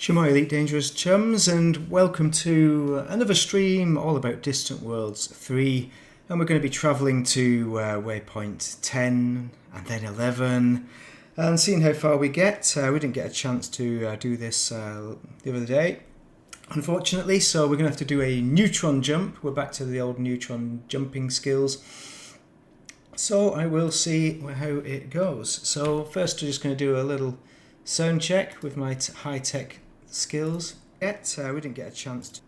Shemai Elite Dangerous chums, and welcome to another stream all about Distant Worlds 3, and we're going to be travelling to Waypoint 10 and then 11 and seeing how far we get. We didn't get a chance to do this the other day, unfortunately, so we're going to have to do a neutron jump. We're back to the old neutron jumping skills, so I will see how it goes. So first we're just going to do a little sound check with my high-tech skills. We didn't get a chance to.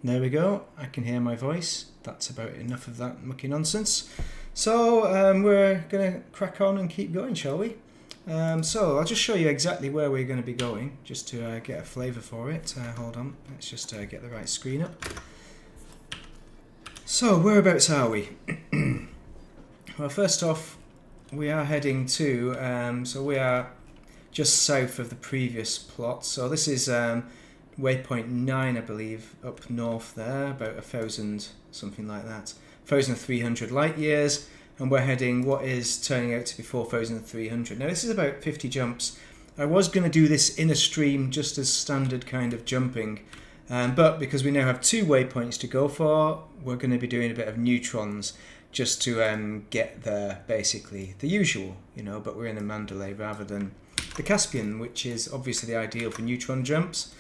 There we go, I can hear my voice. That's about enough of that mucky nonsense. So we're going to crack on and keep going, shall we? So I'll just show you exactly where we're going to be going, just to get a flavour for it. Hold on, let's just get the right screen up. So whereabouts are we? Well, first off, we are heading to, so we are just south of the previous plot. So this is Waypoint 9, I believe, up north there, about 1,000, something like that, 1,300 light years, and we're heading what is turning out to be 4,300. Now this is about 50 jumps. I was going to do this in a stream just as standard kind of jumping, but because we now have 2 waypoints to go for, we're going to be doing a bit of neutrons just to get there, basically the usual, you know, but we're in a Mandalay rather than the Caspian, which is obviously the ideal for neutron jumps,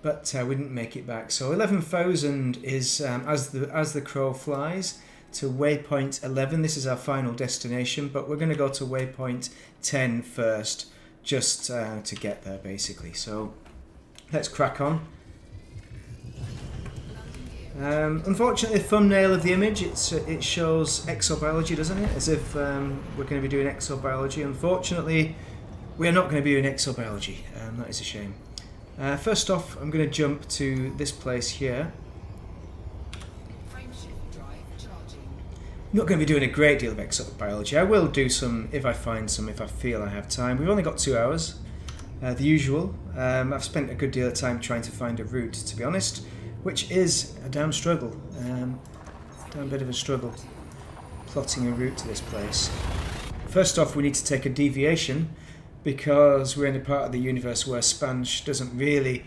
but we didn't make it back. So 11,000 is as the crow flies to waypoint 11. This is our final destination, but we're going to go to waypoint 10 first, just to get there, basically. So let's crack on. Unfortunately, the thumbnail of the image, it shows exobiology, doesn't it? As if we're going to be doing exobiology. Unfortunately, we are not going to be doing exobiology. That is a shame. First off, I'm going to jump to this place here. I'm not going to be doing a great deal of exobiology. I will do some if I find some, if I feel I have time. We've only got 2 hours, the usual. I've spent a good deal of time trying to find a route, to be honest, which is a damn struggle. Damn bit of a struggle, plotting a route to this place. First off, we need to take a deviation, because we're in a part of the universe where Sponge doesn't really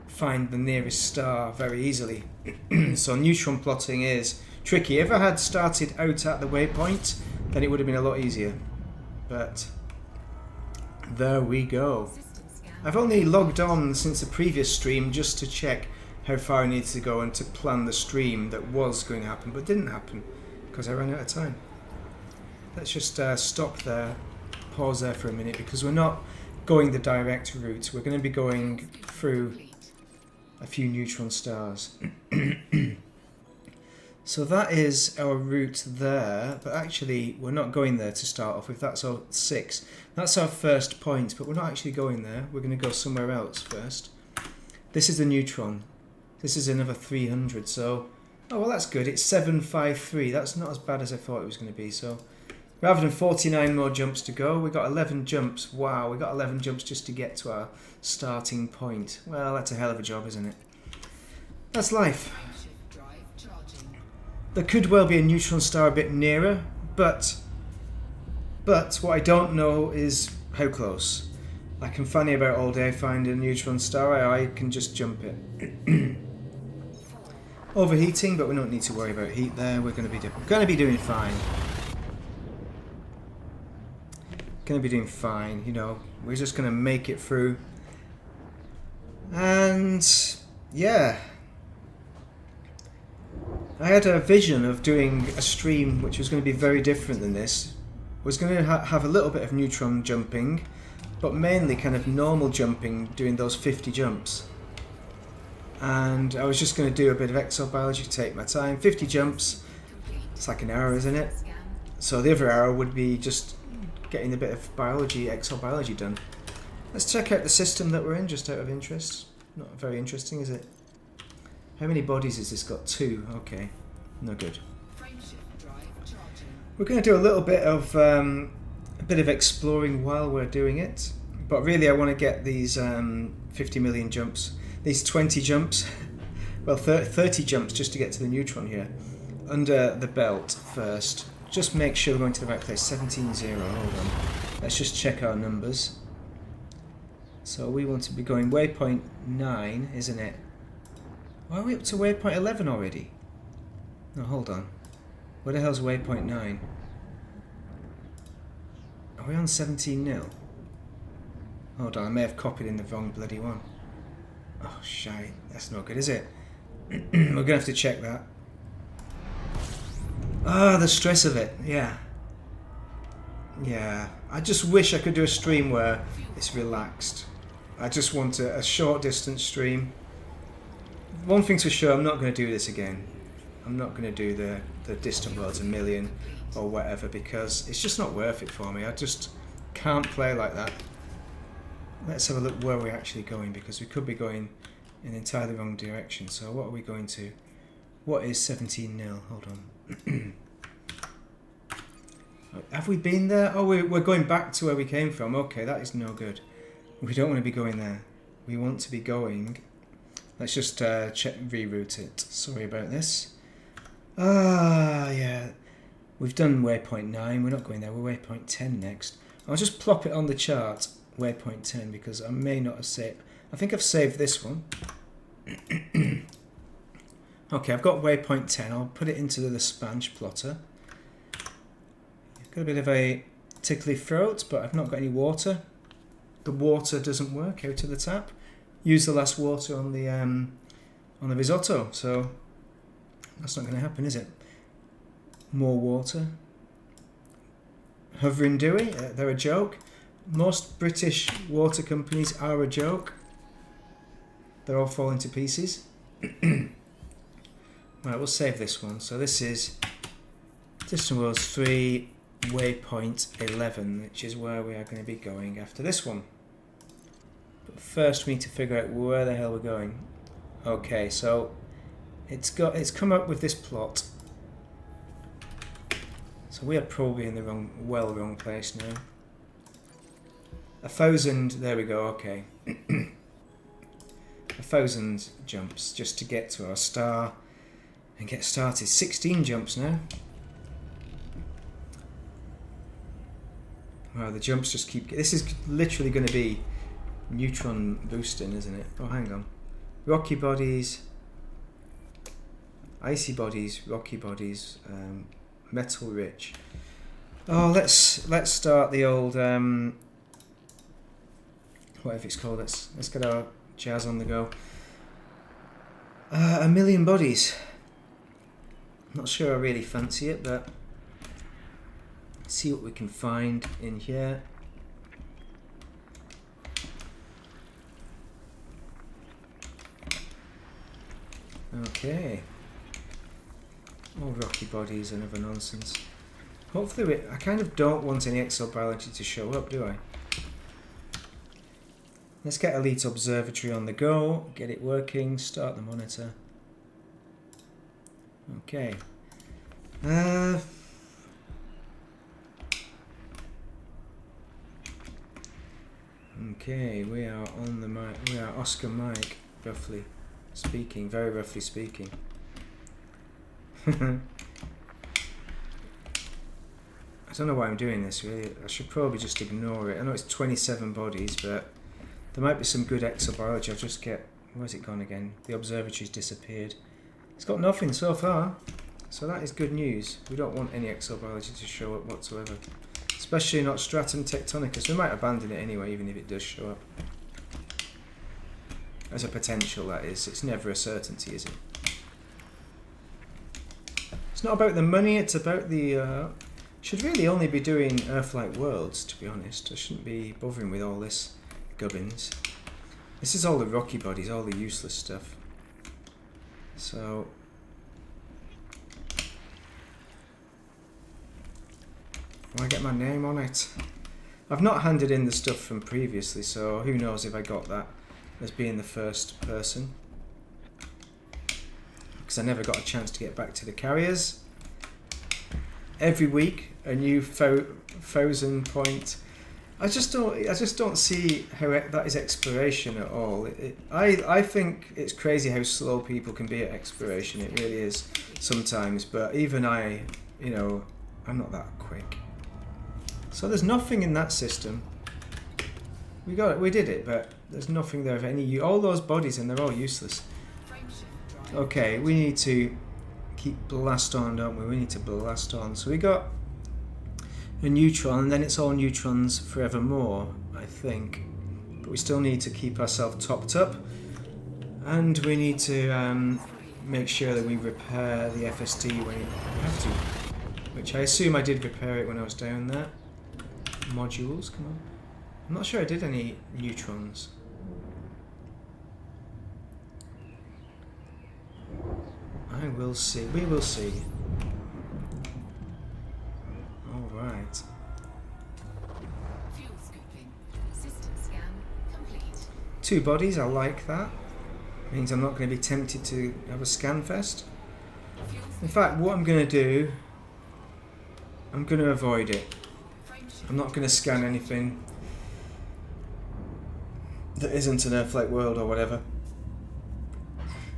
find the nearest star very easily. So neutron plotting is tricky. If I had started out at the waypoint, then it would have been a lot easier. But there we go. I've only logged on since the previous stream just to check how far I needed to go and to plan the stream that was going to happen, but didn't happen because I ran out of time. Let's just stop there. Pause there for a minute, because we're not going the direct route. We're going to be going through a few neutron stars. So that is our route there, but actually we're not going there to start off with. That's our 6. That's our first point, but we're not actually going there. We're going to go somewhere else first. This is the neutron. This is another 300, so oh well, that's good. It's 753. That's not as bad as I thought it was going to be. So rather than 49 more jumps to go, we got 11 jumps. Wow, we got 11 jumps just to get to our starting point. Well, that's a hell of a job, isn't it? That's life. There could well be a neutron star a bit nearer, but what I don't know is how close. I can fanny about all day, find a neutron star, I can just jump it. Overheating, but we don't need to worry about heat there. We're going to be doing fine. Going to be doing fine, you know. We're just going to make it through. And yeah, I had a vision of doing a stream which was going to be very different than this. Was going to have a little bit of neutron jumping, but mainly kind of normal jumping, doing those 50 jumps. And I was just going to do a bit of exobiology, take my time. 50 jumps, it's like an hour, isn't it? So the other hour would be just getting a bit of biology, exobiology done. Let's check out the system that we're in, just out of interest. Not very interesting, is it? How many bodies has this got? 2. Okay, no good. We're going to do a little bit of exploring while we're doing it, but really I want to get these 50 million jumps, these 20 jumps, well 30 jumps just to get to the neutron here, under the belt first. Just make sure we're going to the right place. 17-0, hold on. Let's just check our numbers. So we want to be going waypoint 9, isn't it? Why are we up to waypoint 11 already? No, hold on. Where the hell's waypoint 9? Are we on 17 nil? Hold on, I may have copied in the wrong bloody one. Oh, shite. That's not good, is it? We're going to have to check that. Ah, the stress of it. Yeah. Yeah. I just wish I could do a stream where it's relaxed. I just want a short distance stream. One thing's for sure, I'm not going to do this again. I'm not going to do the distant worlds a million or whatever, because it's just not worth it for me. I just can't play like that. Let's have a look where we're actually going, because we could be going in entirely wrong direction. So what are we going to? What is 17 nil? Hold on. Have we been there? Oh, we're going back to where we came from. Okay, that is no good. We don't want to be going there. We want to be going... Let's just reroute it. Sorry about this. Ah, yeah. We've done waypoint 9. We're not going there. We're waypoint 10 next. I'll just plop it on the chart, waypoint 10, because I may not have saved... I think I've saved this one. Okay, I've got waypoint 10. I'll put it into the sponge plotter. Got a bit of a tickly throat, but I've not got any water. The water doesn't work out of the tap. Use the last water on the risotto, so that's not going to happen, is it? More water. Hovering Dewey, they're a joke. Most British water companies are a joke. They're all falling to pieces. Right, we'll save this one. So this is Distant Worlds 3, waypoint 11, which is where we are going to be going after this one. But first we need to figure out where the hell we're going. Okay, so it's come up with this plot. So we are probably in the wrong place now. 1,000, there we go, okay. 1,000 jumps just to get to our star and get started. 16 jumps now. Wow, the jumps just keep... This is literally going to be neutron boosting, isn't it? Oh, hang on. Rocky bodies, icy bodies, rocky bodies, metal rich. Oh, let's start the old whatever it's called. Let's get our jazz on the go. 1,000,000 bodies. Not sure I really fancy it, but let's see what we can find in here. Okay. All rocky bodies and other nonsense. Hopefully, I kind of don't want any exobiology to show up, do I? Let's get Elite Observatory on the go, get it working, start the monitor. Okay. Okay, we are on the mic. We are Oscar Mike, roughly speaking, very roughly speaking. I don't know why I'm doing this, really. I should probably just ignore it. I know it's 27 bodies, but there might be some good exobiology. I'll just get... Where's it gone again? The observatory's disappeared. It's got nothing so far, so that is good news. We don't want any exobiology to show up whatsoever. Especially not Stratum Tectonicus. We might abandon it anyway, even if it does show up. As a potential, that is. It's never a certainty, is it? It's not about the money, it's about the... Should really only be doing Earth-like worlds, to be honest. I shouldn't be bothering with all this gubbins. This is all the rocky bodies, all the useless stuff. So... Will I get my name on it? I've not handed in the stuff from previously, so who knows if I got that as being the first person. Because I never got a chance to get back to the carriers. Every week, a new 1,000 point. I just don't see how that is exploration at all. I think it's crazy how slow people can be at exploration. It really is sometimes. But even I, you know, I'm not that quick. So there's nothing in that system. We got it. We did it, but there's nothing there of any use. All those bodies and they're all useless. Okay, we need to keep blast on, don't we? We need to blast on. So we got a neutron, and then it's all neutrons forevermore, I think. But we still need to keep ourselves topped up, and we need to make sure that we repair the FSD when we have to. Which I assume I did repair it when I was down there. Modules, come on. I'm not sure I did any neutrons. I will see. We will see. Alright. Fuel scooping. System scan complete. 2 bodies, I like that. Means I'm not going to be tempted to have a scan fest. In fact, what I'm going to do, I'm going to avoid it. I'm not going to scan anything that isn't an Earth-like world or whatever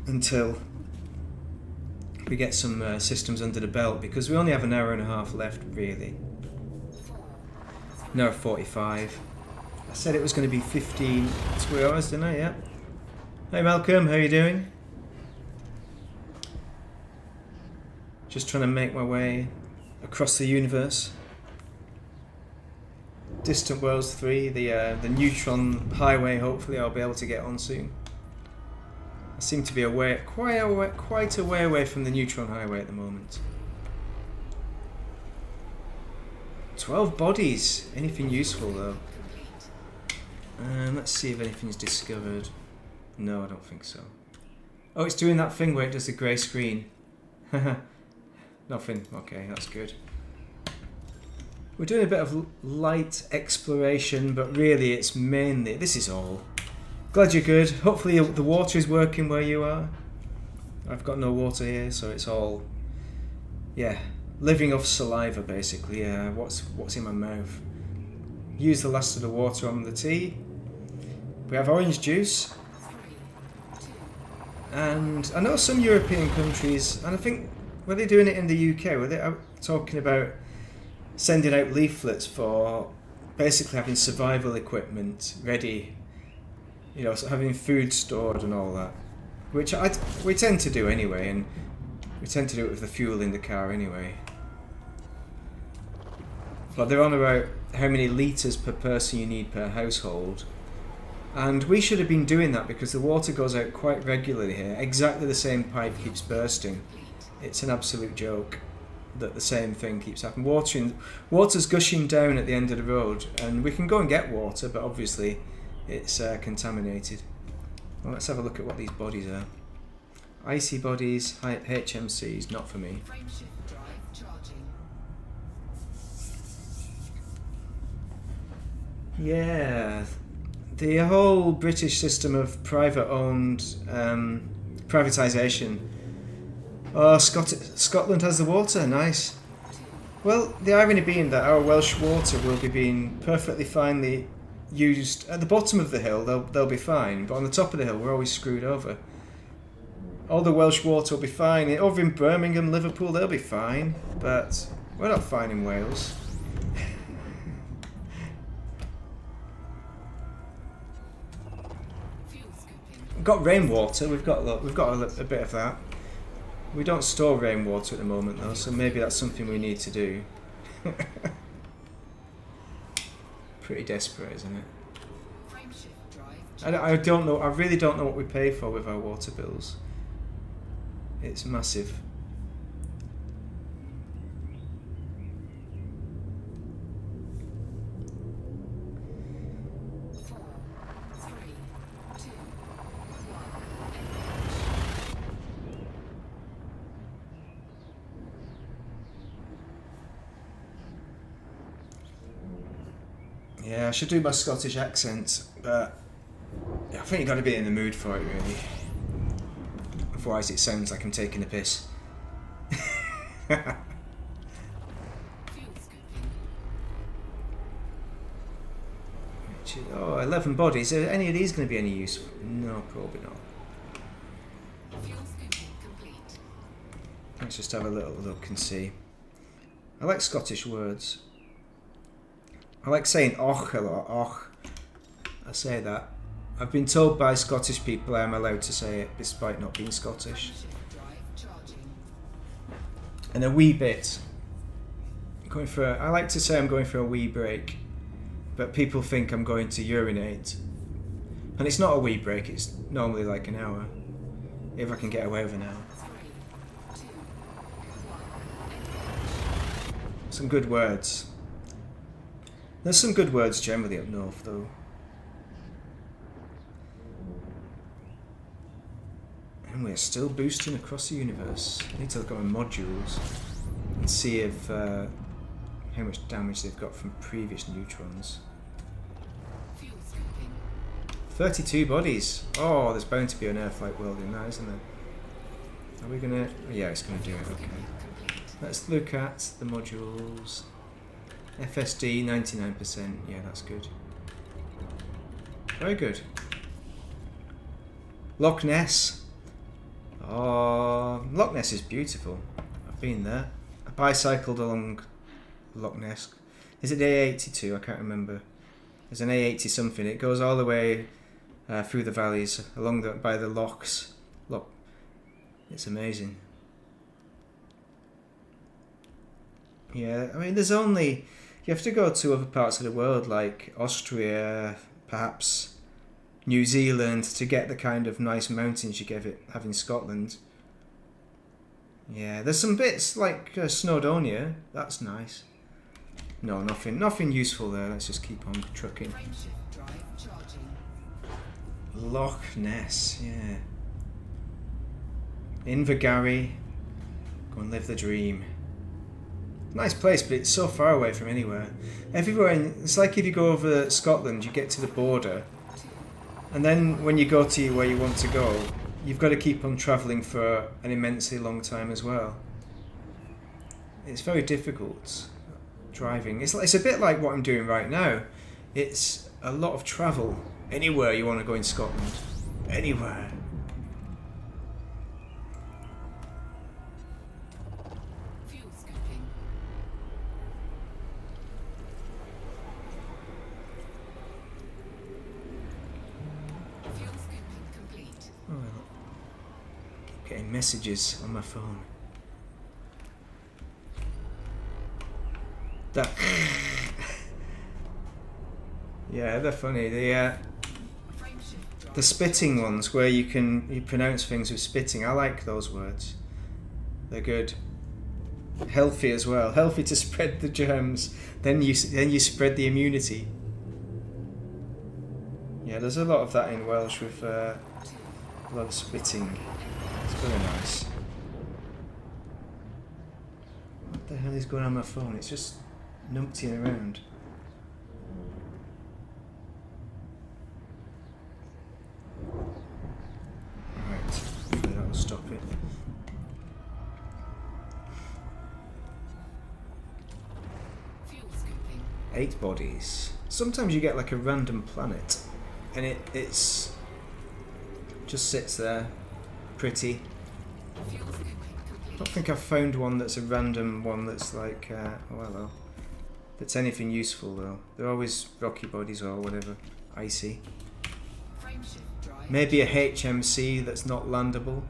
until we get some systems under the belt, because we only have an hour and a half left, really. No, 45. I said it was going to be 2 hours, didn't I? Yeah. Hey Malcolm, how are you doing? Just trying to make my way across the universe. Distant Worlds 3, the neutron highway, hopefully I'll be able to get on soon. I seem to be quite a way away from the neutron highway at the moment. 12 bodies. Anything useful though? Let's see if anything's discovered. No, I don't think so. Oh, it's doing that thing where it does the grey screen. Nothing. Okay, that's good. We're doing a bit of light exploration, but really it's mainly... This is all. Glad you're good. Hopefully the water is working where you are. I've got no water here, so it's all... Yeah, living off saliva, basically. What's in my mouth. Use the last of the water on the tea. We have orange juice. And I know some European countries, and I think, were they doing it in the UK? Were they talking about sending out leaflets for basically having survival equipment ready, you know, so having food stored and all that, which we tend to do anyway, and we tend to do it with the fuel in the car anyway. But they're on about how many litres per person you need per household, and we should have been doing that because the water goes out quite regularly here. Exactly the same pipe keeps bursting. It's an absolute joke that the same thing keeps happening. Water's gushing down at the end of the road, and we can go and get water, but obviously it's contaminated. Well, let's have a look at what these bodies are. Icy bodies, HMCs, not for me. Frameshift drive charging. Yeah, the whole British system of private-owned privatisation. Oh, Scotland has the water, nice. Well, the irony being that our Welsh water will be being perfectly finely used at the bottom of the hill. They'll be fine, but on the top of the hill we're always screwed over. All the Welsh water will be fine. Over in Birmingham, Liverpool, they'll be fine, but we're not fine in Wales. We've got rainwater. We've got a bit of that. We don't store rainwater at the moment though, so maybe that's something we need to do. Pretty desperate, isn't it? I don't know. I really don't know what we pay for with our water bills. It's massive. Yeah, I should do my Scottish accent, but I think you've got to be in the mood for it, really. Otherwise it sounds like I'm taking a piss. Oh, 11 bodies. Are any of these going to be any use? No, probably not. Let's just have a little look and see. I like Scottish words. I like saying och a lot, och. say that. I've been told by Scottish people I am allowed to say it despite not being Scottish. And a wee bit. I like to say I'm going for a wee break, but people think I'm going to urinate. And it's not a wee break, it's normally like an hour. If I can get away with an hour. Some good words. There's some good words generally up north though. And we're still boosting across the universe. I need to look at my modules and see if how much damage they've got from previous neutrons. 32 bodies. Oh, there's bound to be an Earth-like world in that, isn't there? Are we gonna... Yeah, it's gonna do it, okay. Let's look at the modules. FSD, 99%. Yeah, that's good. Very good. Loch Ness. Oh, Loch Ness is beautiful. I've been there. I bicycled along Loch Ness. Is it A82? I can't remember. There's an A80 something. It goes all the way through the valleys, along by the lochs. Look, it's amazing. Yeah, I mean, there's only... You have to go to other parts of the world, like Austria, perhaps New Zealand, to get the kind of nice mountains you have in Scotland. Yeah, there's some bits like Snowdonia. That's nice. No, nothing useful there. Let's just keep on trucking. Loch Ness, yeah. Invergary. Go and live the dream. Nice place, but it's so far away from anywhere. Everywhere, it's like if you go over Scotland, you get to the border, and then when you go to where you want to go, you've got to keep on travelling for an immensely long time as well. It's very difficult driving. It's a bit like what I'm doing right now. It's a lot of travel. Anywhere you want to go in Scotland. Anywhere. Getting messages on my phone. That. Yeah, they're funny. The spitting ones where you pronounce things with spitting. I like those words. They're good. Healthy as well. Healthy to spread the germs. Then you spread the immunity. Yeah, there's a lot of that in Welsh with a lot of spitting. It's very nice. What the hell is going on my phone? It's just numptying around. Right, hopefully that'll stop it. Fuel scooping. 8 bodies. Sometimes you get like a random planet, and it's just sits there, pretty. Fuel scooping I complete. don't think I've found one that's a random one that's like, oh hello. That's anything useful though. They're always rocky bodies or whatever, icy. Frameshift drive. Maybe a HMC that's not landable.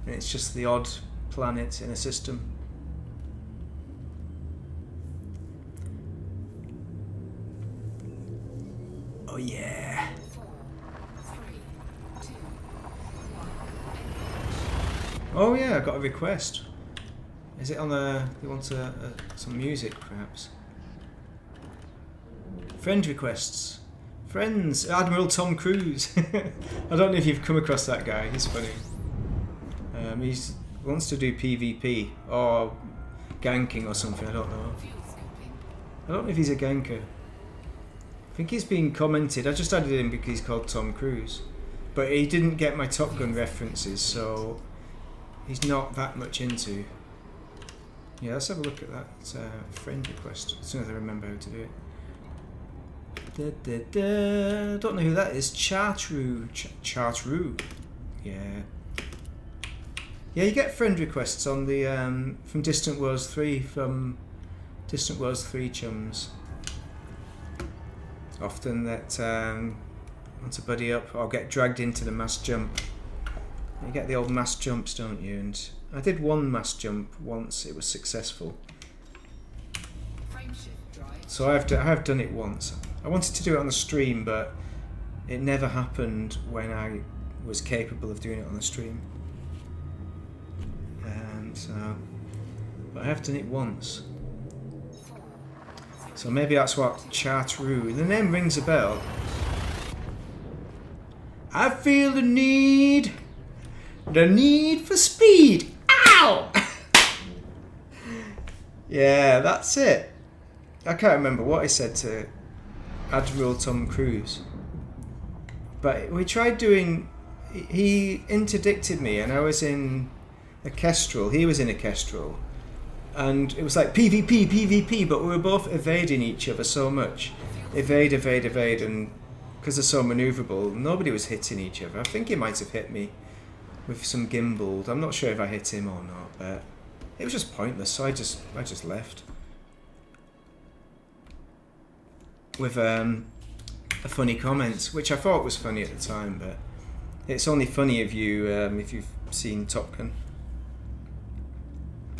And it's just the odd planet in a system. Oh yeah. 4, 3, 2, 1. Oh yeah, I got a request. Is it on the... You want some music perhaps? Friend requests. Friends, Admiral Tom Cruise. I don't know if you've come across that guy. He's funny. He wants to do PvP or ganking or something. I don't know. Fuel scooping. I don't know if he's a ganker. I think he's been commented. I just added him because he's called Tom Cruise, but he didn't get my Top Gun references, so he's not that much into. Yeah, let's have a look at that. It's a friend request. As soon as I remember how to do it. Don't know who that is. Chartroo. Chartroo. Yeah. Yeah, you get friend requests on the from Distant Worlds 3 from Distant Worlds 3 chums. often that want to buddy up or get dragged into the mass jump. You get the old mass jumps, don't you? And I did one mass jump once. It was successful. Frameshift drive. So I have done it once. I wanted to do it on the stream, but it never happened when I was capable of doing it on the stream. But I have done it once. So maybe that's what Chartreux. The name rings a bell. I feel the need for speed. Ow! Yeah, that's it. I can't remember what I said to Admiral Tom Cruise. But we tried doing... He interdicted me and I was in a Kestrel. He was in a Kestrel. And it was like PvP, PvP, but we were both evading each other so much. Evade, evade, evade, and because they're so manoeuvrable, nobody was hitting each other. I think he might have hit me with some gimbaled. I'm not sure if I hit him or not, but it was just pointless, so I just left. With a funny comment, which I thought was funny at the time, but it's only funny if you've seen Top Gun.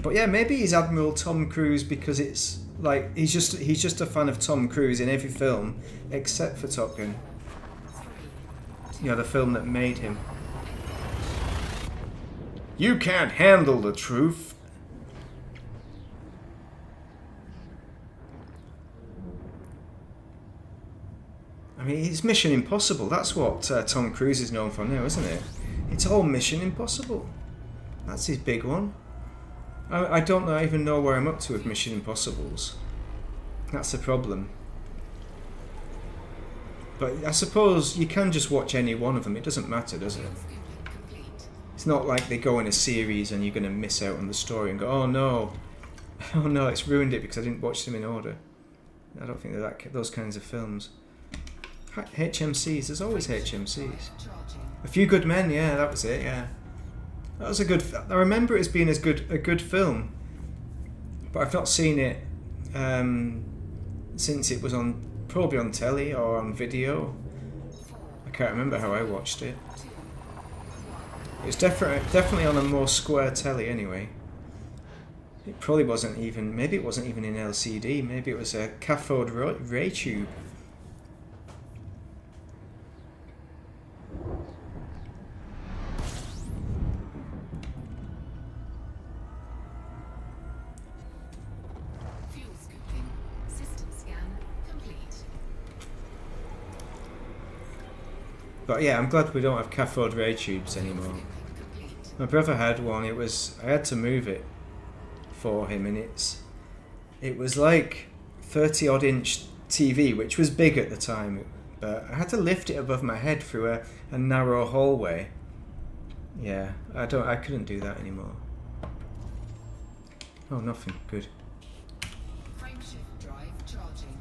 But yeah, maybe he's Admiral Tom Cruise because it's like he's just a fan of Tom Cruise in every film except for Top Gun. You know, the film that made him. You can't handle the truth. I mean, it's Mission Impossible. That's what Tom Cruise is known for now, isn't it? It's all Mission Impossible. That's his big one. I don't even know where I'm up to with Mission Impossibles. That's the problem. But I suppose you can just watch any one of them. It doesn't matter, does it? It's not like they go in a series and you're going to miss out on the story and go, oh no, it's ruined it because I didn't watch them in order. I don't think they're those kinds of films. HMCs, there's always HMCs. A Few Good Men, yeah, that was it, yeah. That was a good... I remember it as being a good film, but I've not seen it since it was probably on telly or on video. I can't remember how I watched it. It was definitely on a more square telly anyway. It probably wasn't even... Maybe it wasn't even in LCD. Maybe it was a cathode ray tube. But yeah, I'm glad we don't have cathode ray tubes anymore. My brother had one. I had to move it for him, and it was like 30 odd inch TV, which was big at the time. But I had to lift it above my head through a narrow hallway. Yeah, I couldn't do that anymore. Oh, nothing. Good. Frameshift drive charging.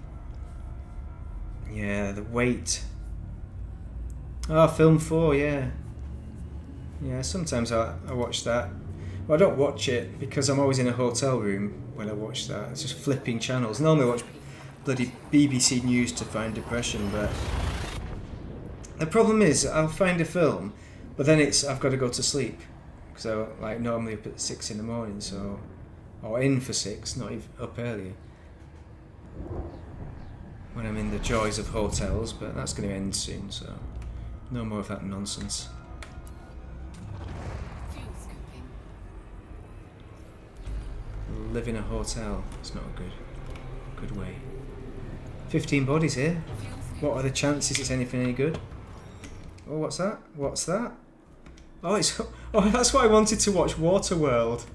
Yeah, the weight. Oh, Film 4, yeah. Yeah, sometimes I watch that. Well, I don't watch it because I'm always in a hotel room when I watch that. It's just flipping channels. Normally I watch bloody BBC News to find depression, but the problem is I'll find a film, but then I've got to go to sleep because I'm normally up at 6 in the morning, so or in for 6, not even up early. When I'm in the joys of hotels, but that's going to end soon, so no more of that nonsense. Fuel scooping. Live in a hotel. It's not a good way. 15 bodies here. What are the chances it's anything any good? Oh, what's that? What's that? Oh, that's why I wanted to watch Waterworld.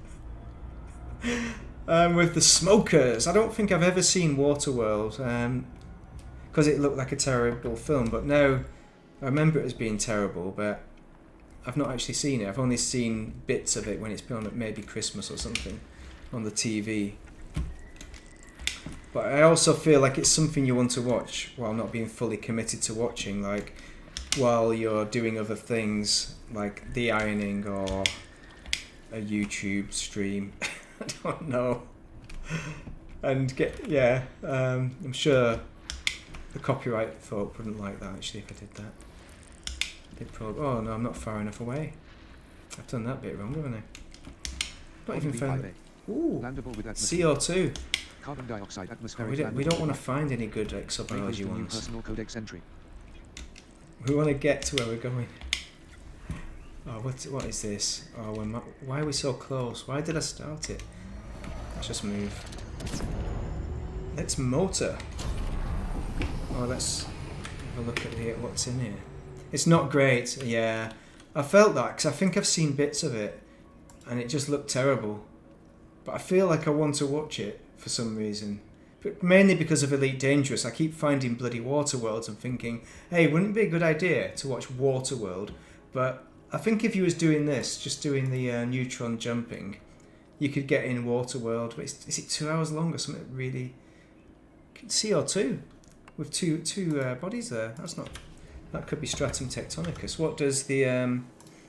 With the smokers. I don't think I've ever seen Waterworld. Because it looked like a terrible film, but now I remember it as being terrible, but I've not actually seen it. I've only seen bits of it when it's been on at maybe Christmas or something on the TV. But I also feel like it's something you want to watch while not being fully committed to watching, like while you're doing other things like the ironing or a YouTube stream. I don't know. And I'm sure The copyright folk wouldn't like that actually if I did that. They'd probably, oh no, I'm not far enough away. I've done that bit wrong, haven't I? Not even found it. Ooh, CO2. Carbon dioxide Oh, atmospheric. we don't want to find any good exobiology New ones. personal codex entry. We want to get to where we're going. Oh, what is this? Oh, why are we so close? Why did I start it? Let's just move. Let's motor. Oh, let's have a look at what's in here. It's not great, yeah. I felt that because I think I've seen bits of it and it just looked terrible. But I feel like I want to watch it for some reason. But mainly because of Elite Dangerous. I keep finding bloody Waterworlds and thinking, hey, wouldn't it be a good idea to watch Waterworld? But I think if you was doing this, just doing the neutron jumping, you could get in Waterworld. But is it 2 hours long or something really? CO2 with two bodies there. That could be Stratum Tectonicus. What does the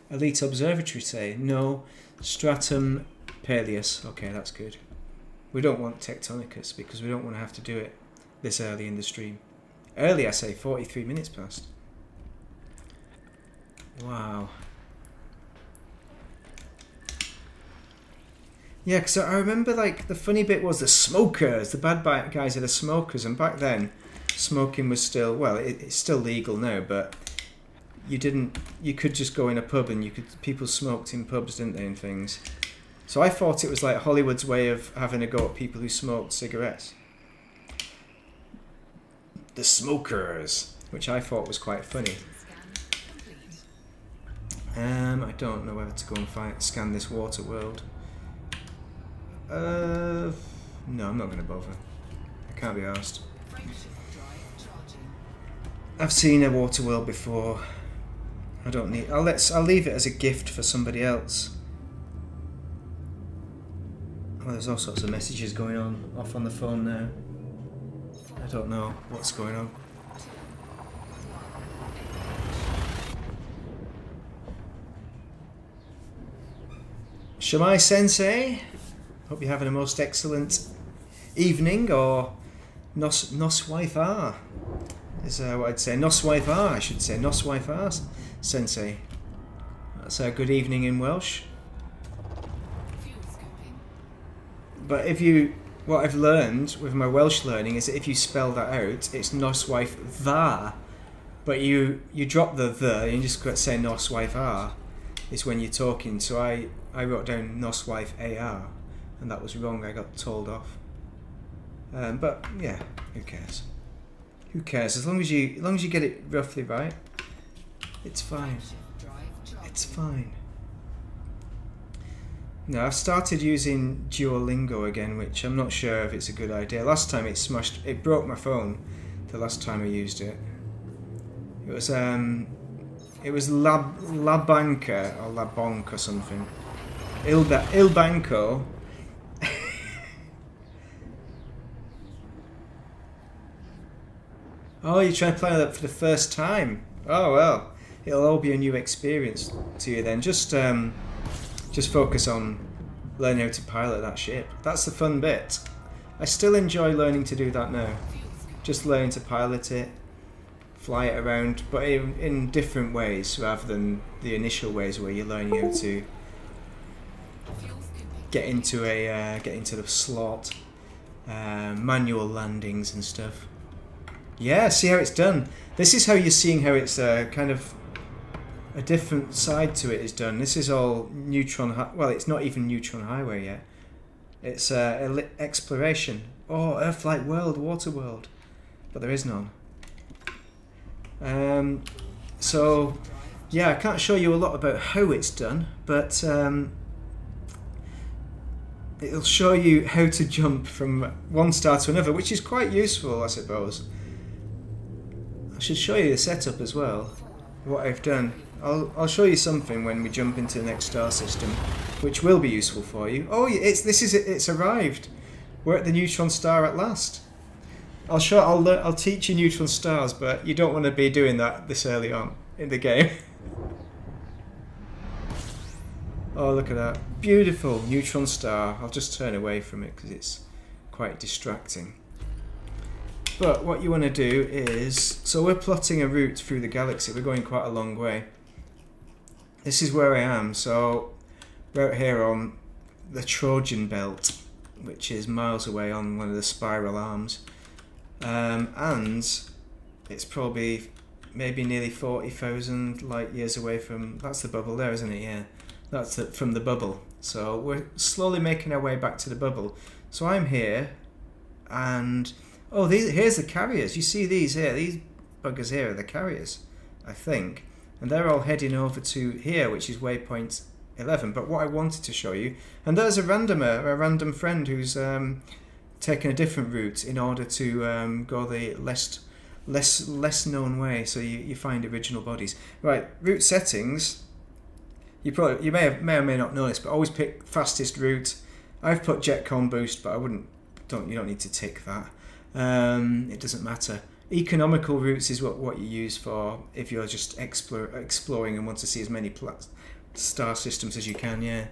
Elite Observatory say? No, Stratum Peleus. Okay, that's good. We don't want Tectonicus because we don't want to have to do it this early in the stream. Early, I say, 43 minutes past. Wow. Yeah, because I remember, like, the funny bit was the smokers. The bad guys are the smokers, and back then, smoking was still, well, it's still legal now, but you could just go in a pub and people smoked in pubs, didn't they, and things. So I thought it was like Hollywood's way of having a go at people who smoked cigarettes. The smokers, which I thought was quite funny. I don't know whether to go and scan this water world. No, I'm not going to bother. I can't be arsed. I've seen a water world before. I don't need. I'll leave it as a gift for somebody else. Oh, there's all sorts of messages going on off on the phone now. I don't know what's going on. Shamai Sensei, hope you're having a most excellent evening, or Noswaifar is what I'd say. Noswaifar, I should say. Noswaifar Sensei. That's a good evening in Welsh. But what I've learned with my Welsh learning is that if you spell that out, it's Noswaifar. But you drop the and you just say Noswaifar is when you're talking. So I wrote down Noswaifar, and that was wrong. I got told off. But yeah, who cares? Who cares? As long as you get it roughly right, it's fine. It's fine. No, I've started using Duolingo again, which I'm not sure if it's a good idea. Last time it broke my phone. The last time I used it, it was Labanca or Labonk or something. Il Banco. Oh, you're trying to play that for the first time. Oh well, it'll all be a new experience to you then. Just focus on learning how to pilot that ship. That's the fun bit. I still enjoy learning to do that now. Just learning to pilot it, fly it around, but in different ways rather than the initial ways where you're learning how to get into the slot, manual landings and stuff. Yeah, see how it's done. This is how you're seeing how it's kind of a different side to it is done. This is all neutron. Well, it's not even neutron highway yet. It's exploration. Oh, Earth-like world, water world, but there is none. So, yeah, I can't show you a lot about how it's done, but it'll show you how to jump from one star to another, which is quite useful, I suppose. I should show you the setup as well, what I've done. I'll show you something when we jump into the next star system, which will be useful for you. Oh, it's arrived. We're at the neutron star at last. I'll teach you neutron stars, but you don't want to be doing that this early on in the game. Oh, look at that. Beautiful neutron star. I'll just turn away from it because it's quite distracting. But what you want to do is, so we're plotting a route through the galaxy. We're going quite a long way. This is where I am. So we're out here on the Trojan belt, which is miles away on one of the spiral arms. And it's probably maybe nearly 40,000 light years away from, that's the bubble there, isn't it? Yeah, that's from the bubble. So we're slowly making our way back to the bubble. So I'm here, and oh, here's the carriers. You see these here? These buggers here are the carriers, I think. And they're all heading over to here, which is waypoint 11. But what I wanted to show you, and there's a random friend who's taken a different route in order to go the less known way. So you find original bodies. Right, route settings. You may or may not know this, but always pick fastest route. I've put jetcon boost, but you don't need to tick that. It doesn't matter. Economical routes is what you use for if you're just exploring and want to see as many star systems as you can. Yeah.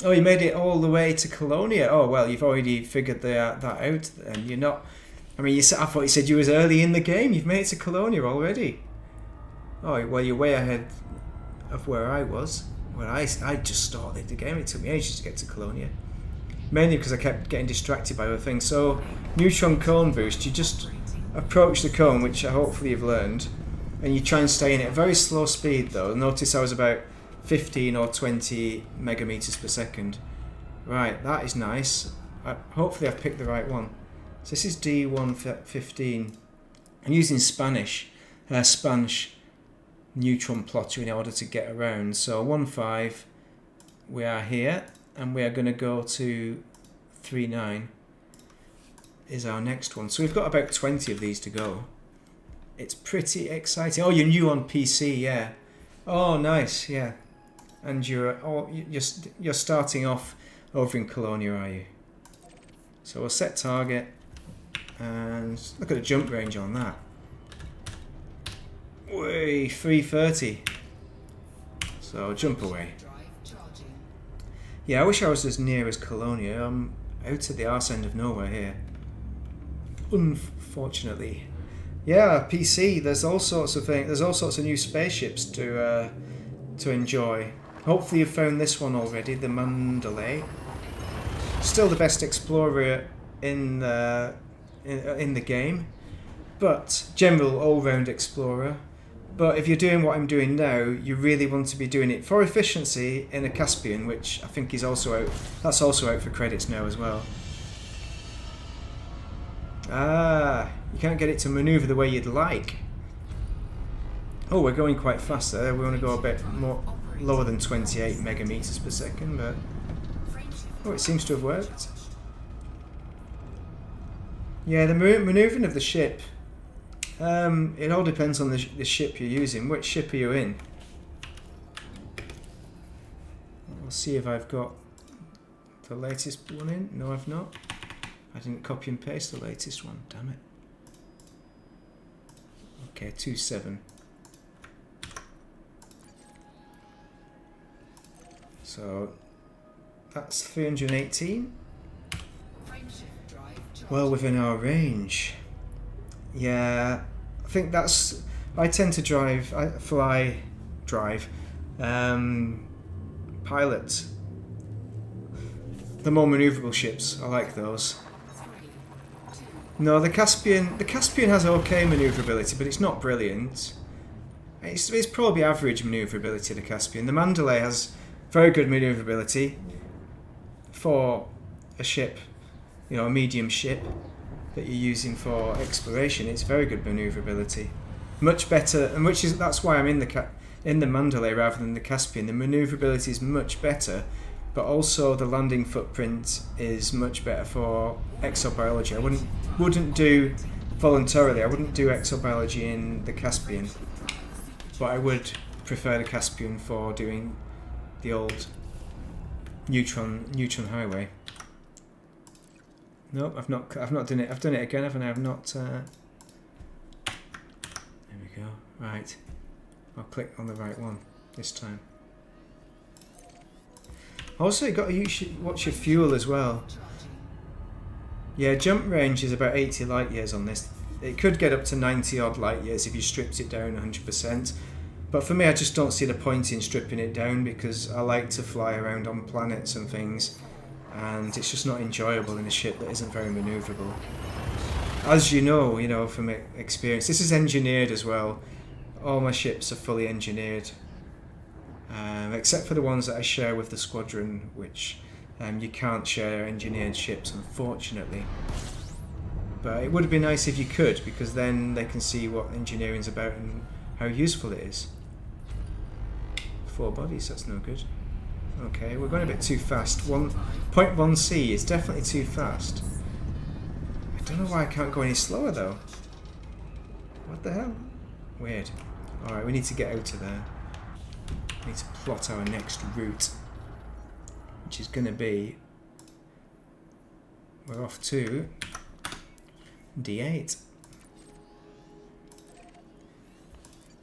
Oh, you made it all the way to Colonia. Oh well, you've already figured that out, and you're not. I mean, I thought you said you was early in the game. You've made it to Colonia already. Oh well, you're way ahead of where I was. Well, I just started the game. It took me ages to get to Colonia. Mainly because I kept getting distracted by other things. So, neutron cone boost, you just approach the cone, which hopefully you've learned, and you try and stay in it at a very slow speed though. Notice I was about 15 or 20 megameters per second. Right, that is nice. Hopefully I've picked the right one. So this is D115. I'm using Spanish neutron plotter in order to get around. So 1.5, we are here, and we are going to go to 3.9 is our next one. So we've got about 20 of these to go. It's pretty exciting. Oh, you're new on PC, yeah. Oh, nice, yeah. And you're starting off over in Colonia, are you? So we'll set target, and look at the jump range on that. Way 330. So jump away. Yeah, I wish I was as near as Colonia. I'm out at the arse end of nowhere here. Unfortunately. Yeah, PC. There's all sorts of things. There's all sorts of new spaceships to enjoy. Hopefully you've found this one already, the Mandalay. Still the best explorer in the game, but general all-round explorer. But if you're doing what I'm doing now, you really want to be doing it for efficiency in a Caspian, which I think is also out. That's also out for credits now as well. Ah, you can't get it to maneuver the way you'd like. Oh, we're going quite fast there. We want to go a bit more lower than 28 megameters per second, but oh, it seems to have worked. Yeah, the maneuvering of the ship. It all depends on the ship you're using. Which ship are you in? I'll see if I've got the latest one in. No, I've not. I didn't copy and paste the latest one. Damn it. Okay, 2.7. So that's 318. Well within our range. Yeah, I think that's. I tend to pilot. The more maneuverable ships, I like those. No, the Caspian has okay maneuverability, but it's not brilliant. It's probably average maneuverability, the Caspian. The Mandalay has very good maneuverability for a ship, you know, a medium ship that you're using for exploration. It's very good maneuverability, much better, and that's why I'm in the Mandalay rather than the Caspian. The maneuverability is much better, but also the landing footprint is much better for exobiology. I wouldn't do voluntarily. I wouldn't do exobiology in the Caspian, but I would prefer the Caspian for doing the old neutron highway. Nope, I've not done it. I've done it again, haven't I? I've not. There we go. Right, I'll click on the right one this time. Also, you got to watch your fuel as well. Yeah, jump range is about 80 light years on this. It could get up to 90 odd light years if you stripped it down 100%. But for me, I just don't see the point in stripping it down because I like to fly around on planets and things, and it's just not enjoyable in a ship that isn't very manoeuvrable. As you know from experience, this is engineered as well. All my ships are fully engineered, except for the ones that I share with the squadron, which you can't share engineered ships, unfortunately. But it would be nice if you could, because then they can see what engineering's about and how useful it is. 4 bodies, that's no good. Okay, we're going a bit too fast. 1.1C is definitely too fast. I don't know why I can't go any slower though. What the hell? Weird. Alright, we need to get out of there. We need to plot our next route, which is going to be... We're off to D8.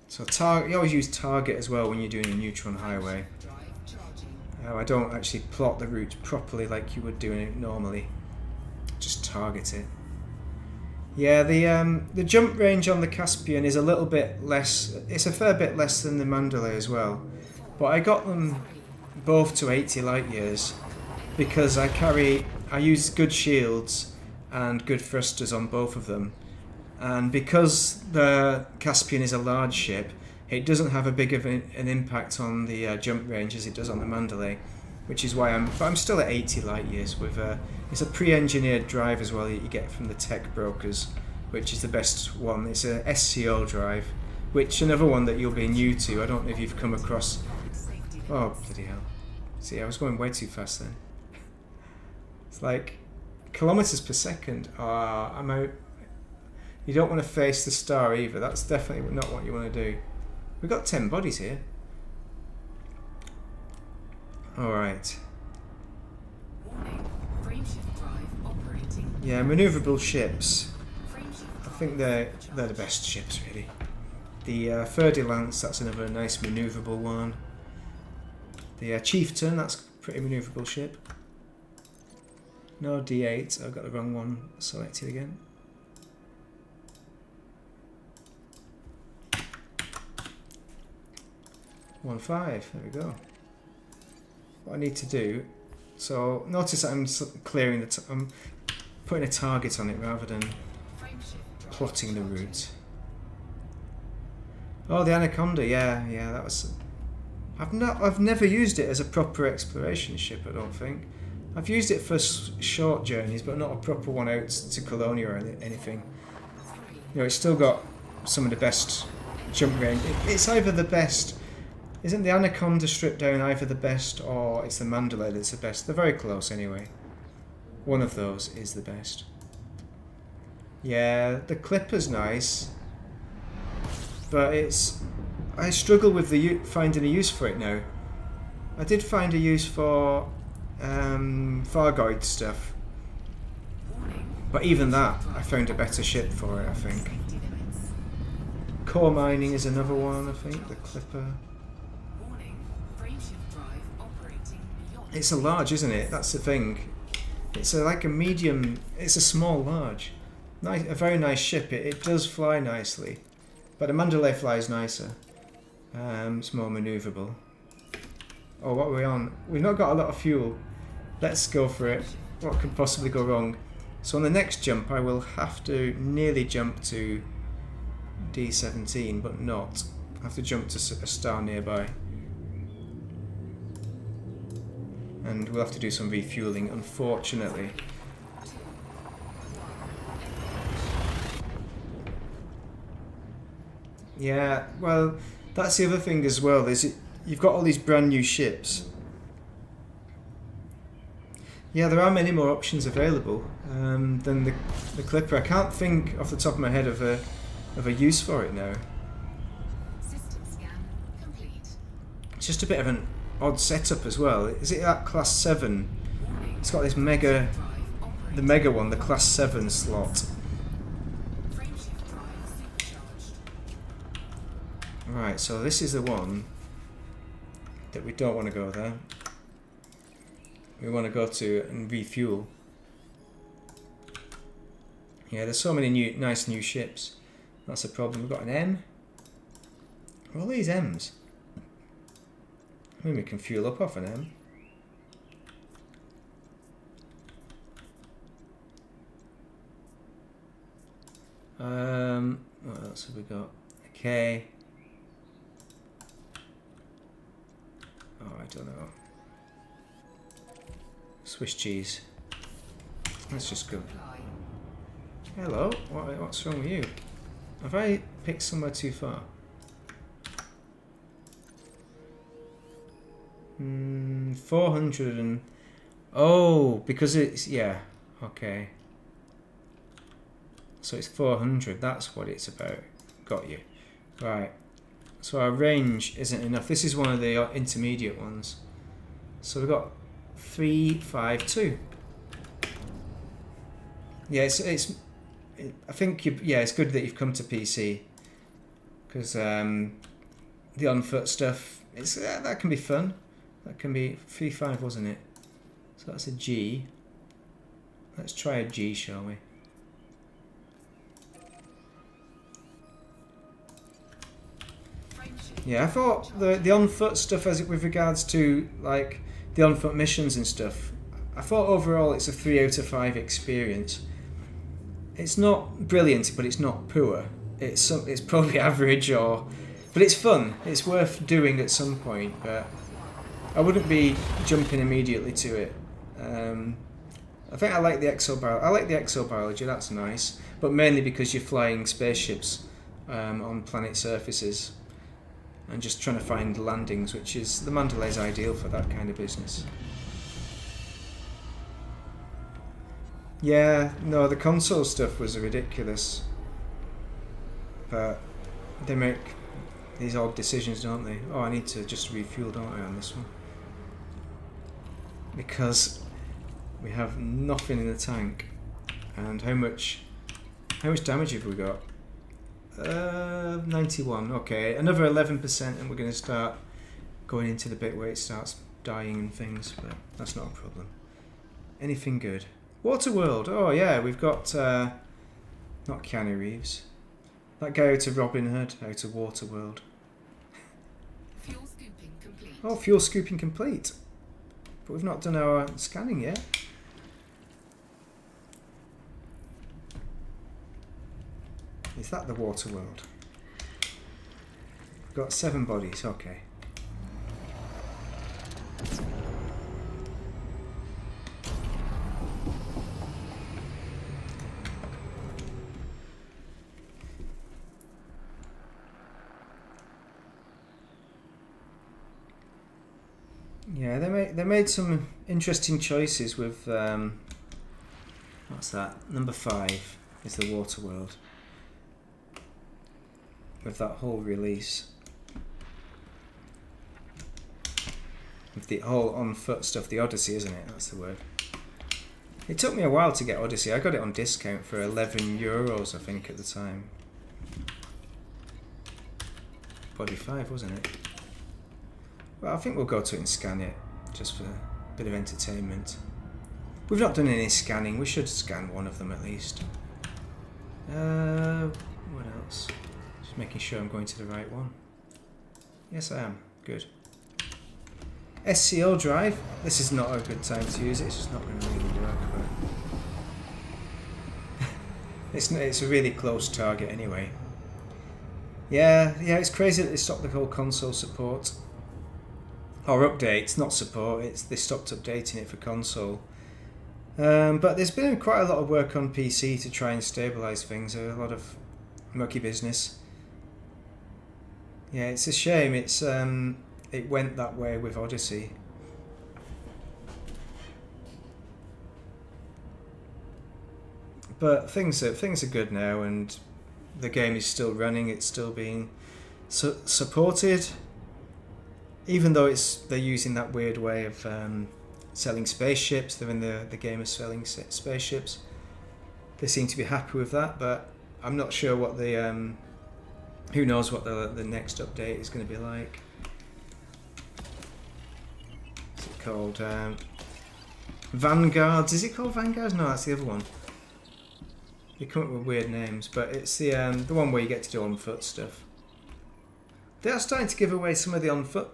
So you always use target as well when you're doing a neutron highway. I don't actually plot the route properly like you would do it normally. Just target it. Yeah, the jump range on the Caspian is a little bit less. It's a fair bit less than the Mandalay as well. But I got them both to 80 light years because I use good shields and good thrusters on both of them. And because the Caspian is a large ship, it doesn't have a big of an impact on the jump range as it does on the Mandalay, which is why I'm still at 80 light years with it's a pre-engineered drive as well that you get from the tech brokers, which is the best one. It's a SCO drive, which another one that you'll be new to. I don't know if you've come across. Oh bloody hell! See, I was going way too fast then. It's like kilometers per second. I'm out. You don't want to face the star either. That's definitely not what you want to do. We've got 10 bodies here. Alright. Yeah, manoeuvrable ships. I think they're the best ships, really. The Fer-de-Lance, that's another nice manoeuvrable one. The Chieftain, that's a pretty manoeuvrable ship. No, D8. I've got the wrong one selected again. There we go. What I need to do, so notice that I'm clearing I'm putting a target on it rather than plotting the route. Oh, the Anaconda, yeah, that was. I've never used it as a proper exploration ship. I don't think. I've used it for short journeys, but not a proper one out to Colonia or anything. It's still got some of the best jump range. It's either the best. Isn't the Anaconda stripped down either the best or it's the Mandalay that's the best? They're very close anyway. One of those is the best. Yeah, the Clipper's nice, but I struggle with finding a use for it now. I did find a use for Fargoid stuff, but even that, I found a better ship for it, I think. Core mining is another one, I think, the Clipper. It's a large, isn't it? That's the thing. It's like a medium. It's a small large. Nice, a very nice ship. It does fly nicely, but the Mandalay flies nicer. It's more manoeuvrable. Oh, what are we on? We've not got a lot of fuel. Let's go for it. What could possibly go wrong? So on the next jump, I will have to nearly jump to D17, but not. I have to jump to a star nearby. And we'll have to do some refueling, unfortunately. Yeah, well, that's the other thing as well. You've got all these brand new ships. Yeah, there are many more options available than the Clipper. I can't think off the top of my head of a use for it now. System scan complete. It's just a bit of an odd setup as well. Is it that class 7? It's got this mega, the mega one, the class 7 slot. Right, so this is the one that we don't want to go there. We want to go to and refuel. Yeah, there's so many nice new ships. That's a problem. We've got an M. All these M's. Maybe we can fuel up off an M. What else have we got? Okay. Oh, I don't know. Swiss cheese. Let's just go. Hello. What's wrong with you? Have I picked somewhere too far? 400 and... Oh, because it's... Yeah. Okay. So it's 400. That's what it's about. Got you. Right. So our range isn't enough. This is one of the intermediate ones. So we've got 352. Yeah, I think it's good that you've come to PC, because the on foot stuff, that can be fun. That can be 3-5, wasn't it? So that's a G. Let's try a G, shall we? Yeah, I thought the on foot stuff, as with regards to like the on foot missions and stuff, I thought overall it's a 3 out of 5 experience. It's not brilliant, but it's not poor. It's probably average, but it's fun. It's worth doing at some point, but I wouldn't be jumping immediately to it. I think I like the exobiology. I like the exobiology. That's nice, but mainly because you're flying spaceships on planet surfaces and just trying to find landings, which is the Mandalay's ideal for that kind of business. Yeah, no, the console stuff was ridiculous. But they make these odd decisions, don't they? Oh, I need to just refuel, don't I, on this one? Because we have nothing in the tank. And how much damage have we got? 91. Okay, another 11%, and we're going to start going into the bit where it starts dying and things, but that's not a problem. Anything good? Waterworld. Oh yeah, we've got not Keanu Reeves. That guy out of Robin Hood, out of Waterworld. Fuel scooping complete. Oh, fuel scooping complete. But we've not done our scanning yet. Is that the Waterworld? We've got 7 bodies, okay. Yeah, they made some interesting choices with what's that? Number 5 is the Waterworld. With that whole release. With the whole on foot stuff, the Odyssey, isn't it? That's the word. It took me a while to get Odyssey. I got it on discount for €11, I think, at the time. Body 5, wasn't it? Well, I think we'll go to it and scan it, just for a bit of entertainment. We've not done any scanning. We should scan one of them at least. What else? Just making sure I'm going to the right one. Yes, I am. Good. SCO drive. This is not a good time to use it. It's just not going to really work. But it's a really close target anyway. Yeah. It's crazy that they stopped the whole console support. Or updates, not support. They stopped updating it for console. But there's been quite a lot of work on PC to try and stabilise things. A lot of mucky business. Yeah, it's a shame. It went that way with Odyssey. But things are good now, and the game is still running. It's still being supported. Even though they're using that weird way of selling spaceships, they're in the game of selling spaceships. They seem to be happy with that, but I'm not sure what who knows what the next update is going to be like. What's it called? Vanguards? Is it called Vanguards? No, that's the other one. They come up with weird names, but it's the one where you get to do on foot stuff. They are starting to give away some of the on foot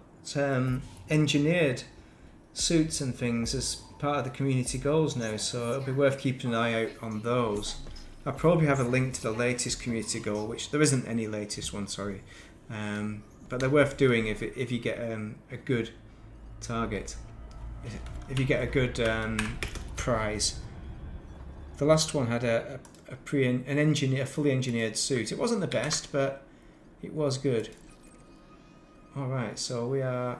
engineered suits and things as part of the community goals now, so it'll be worth keeping an eye out on those. I'll probably have a link to the latest community goal, which there isn't any latest one, sorry, but they're worth doing if you get a good target, if you get a good prize. The last one had a fully engineered suit. It wasn't the best, but it was good. All right, so we are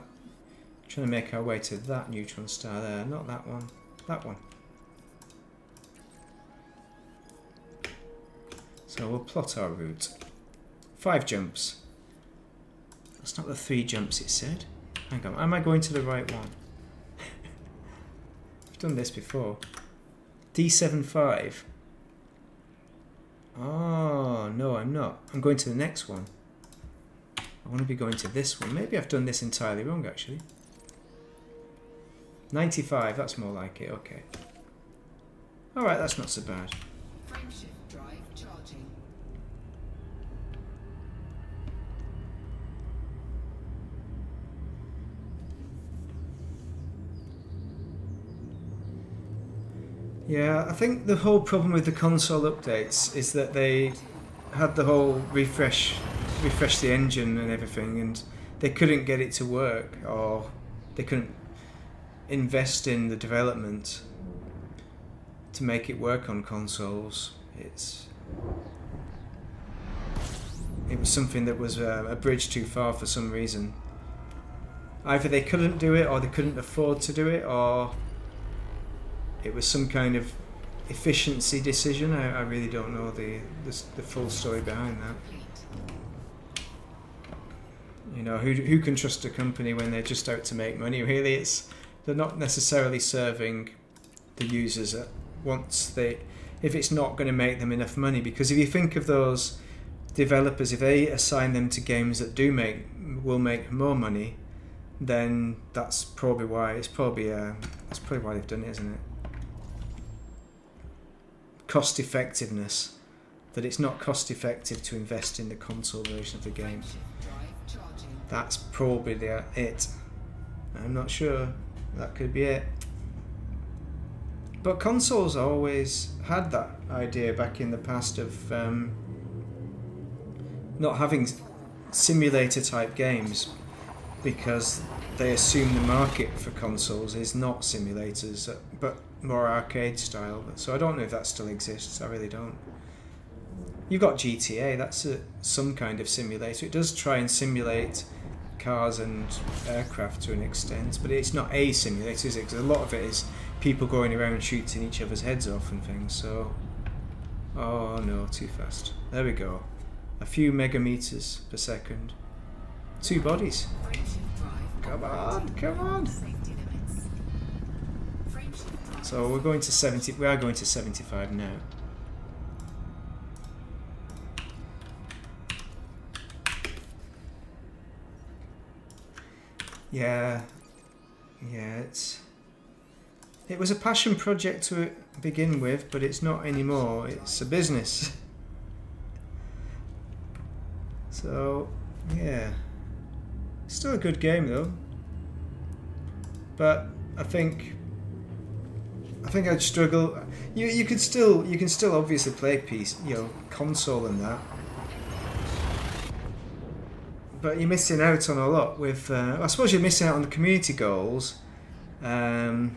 trying to make our way to that neutron star there, not that one, that one. So we'll plot our route. 5 jumps. That's not the 3 jumps it said. Hang on, am I going to the right one? I've done this before. D7 5. Oh, no, I'm not. I'm going to the next one. I want to be going to this one. Maybe I've done this entirely wrong, actually. 95, that's more like it, okay. Alright, that's not so bad. Frameshift drive charging. Yeah, I think the whole problem with the console updates is that they had the whole refresh the engine and everything, and they couldn't get it to work, or they couldn't invest in the development to make it work on consoles. It was something that was a bridge too far for some reason. Either they couldn't do it, or they couldn't afford to do it, or it was some kind of efficiency decision. I really don't know the full story behind that. You know, who can trust a company when they're just out to make money? Really, they're not necessarily serving the users if it's not going to make them enough money. Because if you think of those developers, if they assign them to games that will make more money, then that's probably why. That's probably why they've done it, isn't it? Cost effectiveness. That it's not cost effective to invest in the console version of the game. That's probably it. I'm not sure. That could be it. But consoles always had that idea back in the past of not having simulator type games, because they assume the market for consoles is not simulators but more arcade style. So I don't know if that still exists. I really don't. You've got GTA, that's some kind of simulator. It does try and simulate cars and aircraft to an extent, but it's not a simulator, is it? Because a lot of it is people going around shooting each other's heads off and things. So, oh no, too fast. There we go. A few megameters per second. 2 bodies. Come on, come on. So we're going to 70. We are going to 75 now. Yeah, it was a passion project to begin with, but it's not anymore. It's a business. So, yeah, still a good game though. But I think I'd struggle. You can still obviously play console and that. But you're missing out on a lot with... I suppose you're missing out on the community goals. You're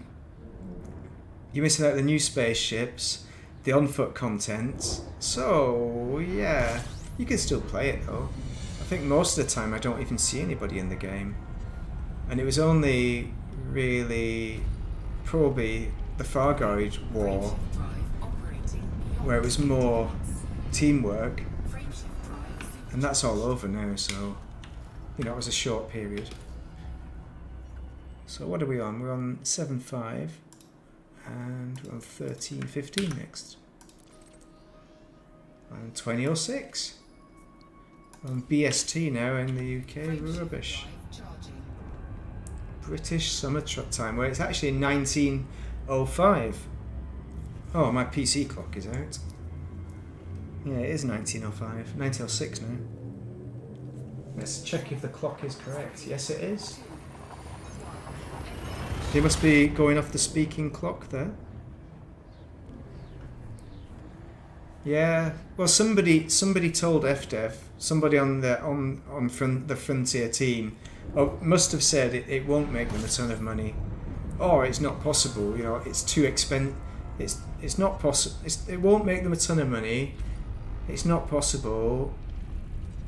missing out on the new spaceships, the on-foot content. So, yeah, you can still play it though. I think most of the time I don't even see anybody in the game. And it was only really probably the Fargard War where it was more teamwork. And that's all over now, so... You know, it was a short period. So what are we on? We're on 7.5 and we're on 13.15 next. And 20.06. We're on BST now in the UK. Rubbish. British Summer Time, where it's actually 19.05. Oh, my PC clock is out. Yeah, it is 1905. 1906 now. Let's check if the clock is correct. Yes, it is. They must be going off the speaking clock there. Yeah. Well, somebody told FDev, somebody on the Frontier team, must have said it won't make them a ton of money, or it's not possible. You know, it's too expensive. It's not possible. It won't make them a ton of money. It's not possible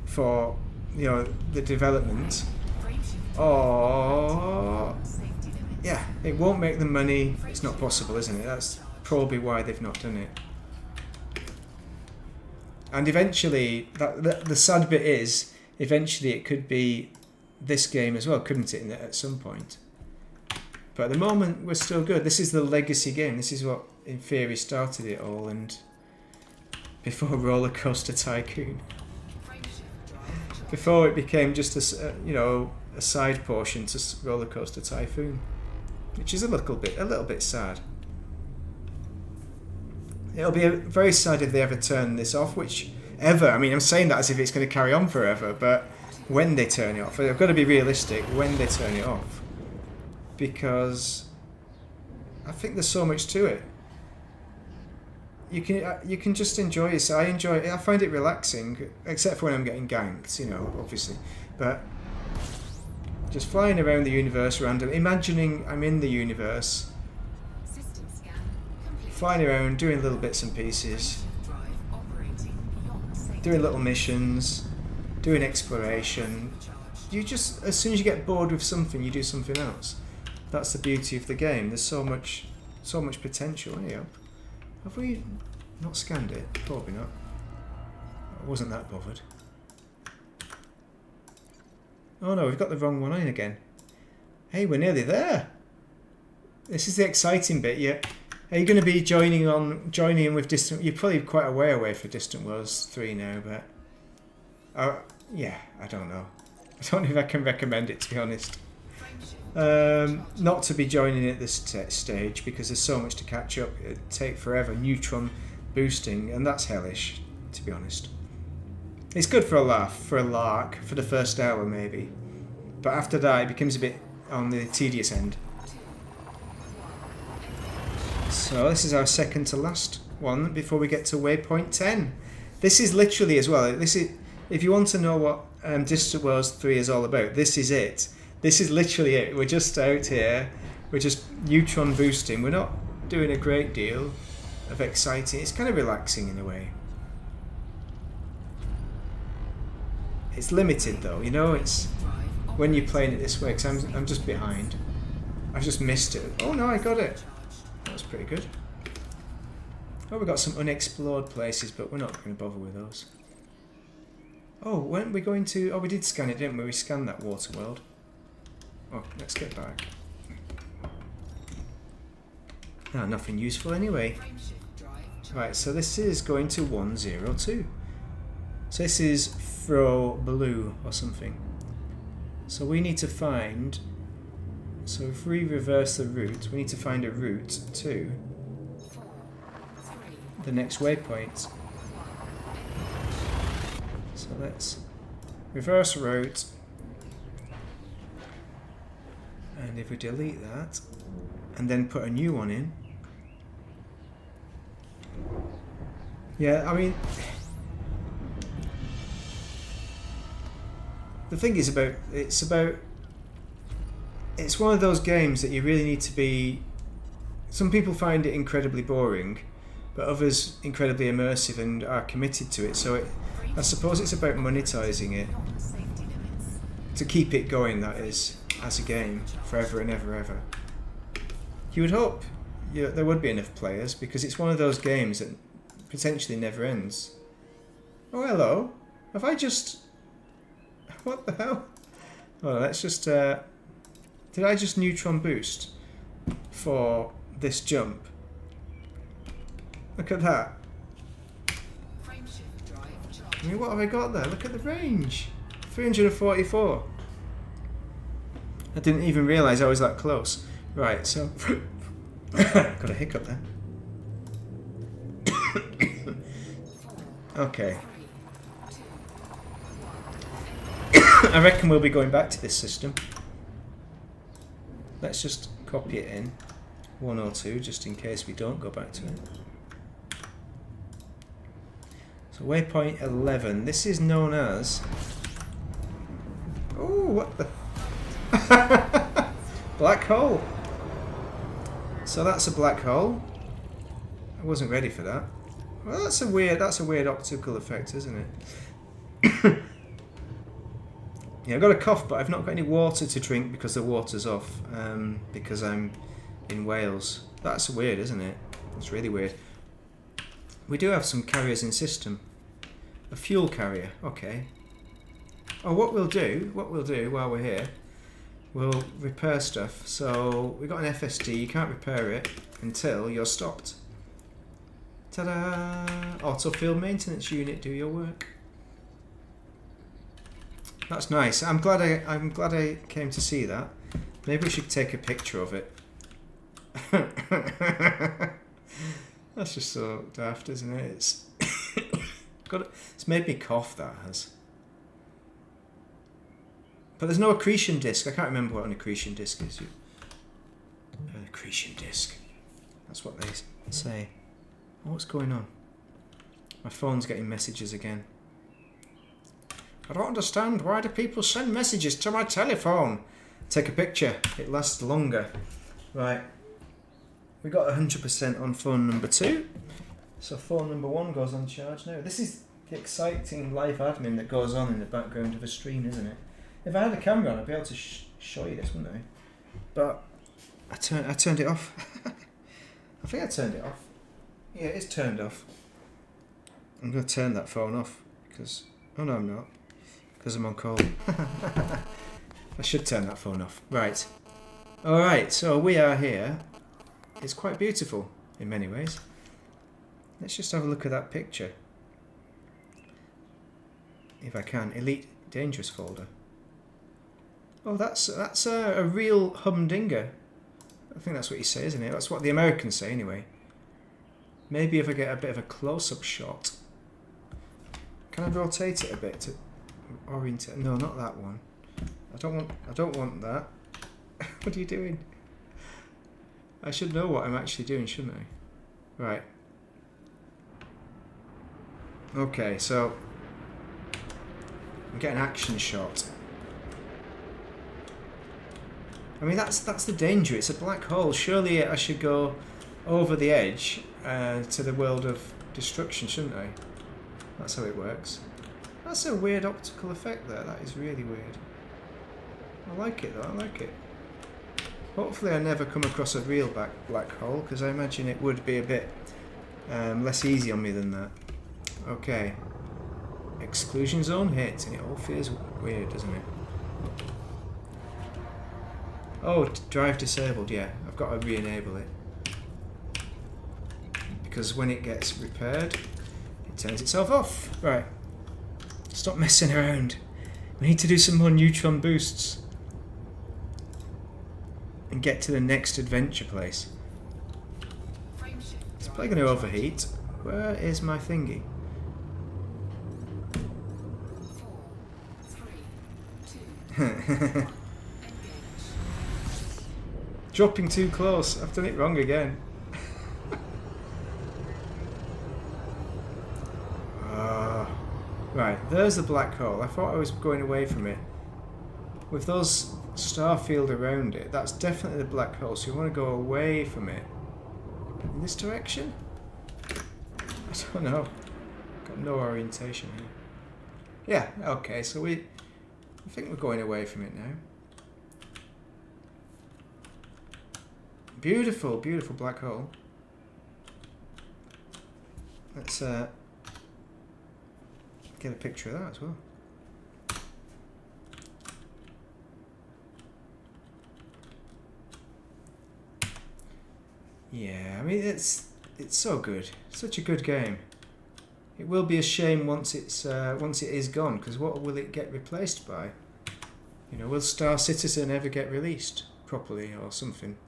for, you know, the development. Or yeah, it won't make them money. It's not possible, isn't it? That's probably why they've not done it. And eventually, the sad bit is, eventually it could be this game as well, couldn't it, at some point? But at the moment, we're still good. This is the legacy game. This is what, in theory, started it all, and before Roller Coaster Tycoon. Before it became just a side portion to Roller Coaster Typhoon, which is a little bit sad. It'll be very sad if they ever turn this off, I mean, I'm saying that as if it's going to carry on forever, but when they turn it off, they've got to be realistic when they turn it off, because I think there's so much to it. You can just enjoy it. So I enjoy it. I find it relaxing, except for when I'm getting ganked, you know, obviously. But just flying around the universe random, imagining I'm in the universe, flying around, doing little bits and pieces, doing little missions, doing exploration. You just, as soon as you get bored with something, you do something else. That's the beauty of the game. There's so much potential. Here. Have we not scanned it? Probably not. I wasn't that bothered. Oh no, we've got the wrong one in again. Hey, we're nearly there. This is the exciting bit. Are you going to be joining in with Distant? You're probably quite a way away for Distant Worlds 3 now, but yeah, I don't know. I don't know if I can recommend it, to be honest. Not to be joining at this stage, because there's so much to catch up. It'd take forever. Neutron boosting, and that's hellish, to be honest. It's good for a laugh, for a lark, for the first hour maybe, but after that it becomes a bit on the tedious end. So this is our second to last one before we get to Waypoint 10. This is literally as well. This is, if you want to know what Distant Worlds 3 is all about, this is it. This is literally it. We're just out here. We're just neutron boosting. We're not doing a great deal of exciting. It's kind of relaxing in a way. It's limited though, you know. It's when you're playing it this way. Because I'm just behind. I've just missed it. Oh no, I got it. That was pretty good. Oh, we've got some unexplored places, but we're not going to bother with those. Oh, weren't we going to... Oh, we did scan it, didn't we? We scanned that water world. Oh, let's get back. Ah, nothing useful anyway. Right, so this is going to 102. So this is Fro Blue or something. So we need to find... So if we reverse the route, we need to find a route to the next waypoint. So let's reverse route. And if we delete that, and then put a new one in. Yeah, I mean... The thing is it's one of those games that you really need to be... Some people find it incredibly boring, but others incredibly immersive and are committed to it. So I suppose it's about monetizing it. To keep it going, that is, as a game, forever and ever. You would hope there would be enough players, because it's one of those games that potentially never ends. Oh, hello. Have I just... What the hell? Well, let's just... Did I just neutron boost for this jump? Look at that. I mean, what have I got there? Look at the range. 344. I didn't even realise I was that close. Right, so... got a hiccup there. Okay. I reckon we'll be going back to this system. Let's just copy it in. 102, just in case we don't go back to it. So waypoint 11. This is known as... Oh, what the... Black hole. So that's a black hole. I wasn't ready for that. Well, that's a weird optical effect, isn't it? Yeah, I've got a cough, but I've not got any water to drink because the water's off. Because I'm in Wales. That's weird, isn't it? It's really weird. We do have some carriers in system. A fuel carrier, okay. Oh, what we'll do while we're here, we'll repair stuff. So we've got an FSD. You can't repair it until you're stopped. Ta-da! Auto field maintenance unit, do your work. That's nice. I'm glad I came to see that. Maybe we should take a picture of it. That's just so daft, isn't it? It's made me cough, that has. But there's no accretion disc. I can't remember what an accretion disc is. An accretion disc. That's what they say. Oh, what's going on? My phone's getting messages again. I don't understand. Why do people send messages to my telephone? Take a picture. It lasts longer. Right. We got 100% on phone number 2. So phone number 1 goes on charge now. This is the exciting live admin that goes on in the background of a stream, isn't it? If I had a camera on, I'd be able to show you this, wouldn't I? But I turned it off. I think I turned it off. Yeah, it's turned off. I'm going to turn that phone off because... Oh no, I'm not. Because I'm on call. I should turn that phone off. Right. Alright, so we are here. It's quite beautiful in many ways. Let's just have a look at that picture. If I can. Elite Dangerous folder. Oh, that's a real humdinger. I think that's what you say, isn't it? That's what the Americans say anyway. Maybe if I get a bit of a close-up shot. Can I rotate it a bit to orientate? No, not that one. I don't want that. What are you doing? I should know what I'm actually doing, shouldn't I? Right. Okay, so I'm getting an action shot. I mean, that's the danger. It's a black hole. Surely I should go over the edge to the world of destruction, shouldn't I? That's how it works. That's a weird optical effect there. That is really weird. I like it though. I like it. Hopefully I never come across a real black hole, because I imagine it would be a bit less easy on me than that. Okay. Exclusion zone hit, and it all feels weird, doesn't it? Oh, drive disabled, yeah. I've got to re-enable it. Because when it gets repaired, it turns itself off. Right. Stop messing around. We need to do some more neutron boosts. And get to the next adventure place. It's probably going to overheat. Where is my thingy? 4, 3, 2, Dropping too close. I've done it wrong again. Right, there's the black hole. I thought I was going away from it. With those star field around it, that's definitely the black hole, so you want to go away from it. In this direction? I don't know. Got no orientation here. Yeah, okay, so I think we're going away from it now. Beautiful, beautiful black hole. Let's get a picture of that as well. Yeah, I mean it's so good. Such a good game. It will be a shame once it is gone, because what will it get replaced by? You know, will Star Citizen ever get released properly or something?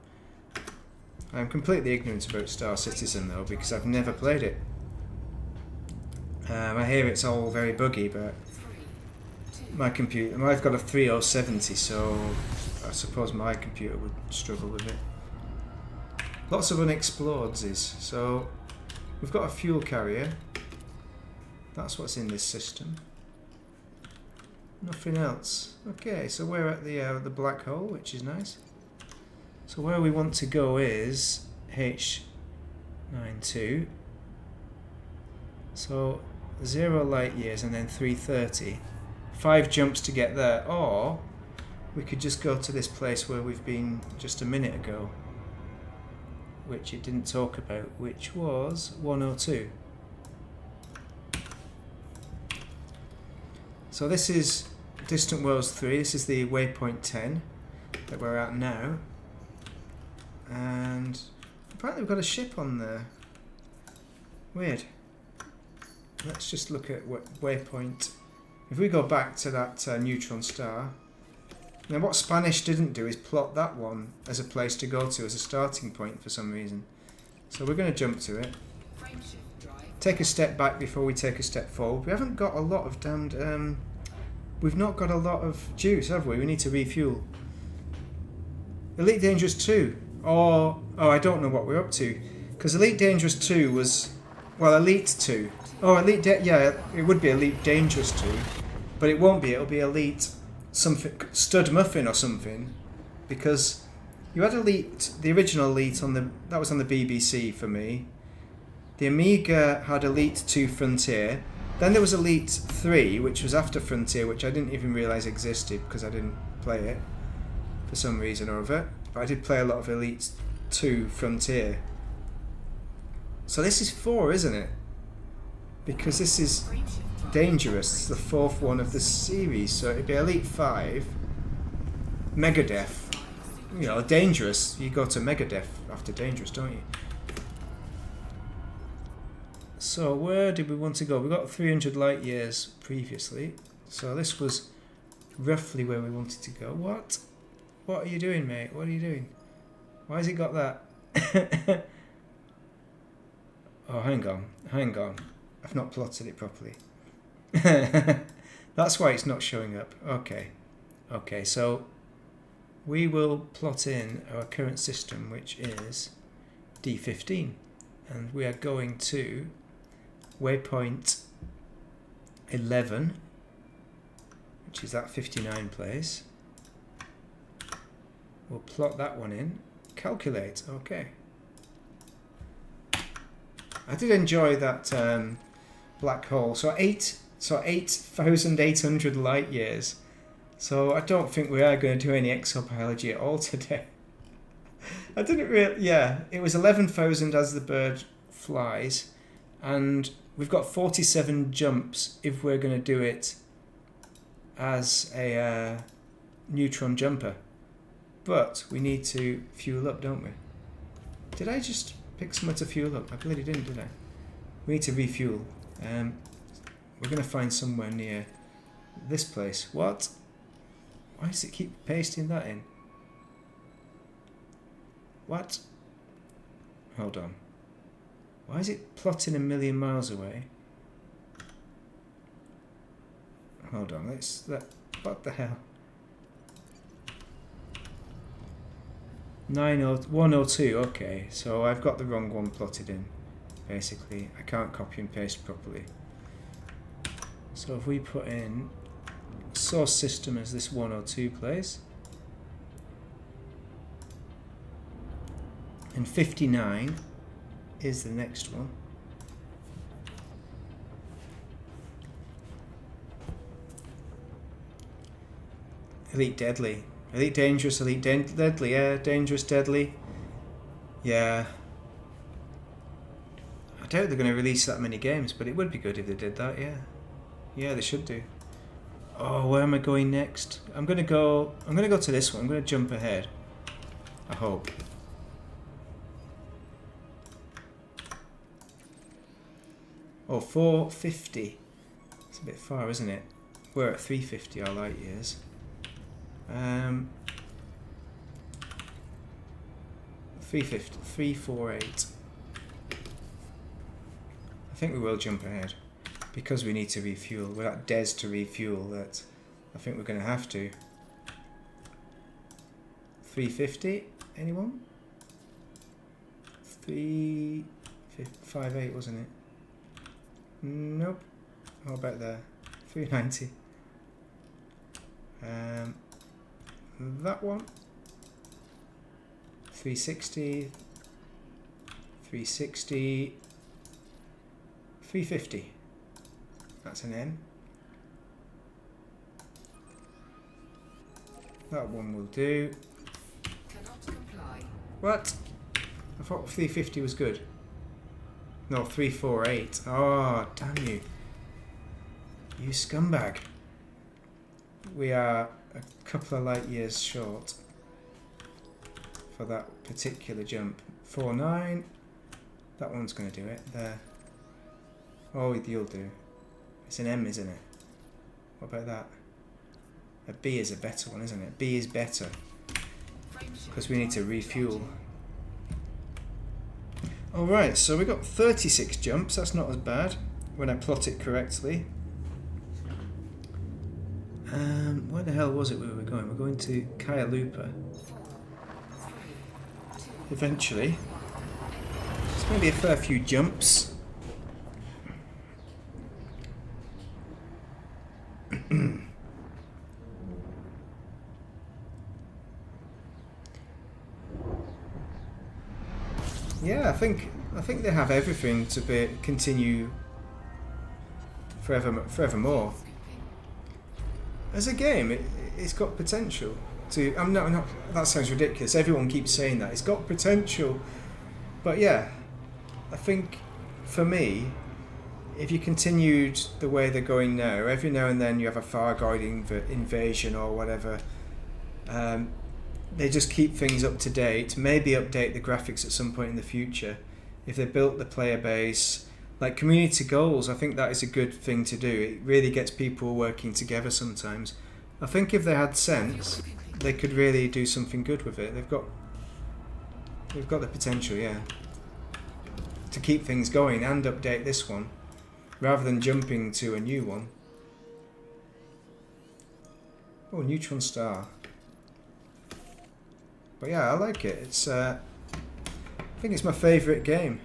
I'm completely ignorant about Star Citizen though, because I've never played it. I hear it's all very buggy, but 3, 2, my computer, I've got a 3070, so I suppose my computer would struggle with it. Lots of unexplored, so we've got a fuel carrier. That's what's in this system. Nothing else. Okay, so we're at the black hole, which is nice. So where we want to go is H92. So 0 light years and then 330. 5 jumps to get there, or we could just go to this place where we've been just a minute ago, which it didn't talk about, which was 102. So this is Distant Worlds 3, this is the Waypoint 10 that we're at now. And apparently we've got a ship on there. Weird. Let's just look at what Waypoint. If we go back to that neutron star. Now what Spanish didn't do is plot that one as a place to go to as a starting point for some reason. So we're going to jump to it. frameshift drive. Take a step back before we take a step forward. We haven't got a lot of damned... we've not got a lot of juice, have we? We need to refuel. Elite Dangerous 2. Oh, I don't know what we're up to. Because Elite Dangerous 2 was... Well, Elite 2. Oh, yeah, it would be Elite Dangerous 2. But it won't be. It'll be Elite something... Stud Muffin or something. Because you had Elite... The original Elite on the... That was on the BBC for me. The Amiga had Elite 2 Frontier. Then there was Elite 3, which was after Frontier, which I didn't even realise existed because I didn't play it for some reason or other. But I did play a lot of Elite 2 Frontier. So this is 4, isn't it? Because this is Frameshift drive. Dangerous, it's the 4th one of the series. So it'd be Elite 5, Megadeth. You know, Dangerous, you go to Megadeth after Dangerous, don't you? So where did we want to go? We got 300 light years previously. So this was roughly where we wanted to go. What? What are you doing, mate? What are you doing? Why has it got that? Oh, hang on. I've not plotted it properly. That's why it's not showing up. Okay, so we will plot in our current system, which is D15. And we are going to Waypoint 11, which is that 59 place. We'll plot that one in. Calculate. Okay. I did enjoy that black hole. So 8,800 light years. So I don't think we are going to do any exobiology at all today. I didn't really... Yeah, it was 11,000 as the bird flies. And we've got 47 jumps if we're going to do it as a neutron jumper. But we need to fuel up, don't we? Did I just pick somewhere to fuel up? I clearly didn't, did I? We need to refuel. We're going to find somewhere near this place. What? Why does it keep pasting that in? What? Hold on. Why is it plotting a million miles away? Hold on, what the hell? 102, okay, so I've got the wrong one plotted in, basically. I can't copy and paste properly. So if we put in source system as this 102 place, and 59 is the next one. Elite Deadly. Elite Dangerous, Elite Deadly, yeah, Dangerous, Deadly. Yeah. I doubt they're going to release that many games, but it would be good if they did that, yeah. Yeah, they should do. Oh, where am I going next? I'm going to go to this one. I'm going to jump ahead. I hope. Oh, 450. It's a bit far, isn't it? We're at 350 our light years. 350, 348. I think we will jump ahead. because we need to refuel. We're at DES to refuel. That I think we're going to have to. 350. Anyone? 358 wasn't it? Nope. How about there? 390. That one. 360. 360. 350. That's an N. That one will do. Cannot comply. What? I thought 350 was good. No, 348. Oh, damn you. You scumbag. We are a couple of light years short for that particular jump. 49. That one's going to do it. There. Oh, you'll do. It's an M, isn't it? What about that? A B is a better one, isn't it? B is better. Because we need to refuel. Alright, so we got 36 jumps. That's not as bad when I plot it correctly. Where the hell was it we were going? We're going to Kyalupa. Eventually. It's going to be a fair few jumps. Yeah, I think they have everything to continue forevermore. As a game, it's got potential to. I'm not. That sounds ridiculous. Everyone keeps saying that it's got potential, but yeah, I think for me, if you continued the way they're going now, every now and then you have a Far guiding invasion or whatever. They just keep things up to date, maybe update the graphics at some point in the future. If they built the player base, like community goals, I think that is a good thing to do. It really gets people working together sometimes. I think if they had sense, they could really do something good with it. They've got the potential, yeah, to keep things going and update this one, rather than jumping to a new one. Oh, neutron star. But yeah, I like it. It's I think it's my favourite game.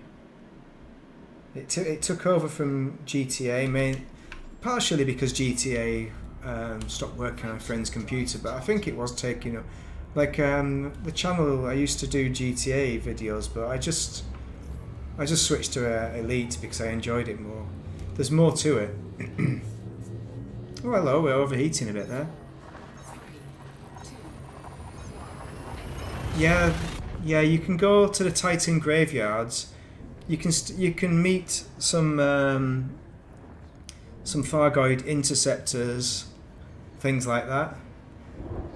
It took over from GTA, partially because GTA stopped working on a friend's computer, but I think it was taking up. Like the channel, I used to do GTA videos, but I just switched to Elite because I enjoyed it more. There's more to it. Oh, hello, we're overheating a bit there. Yeah, you can go to the Titan graveyards. You can meet some Fargoid interceptors, things like that.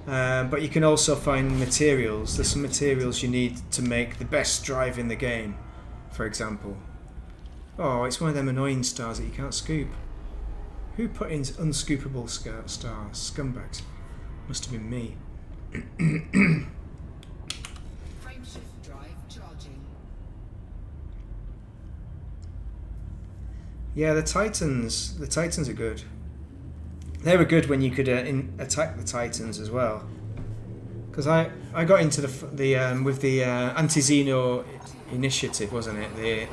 But you can also find materials. There's some materials you need to make the best drive in the game, for example. Oh, it's one of them annoying stars that you can't scoop. Who put in unscoopable stars? Scumbags. Must have been me. Yeah, the Titans are good. They were good when you could attack the Titans as well. Because I got into the with the anti-Xeno initiative, wasn't it?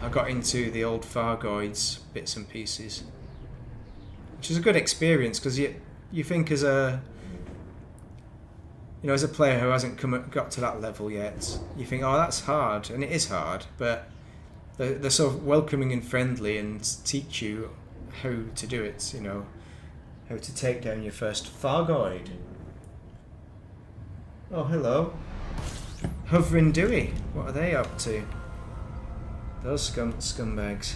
I got into the old Fargoids bits and pieces, which is a good experience because you think as a player who hasn't got to that level yet, you think, oh, that's hard, and it is hard, but they're so welcoming and friendly and teach you how to do it, how to take down your first Fargoid. Oh, hello. Hovering Dewey. What are they up to? Those scumbags.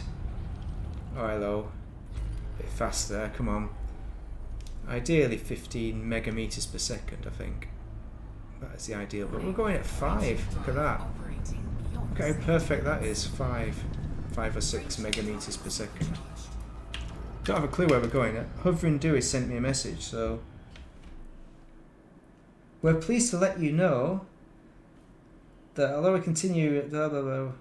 Oh, hello. Bit faster, come on. Ideally 15 megameters per second, I think. That is the ideal, but we're going at 5. Look at that. Look how perfect that is. 5 or 6 megameters per second. Don't have a clue where we're going. Hovering Dewey sent me a message, so we're pleased to let you know that although we continue blah blah blah.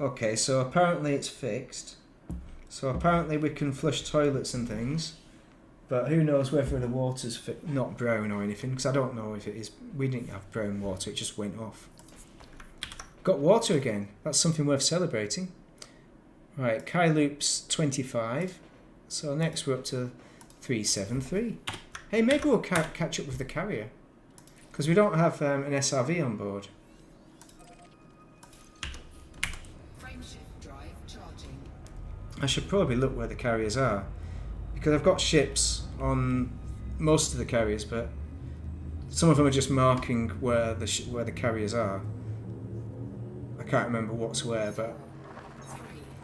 Okay, so apparently it's fixed. So apparently we can flush toilets and things. But who knows whether the water's not brown or anything, because I don't know if it is. We didn't have brown water, it just went off. Got water again. That's something worth celebrating. Right, Kai Loop's 25. So next we're up to 373. Hey, maybe we'll catch up with the carrier. Because we don't have an SRV on board. Frameshift drive charging. I should probably look where the carriers are. Because I've got ships on most of the carriers, but some of them are just marking where the carriers are. I can't remember what's where, but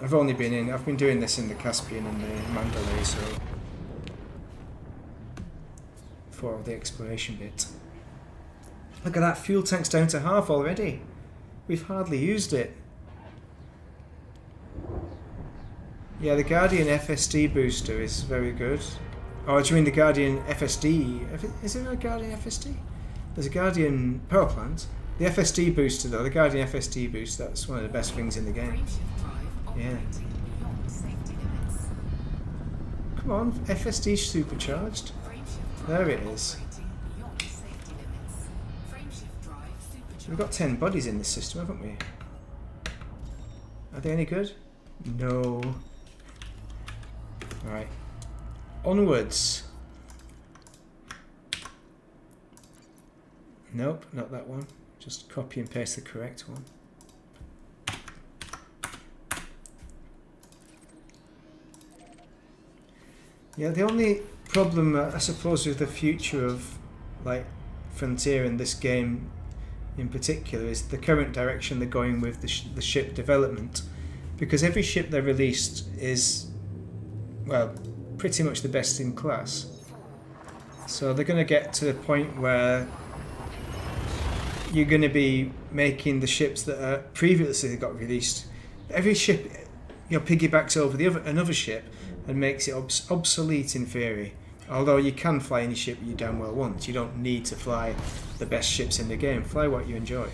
I've been doing this in the Caspian and the Mandalay, so for the exploration bit. Look at that, fuel tank's down to half already. We've hardly used it. Yeah, the Guardian FSD booster is very good. Oh, do you mean the Guardian FSD? Is there a Guardian FSD? There's a Guardian power plant. The FSD booster though, the Guardian FSD boost, that's one of the best things in the game. Yeah. Come on, FSD supercharged. There it is. We've got 10 bodies in this system, haven't we? Are they any good? No. Right. Onwards. Nope, not that one. Just copy and paste the correct one. Yeah, the only problem, I suppose, with the future of like Frontier in this game in particular is the current direction they're going with the ship development, because every ship they released is, well, pretty much the best in class. So they're going to get to the point where you're going to be making the ships that are previously got released. Every ship, piggybacks over another ship and makes it obsolete in theory. Although you can fly any ship you damn well want. You don't need to fly the best ships in the game. Fly what you enjoy.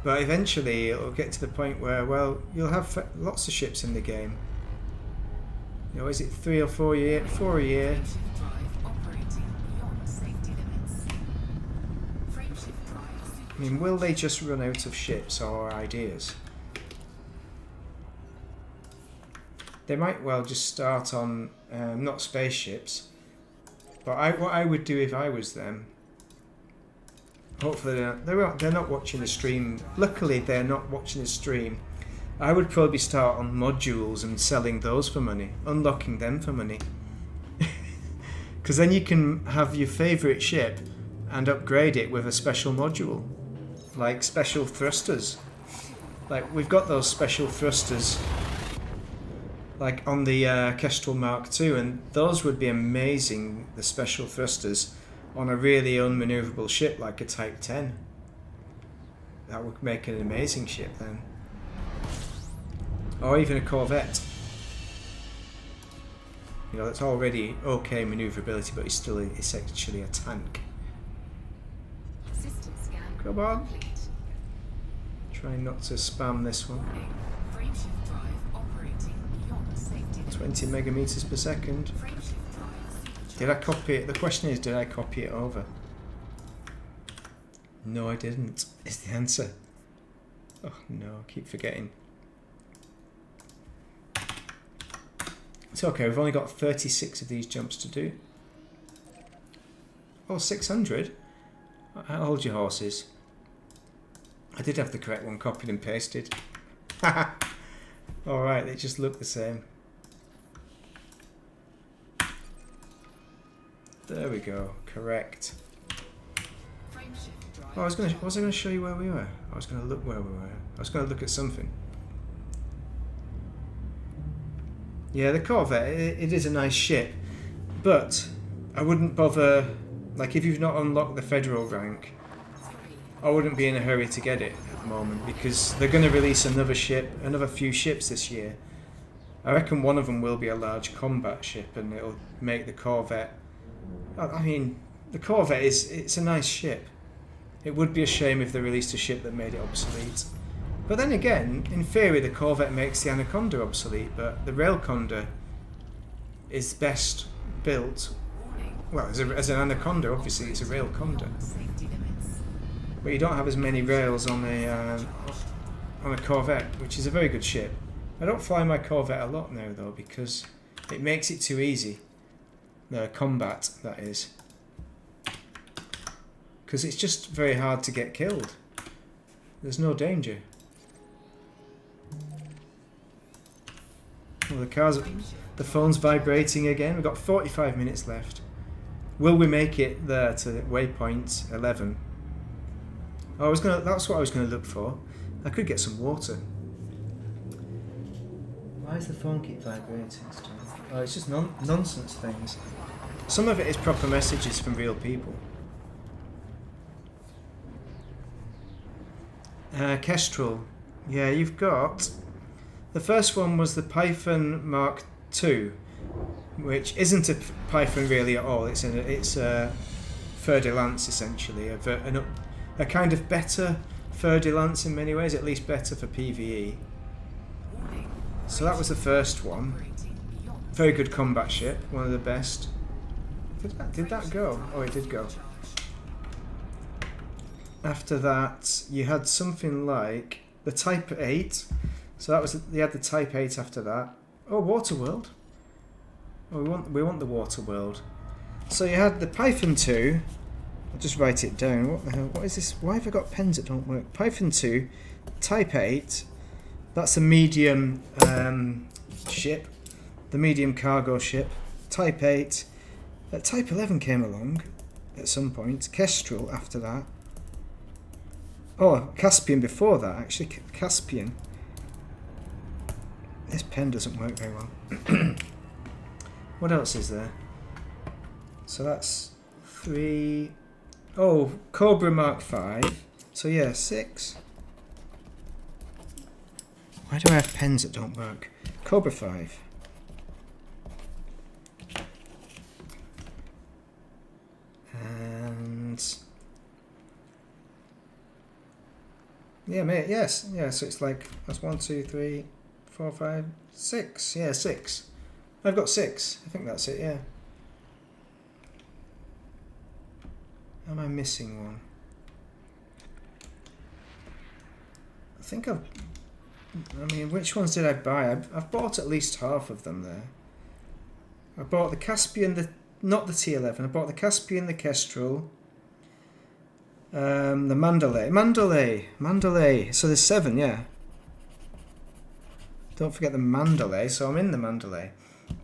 But eventually it'll get to the point where, well, you'll have lots of ships in the game. Is it 3 or 4 year? 4 a year. I mean, will they just run out of ships or ideas? They might well just start on not spaceships, but what I would do if I was them. Hopefully they're not watching the stream. Luckily they're not watching the stream. I would probably start on modules and selling those for money, unlocking them for money. Because then you can have your favourite ship and upgrade it with a special module, like special thrusters. Like we've got those special thrusters like on the Kestrel Mark II, and those would be amazing, the special thrusters on a really unmanoeuvrable ship like a Type 10. That would make an amazing ship then. Or even a Corvette. That's already okay manoeuvrability, but it's still essentially a tank. System scan Come on. complete. Try not to spam this one. Frameshift drive operating beyond safety limits. 20 megameters per second. Frameshift drive Did I copy it? The question is, did I copy it over? No, I didn't, is the answer. Oh no, I keep forgetting. It's okay, we've only got 36 of these jumps to do. Oh, 600? I'll hold your horses. I did have the correct one copied and pasted. Alright, they just look the same. There we go, correct. frameshift drive. Oh, was I going to show you where we were? I was going to look where we were. I was going to look at something. Yeah, the Corvette, it is a nice ship, but I wouldn't bother, like if you've not unlocked the Federal rank, I wouldn't be in a hurry to get it at the moment, because they're going to release another few ships this year. I reckon one of them will be a large combat ship, and it'll make the Corvette, I mean, the Corvette it's a nice ship, It would be a shame if they released a ship that made it obsolete. But then again, in theory, the Corvette makes the Anaconda obsolete, but the Railconda is best built. Well, as an Anaconda, obviously it's a Railconda. But you don't have as many rails on a Corvette, which is a very good ship. I don't fly my Corvette a lot now, though, because it makes it too easy. The combat, that is. Because it's just very hard to get killed. There's no danger. Well, the phone's vibrating again. We've got 45 minutes left. Will we make it there to Waypoint 11? That's what I was gonna look for. I could get some water. Why does the phone keep vibrating still? Oh, it's just nonsense things. Some of it is proper messages from real people. Kestrel. Yeah, you've got... The first one was the Python Mark II, which isn't a Python really at all. It's a fer-de-lance essentially, a kind of better fer-de-lance in many ways, at least better for PvE. So that was the first one. Very good combat ship, one of the best. Did that go? Oh, it did go. After that, you had something like the Type 8. So that was you had the Type 8 after that. Oh, Waterworld. Oh, we want the Waterworld. So you had the Python 2. I'll just write it down. What the hell? What is this? Why have I got pens that don't work? Python 2, Type 8. That's a medium ship. The medium cargo ship. Type 8. Type 11 came along at some point. Kestrel after that. Oh, Caspian before that, actually. Caspian. This pen doesn't work very well. What else is there? So that's 3. Oh, Cobra Mark 5. So yeah, 6. Why do I have pens that don't work? Cobra 5. And... yeah, mate, yes. Yeah, so it's like, that's 1, 2, 3, 4, 5, 6. Yeah, 6. I've got 6. I think that's it, yeah. Am I missing one? I mean, which ones did I buy? I've bought at least half of them there. I bought the Caspian, not the T11. I bought the Caspian, the Kestrel, the Mandalay. So there's 7, yeah. Don't forget the Mandalay. So I'm in the Mandalay.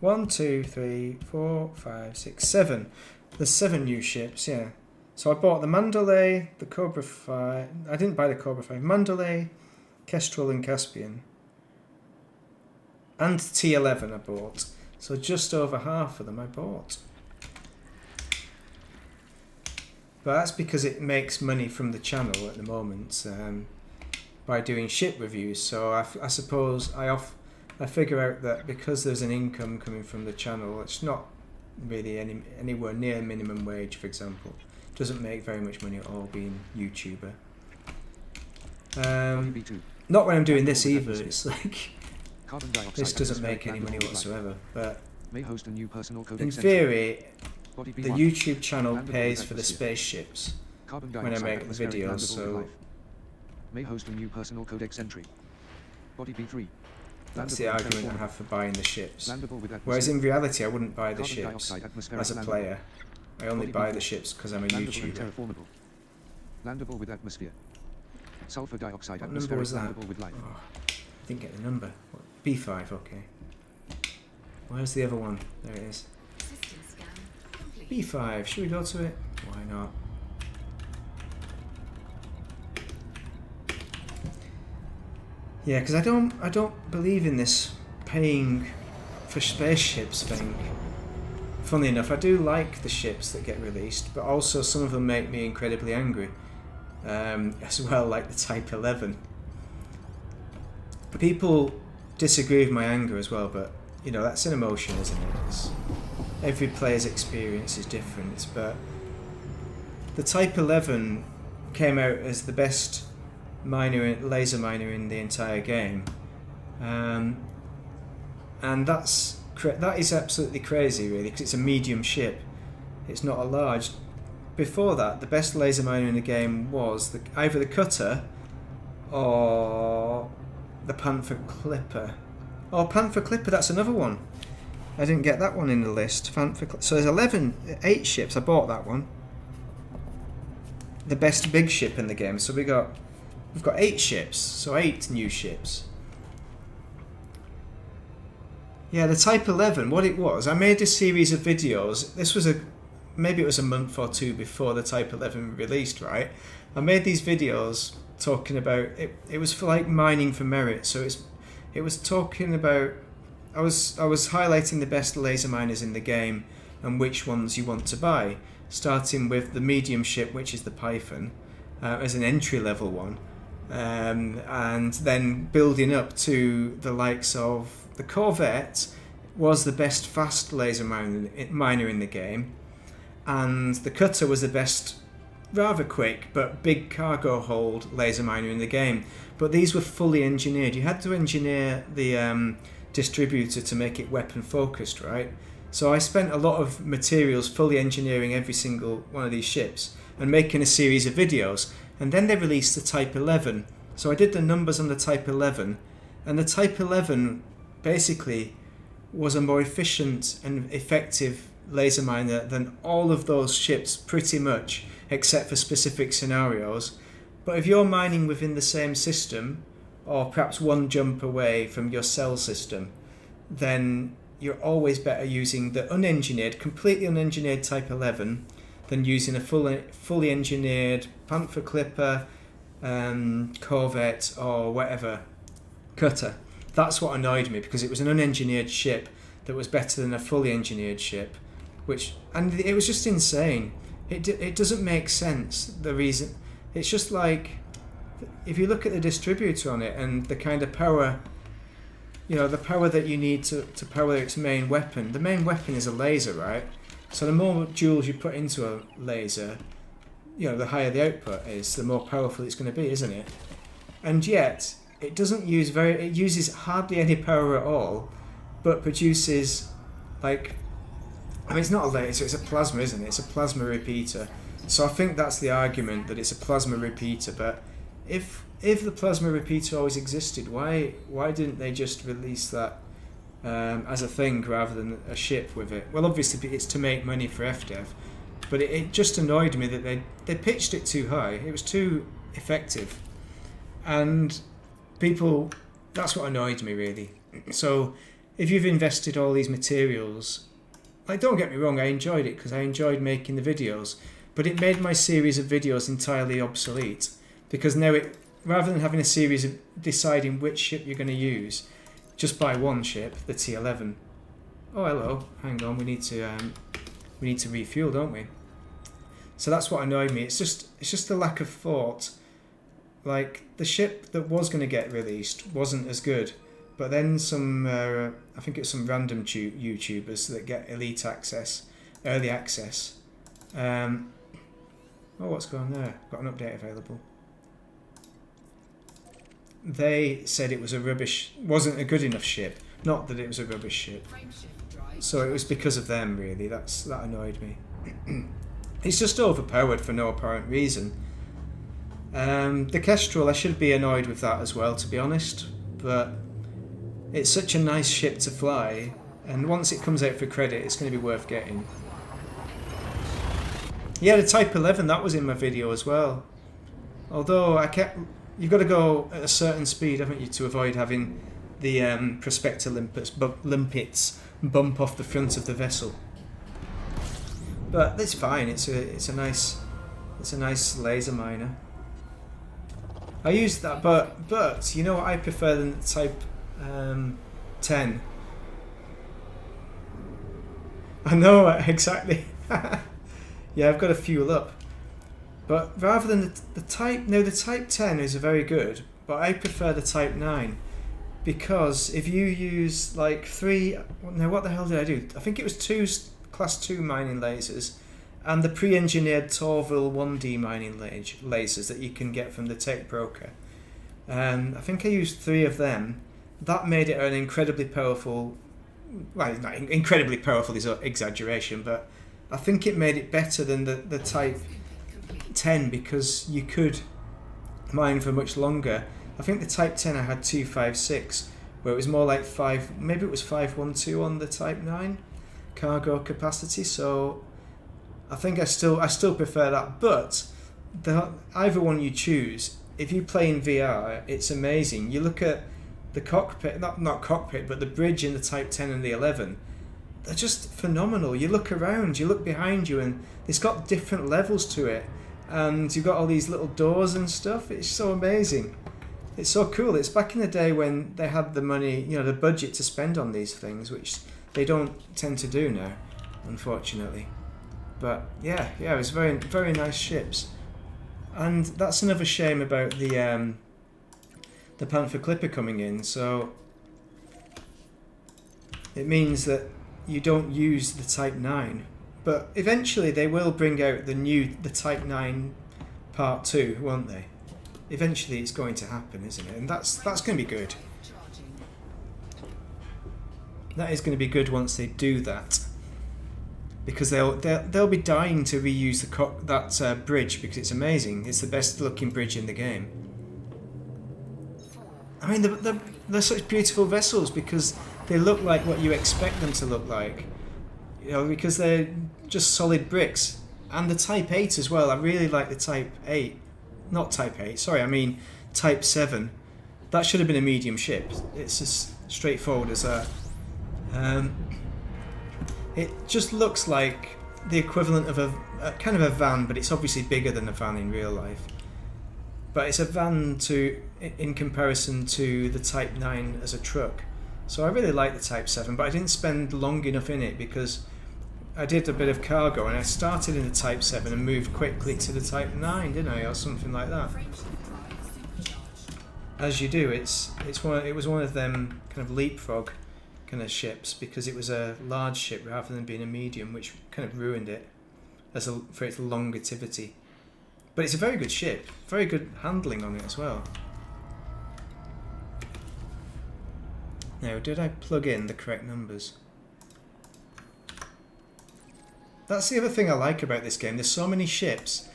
1, 2, 3, 4, 5, 6, 7. There's 7 new ships, yeah. So I bought the Mandalay, the Cobra 5. I didn't buy the Cobra 5. Mandalay, Kestrel, and Caspian. And T11 I bought. So just over half of them I bought. But that's because it makes money from the channel at the moment by doing ship reviews. So I suppose I figure out that because there's an income coming from the channel, it's not really anywhere near minimum wage, for example. Doesn't make very much money at all being YouTuber. Not when I'm doing this either. It's like this doesn't make any money whatsoever. But in theory, the YouTube channel pays for the spaceships when I make the videos. So may host a new personal codex entry. Body B3. That's the argument I have for buying the ships. Whereas in reality, I wouldn't buy the ships as a player. I only buy the ships because I'm a YouTuber. Landable with atmosphere. Sulfur dioxide What number was that? with life. Oh, I didn't get the number. What? B5, okay. Where's the other one? There it is. B5, should we go to it? Why not? Yeah, because I don't believe in this paying for spaceships thing. Funnily enough, I do like the ships that get released, but also some of them make me incredibly angry. As well, like the Type 11. People disagree with my anger as well, but you know, that's an emotion, isn't it? Every player's experience is different, but the Type 11 came out as the best laser miner in the entire game, and that is absolutely crazy, really, because it's a medium ship. It's not a large. Before that, the best laser miner in the game was either the Cutter or the Panther Clipper. Oh, Panther Clipper, that's another one. I didn't get that one in the list. So there's 8 ships. I bought that one. The best big ship in the game. So we've got 8 ships. So 8 new ships. Yeah, the Type 11. What it was, I made a series of videos. This was maybe it was a month or 2 before the Type 11 released, right? I made these videos talking about it. It was for like mining for merit. So it was talking about. I was highlighting the best laser miners in the game and which ones you want to buy, starting with the medium ship, which is the Python, as an entry level one, and then building up to the likes of the Corvette was the best fast laser miner in the game, and the Cutter was the best rather quick but big cargo hold laser miner in the game. But these were fully engineered. You had to engineer the distributor to make it weapon focused, right? So I spent a lot of materials fully engineering every single one of these ships and making a series of videos, and then they released the Type 11. So I did the numbers on the Type 11, and the Type 11 basically was a more efficient and effective laser miner than all of those ships pretty much, except for specific scenarios. But if you're mining within the same system, or perhaps one jump away from your cell system, then you're always better using the completely unengineered Type 11 than using a fully engineered Panther Clipper, Corvette, or whatever, Cutter. That's what annoyed me, because it was an unengineered ship that was better than a fully engineered ship, and it was just insane. It doesn't make sense, the reason. It's just like, if you look at the distributor on it and the kind of power, the power that you need to power its main weapon. The main weapon is a laser, right? So the more joules you put into a laser, the higher the output is, the more powerful it's going to be, isn't it? And yet, it uses hardly any power at all, but produces, it's not a laser, it's a plasma, isn't it? It's a plasma repeater. So I think that's the argument, that it's a plasma repeater. But if the plasma repeater always existed, why didn't they just release that as a thing rather than a ship with it? Well, obviously it's to make money for FDev, but it just annoyed me that they pitched it too high. It was too effective, and that's what annoyed me, really. So if you've invested all these materials, don't get me wrong, I enjoyed it because I enjoyed making the videos, but it made my series of videos entirely obsolete, because now rather than having a series of deciding which ship you're going to use, just buy one ship, the T11. Oh, hello, hang on, we need to refuel, don't we? So that's what annoyed me. It's just the lack of thought. The ship that was going to get released wasn't as good, but then some, I think it's some random YouTubers that get early access. What's going on there? Got an update available. They said it was wasn't a good enough ship. Not that it was a rubbish ship. So it was because of them, really. That annoyed me. It's just overpowered for no apparent reason. The Kestrel, I should be annoyed with that as well, to be honest. But it's such a nice ship to fly, and once it comes out for credit, it's going to be worth getting. Yeah, the Type 11, that was in my video as well. Although you've got to go at a certain speed, haven't you, to avoid having the prospector limpets bump off the front of the vessel. But it's fine. It's a nice laser miner. I used that, but you know what I prefer than the Type 10. I know exactly. Yeah, I've got to fuel up. But rather than the Type 10 is very good, but I prefer the Type 9, because if you use what the hell did I do? I think it was 2 class 2 mining lasers and the pre-engineered Torval 1D mining lasers that you can get from the Tech Broker. I think I used 3 of them. That made it an incredibly powerful. Well, not incredibly powerful is an exaggeration, but I think it made it better than the Type 10 because you could mine for much longer. I think the Type 10 I had 256, where it was more like 5, maybe it was 512 on the Type 9 cargo capacity. So I think I still prefer that. But either one you choose, if you play in VR, it's amazing. You look at the cockpit, not cockpit, but the bridge in the Type 10 and the 11. They're just phenomenal. You look around, you look behind you, and it's got different levels to it. And you've got all these little doors and stuff. It's so amazing. It's so cool. It's back in the day when they had the money, the budget to spend on these things, which they don't tend to do now, unfortunately. But yeah, it was very, very nice ships. And that's another shame about the Panther Clipper coming in. So it means that you don't use the Type 9. But eventually they will bring out the Type 9 Part 2, won't they? Eventually it's going to happen, isn't it? And that's going to be good. That is going to be good once they do that. Because they'll be dying to reuse that bridge because it's amazing. It's the best looking bridge in the game. I mean, they're such beautiful vessels because they look like what you expect them to look like. Because they're just solid bricks. And the Type 8 as well. I really like the Type 8. Not Type 8, sorry, I mean Type 7. That should have been a medium ship. It's as straightforward as that. It just looks like the equivalent of a kind of a van, but it's obviously bigger than a van in real life. But it's a van in comparison to the Type 9 as a truck. So I really like the Type 7, but I didn't spend long enough in it because I did a bit of cargo and I started in the Type 7 and moved quickly to the Type 9, didn't I, or something like that. As you do, it was one of them kind of leapfrog kind of ships because it was a large ship rather than being a medium, which kind of ruined it for its longevity. But it's a very good ship, very good handling on it as well. Now, did I plug in the correct numbers? That's the other thing I like about this game. There's so many ships,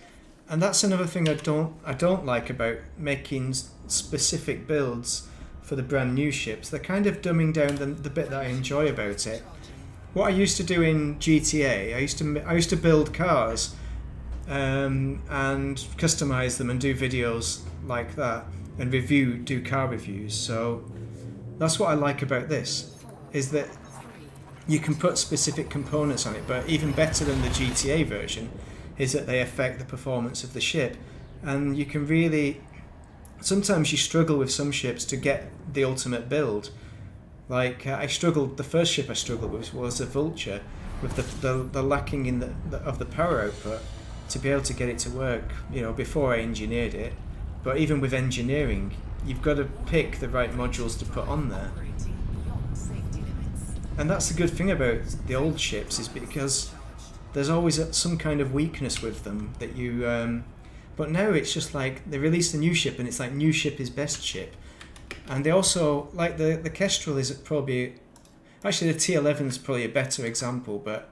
and that's another thing I don't like about making specific builds for the brand new ships. They're kind of dumbing down the bit that I enjoy about it. What I used to do in GTA, I used to build cars and customize them and do videos like that and do car reviews. So that's what I like about this, is that you can put specific components on it, but even better than the GTA version is that they affect the performance of the ship. And you can really, sometimes you struggle with some ships to get the ultimate build. Like the first ship I struggled with was a Vulture, with the lacking of the power output to be able to get it to work, before I engineered it. But even with engineering, you've got to pick the right modules to put on there. And that's the good thing about the old ships, is because there's always some kind of weakness with them that you. But now it's just like they release a new ship, and it's like new ship is best ship. And they also, like the Kestrel is probably, actually the T11 is probably a better example, but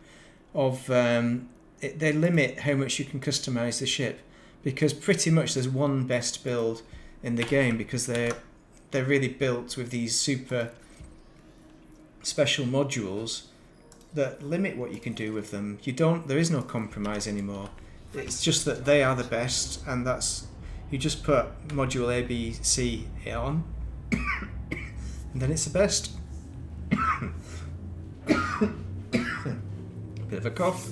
of they limit how much you can customize the ship, because pretty much there's one best build in the game, because they're really built with these super special modules that limit what you can do with them. There is no compromise anymore. It's just that they are the best, and you just put module A, B, C on, and then it's the best. Bit of a cough.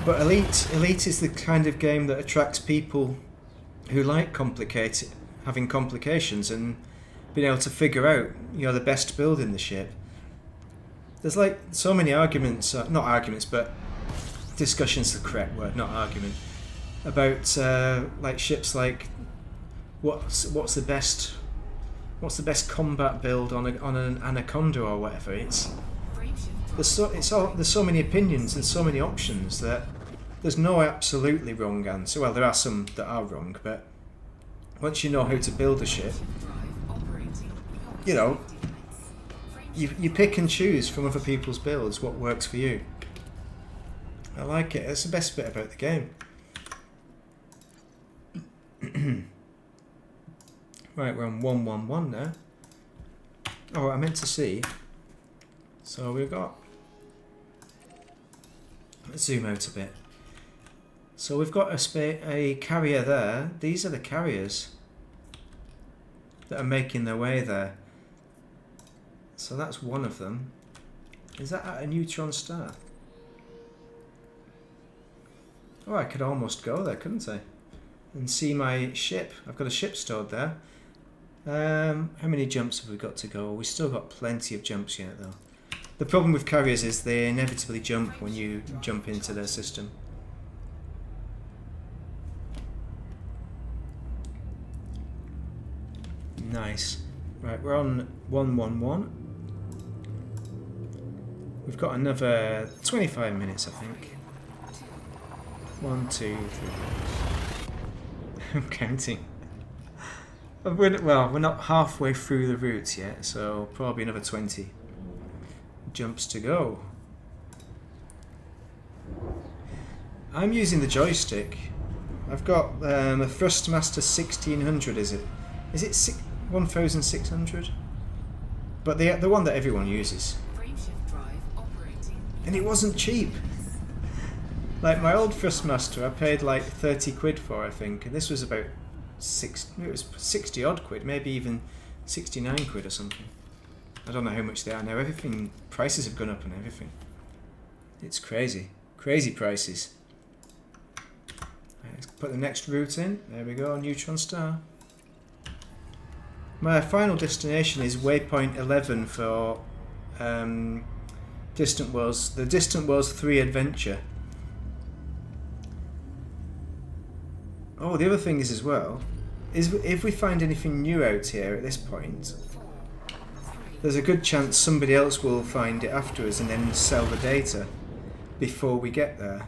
But Elite is the kind of game that attracts people who like having complications and being able to figure out, the best build in the ship. There's like so many arguments, not arguments, but discussion's the correct word, not argument, about like ships like what's the best what's the best combat build on an Anaconda or whatever. There's so many opinions and so many options that there's no absolutely wrong answer. Well, there are some that are wrong, but once you know how to build a ship, you know, you pick and choose from other people's builds what works for you. I like it. That's the best bit about the game. Right, we're on 111 now. Oh, I meant to see. So we've got... Let's zoom out a bit. So we've got a carrier there. These are the carriers that are making their way there. So that's one of them. Is that at a neutron star? Oh, I could almost go there, couldn't I? And see my ship. I've got a ship stored there. How many jumps have we got to go? We've still got plenty of jumps yet, though. The problem with carriers is they inevitably jump when you jump into their system. Nice. Right, we're on 111. We've got another 25 minutes, I think. 1, 2, 3. I'm counting. We're not halfway through the route yet, so probably another 20 jumps to go. I'm using the joystick. I've got a Thrustmaster 1600, is it? Is it 1600? But the one that everyone uses. And it wasn't cheap. Like my old Thrustmaster, I paid like 30 quid for, I think, and this was about 60 odd quid, maybe even 69 quid or something. I don't know how much they are now. Everything, prices have gone up and everything. It's crazy. Crazy prices. Right, let's put the next route in. There we go, neutron star. My final destination is Waypoint 11 for Distant Worlds. The Distant Worlds 3 adventure. Oh, the other thing is as well, is if we find anything new out here at this point, there's a good chance somebody else will find it after us and then sell the data before we get there.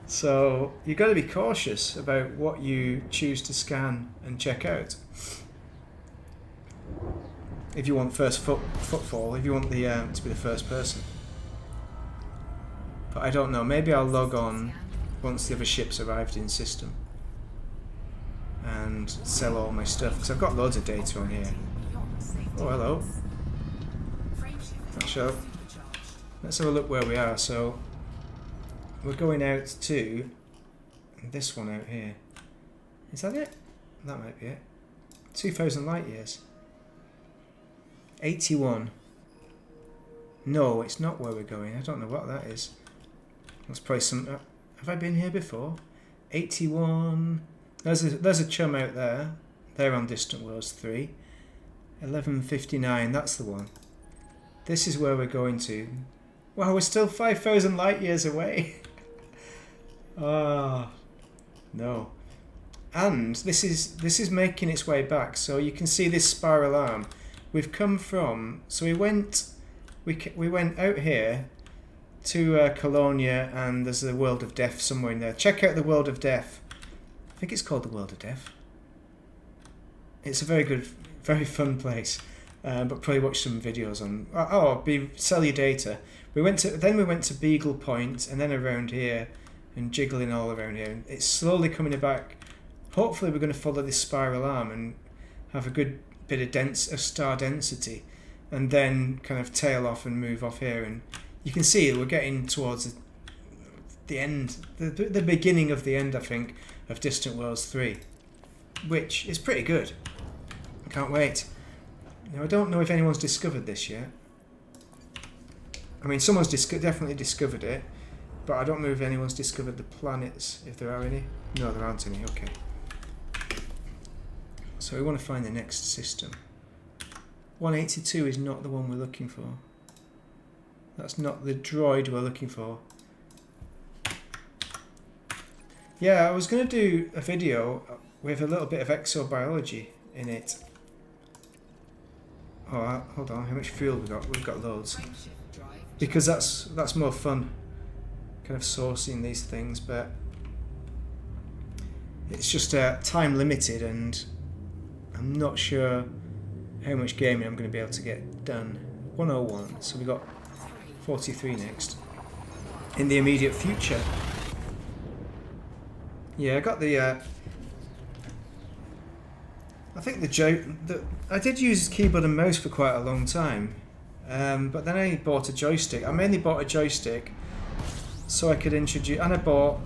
So you've got to be cautious about what you choose to scan and check out. If you want first footfall, if you want the to be the first person. But I don't know, maybe I'll log on once the other ship's arrived in system and sell all my stuff, because I've got loads of data on here. Oh, hello. So let's have a look where we are. So we're going out to this one out here. Is that it? That might be it. 2,000 light years. 81. No, it's not where we're going. I don't know what that is. That's probably some... have I been here before? 81. There's a chum out there. They're on Distant Worlds 3. 1159. That's the one. This is where we're going to. Wow, we're still 5,000 light years away. Ah, no. And this is making its way back. So you can see this spiral arm. We've come from. So we went out here to Colonia, and there's the World of Death somewhere in there. Check out the World of Death. I think it's called the World of Death. It's a very good, very fun place. But probably watch some videos on. Sell your data. We went to Beagle Point, and then around here, and jiggling all around here. And it's slowly coming back. Hopefully, we're going to follow this spiral arm and have a good bit of star density, and then kind of tail off and move off here. And you can see we're getting towards the end, the beginning of the end, I think, of Distant Worlds 3, which is pretty good. Can't wait. Now, I don't know if anyone's discovered this yet. I mean, someone's definitely discovered it, but I don't know if anyone's discovered the planets, if there are any. No, there aren't any. Okay. So we want to find the next system. 182 is not the one we're looking for. That's not the droid we're looking for. Yeah, I was going to do a video with a little bit of exobiology in it. Oh, hold on. How much fuel we got? We've got loads. Frameshift drive. Because that's more fun, kind of sourcing these things. But it's just time limited, and I'm not sure how much gaming I'm going to be able to get done. 101. So we got 43 next. In the immediate future. Yeah, I got the. I think I did use keyboard and mouse for quite a long time, but then I bought a joystick. I mainly bought a joystick so I could introduce, and I bought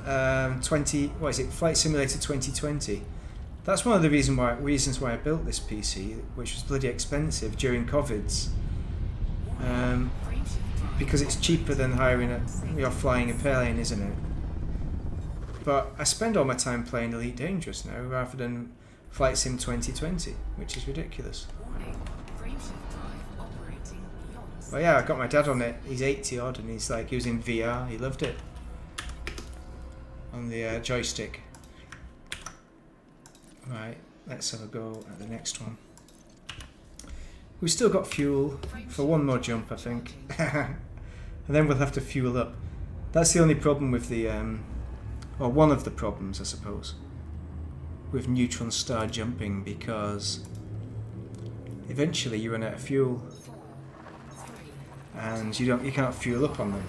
Flight Simulator 2020. That's one of the reasons why I built this PC, which was bloody expensive during COVIDs, because it's cheaper than flying a plane, isn't it? But I spend all my time playing Elite Dangerous now rather than Flight Sim 2020, which is ridiculous. Warning. Frameshift drive operating yachts. Well, yeah, I got my dad on it. He's 80 odd, and he's like using VR. He loved it on the joystick. Right, let's have a go at the next one. We've still got fuel for one more jump, I think, and then we'll have to fuel up. That's the only problem with the, or one of the problems, I suppose, with neutron star jumping, because eventually you run out of fuel and you can't fuel up on them.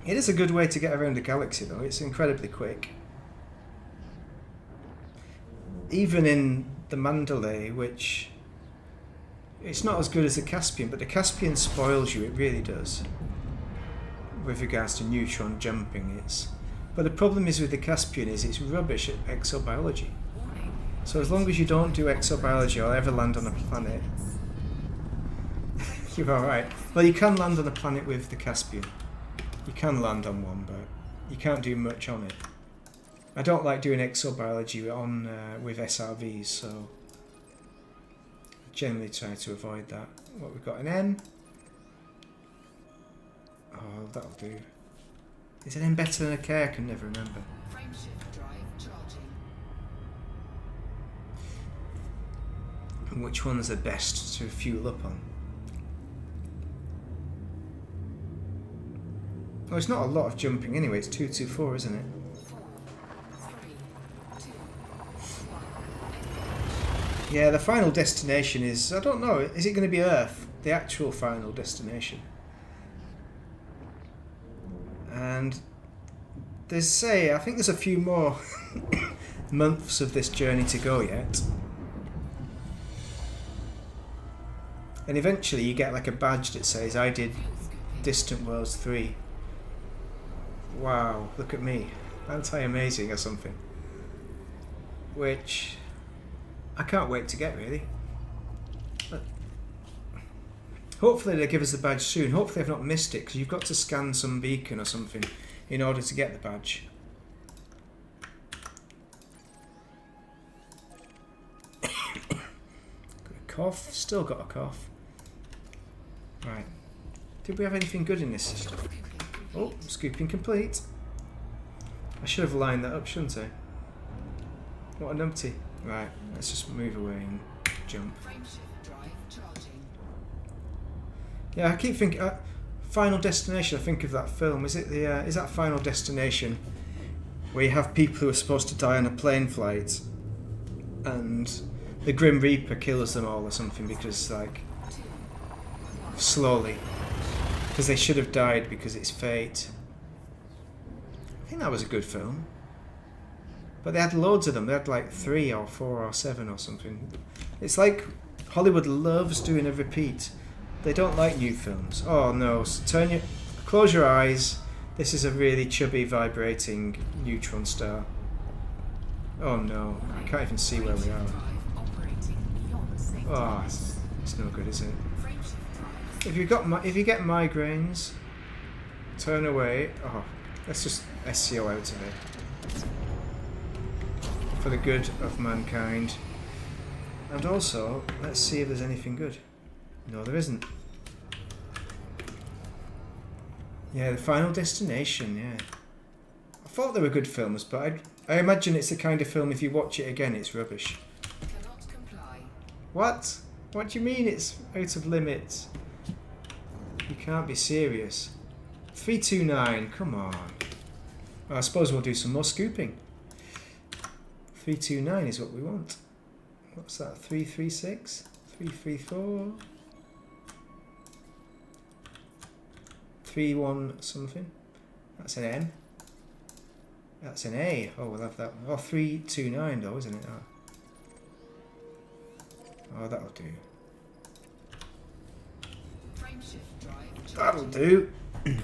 It is a good way to get around the galaxy though. It's incredibly quick. Even in the Mandalay, which it's not as good as the Caspian, but the Caspian spoils you, it really does, with regards to neutron jumping. But the problem is with the Caspian is it's rubbish at exobiology. So as long as you don't do exobiology or ever land on a planet, you're alright. Well, you can land on a planet with the Caspian. You can land on one, but you can't do much on it. I don't like doing exobiology on with SRVs, so I generally try to avoid that. What we've got, an N. Oh, that'll do. Is an N better than a K? I can never remember. Frameshift drive charging. And which one's the best to fuel up on? Oh, it's not a lot of jumping anyway. It's 224, isn't it? 4, 3, 2, 1. Yeah, the final destination is, I don't know, is it going to be Earth? The actual final destination. And I think there's a few more months of this journey to go yet. And eventually you get like a badge that says, I did Distant Worlds 3. Wow, look at me. Aren't I amazing or something? Which I can't wait to get, really. But hopefully they give us the badge soon. Hopefully I've not missed it, because you've got to scan some beacon or something in order to get the badge. Got a cough. Still got a cough. Right. Did we have anything good in this system? Oh, scooping complete. I should have lined that up, shouldn't I? What a numpty. Right, let's just move away and jump. Frameshift drive charging. Yeah, I keep thinking... Final Destination, I think of that film. Is that Final Destination where you have people who are supposed to die on a plane flight and the Grim Reaper kills them all or something because, like, slowly. Because they should have died because it's fate. I think that was a good film. But they had loads of them. They had like 3 or 4 or 7 or something. It's like Hollywood loves doing a repeat. They don't like new films. Oh no, close your eyes. This is a really chubby, vibrating neutron star. Oh no, I can't even see where we are. Oh, it's no good, is it? If you get migraines, turn away. Oh, let's just SCO out of it. For the good of mankind. And also, let's see if there's anything good. No, there isn't. Yeah, the Final Destination, yeah. I thought they were good films, but I imagine it's the kind of film, if you watch it again, it's rubbish. Cannot comply. What? What do you mean it's out of limits? You can't be serious. 329, come on. Well, I suppose we'll do some more scooping. 329 is what we want. What's that? 336? 334? 31 something? That's an N. That's an A. Oh, we'll have that. Oh, 329 though, isn't it? Oh, that'll do. Frameshift drive That'll charging. do.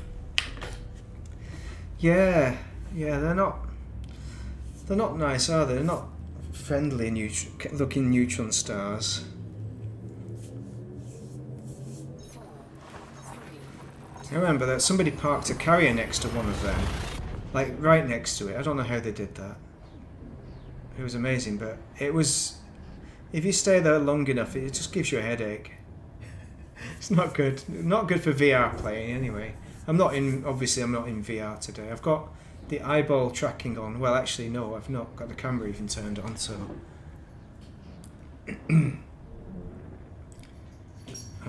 Yeah, they're not nice, are they? They're not friendly looking neutron stars. 4, 3, I remember that somebody parked a carrier next to one of them, like right next to it. I don't know how they did that. It was amazing, but it was. If you stay there long enough, it just gives you a headache. It's not good. Not good for VR playing anyway. Obviously I'm not in VR today. I've got the eyeball tracking on. Well, actually no, I've not got the camera even turned on, so I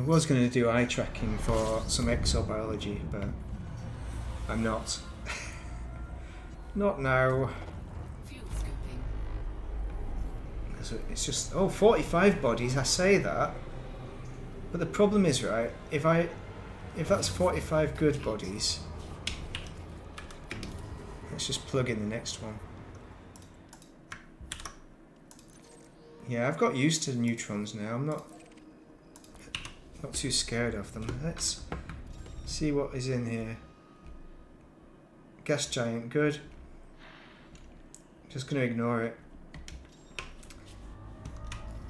was going to do eye tracking for some exobiology, but I'm not. Not now. fuel scooping. 'Cause it's just 45 bodies. I say that, but the problem is, right, if that's 45 good bodies, let's just plug in the next one. Yeah, I've got used to neutrons now. I'm not too scared of them. Let's see what is in here. Gas giant, good. Just going to ignore it.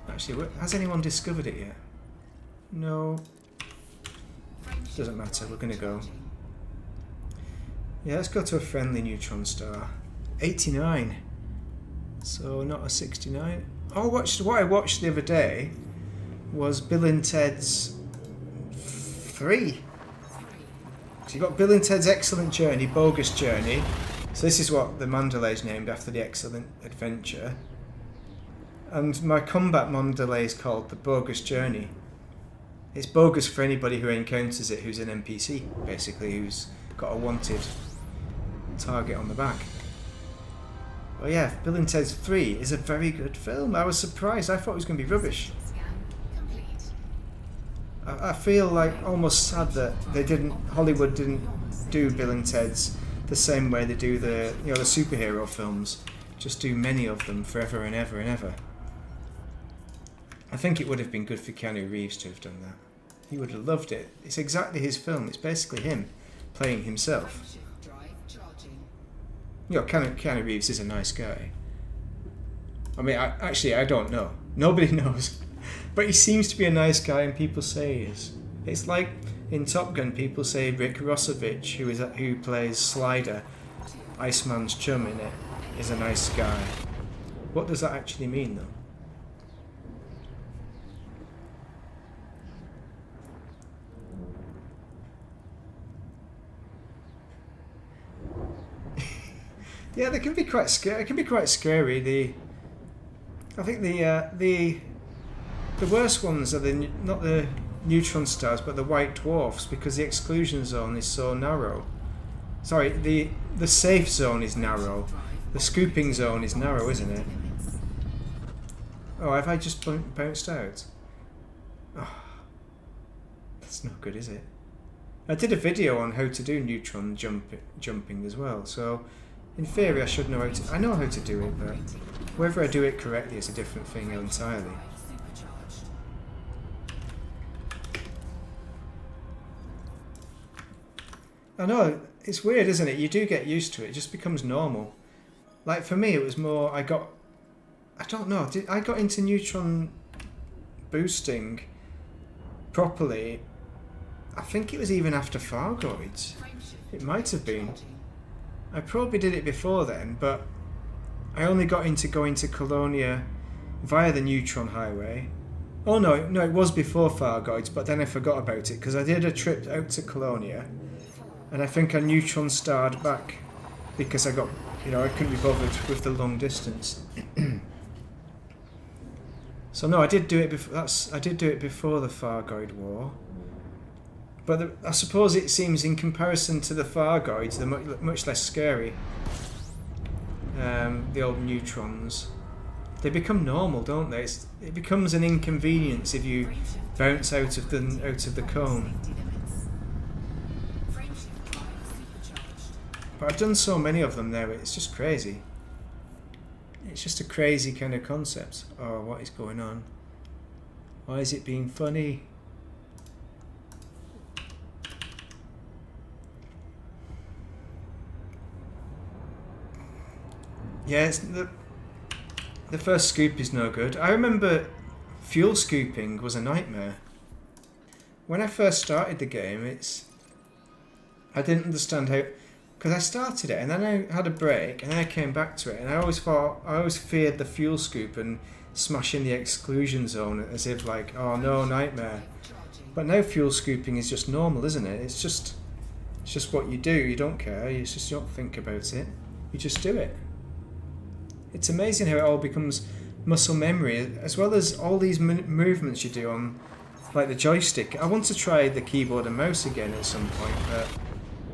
Actually, has anyone discovered it yet? No. Frameshift Doesn't matter, we're going to go. charging. Yeah, let's go to a friendly neutron star. 89. So not a 69. Oh, what I watched the other day was Bill and Ted's 3. So you got Bill and Ted's Excellent Journey, Bogus Journey. So this is what the Mandalay is named after, the Excellent Adventure. And my combat Mandalay is called the Bogus Journey. It's bogus for anybody who encounters it who's an NPC, basically, who's got a wanted target on the back. Well, yeah, Bill and Ted's 3 is a very good film. I was surprised. I thought it was going to be rubbish. Scan complete. I feel like almost sad that Hollywood didn't do Bill and Ted's the same way they do the superhero films. Just do many of them forever and ever and ever. I think it would have been good for Keanu Reeves to have done that. He would have loved it. It's exactly his film. It's basically him playing himself. Frameshift drive charging. Keanu Reeves is a nice guy. I mean, I don't know. Nobody knows. But he seems to be a nice guy, and people say he is. It's like in Top Gun, people say Rick Rossovich, who plays Slider, Iceman's chum in it, is a nice guy. What does that actually mean, though? Yeah, they can be quite scary. It can be quite scary. I think the worst ones are not the neutron stars, but the white dwarfs, because the exclusion zone is so narrow. Sorry, the safe zone is narrow. The scooping zone is narrow, isn't it? Oh, have I just bounced out? Oh, that's not good, is it? I did a video on how to do neutron jumping as well, so in theory I should know how to. I know how to do it, but whether I do it correctly is a different thing entirely. Supercharged. I know, it's weird, isn't it? You do get used to it. It just becomes normal. Like for me, it was more. I got into neutron boosting properly. I think it was even after Fargoids. It might have been. I probably did it before then, but I only got into going to Colonia via the neutron highway. Oh no, it was before Fargoids, but then I forgot about it because I did a trip out to Colonia, and I think I neutron starred back because I got you know, I couldn't be bothered with the long distance. So no, I did do it before. I did do it before the Fargoid War. But I suppose it seems, in comparison to the Fargoids, they're much less scary. The old neutrons, they become normal, don't they? It becomes an inconvenience if you bounce out of the cone. But I've done so many of them now, it's just crazy. It's just a crazy kind of concept. Oh, what is going on? Why is it being funny? Yeah, the first scoop is no good. I remember fuel scooping was a nightmare. When I first started the game, I didn't understand how, because I started it and then I had a break and then I came back to it, and I always feared the fuel scoop and smashing the exclusion zone as if like, oh no, nightmare. But now fuel scooping is just normal, isn't it? It's just what you do. You don't care. You don't think about it. You just do it. It's amazing how it all becomes muscle memory, as well as all these movements you do on, like the joystick. I want to try the keyboard and mouse again at some point, but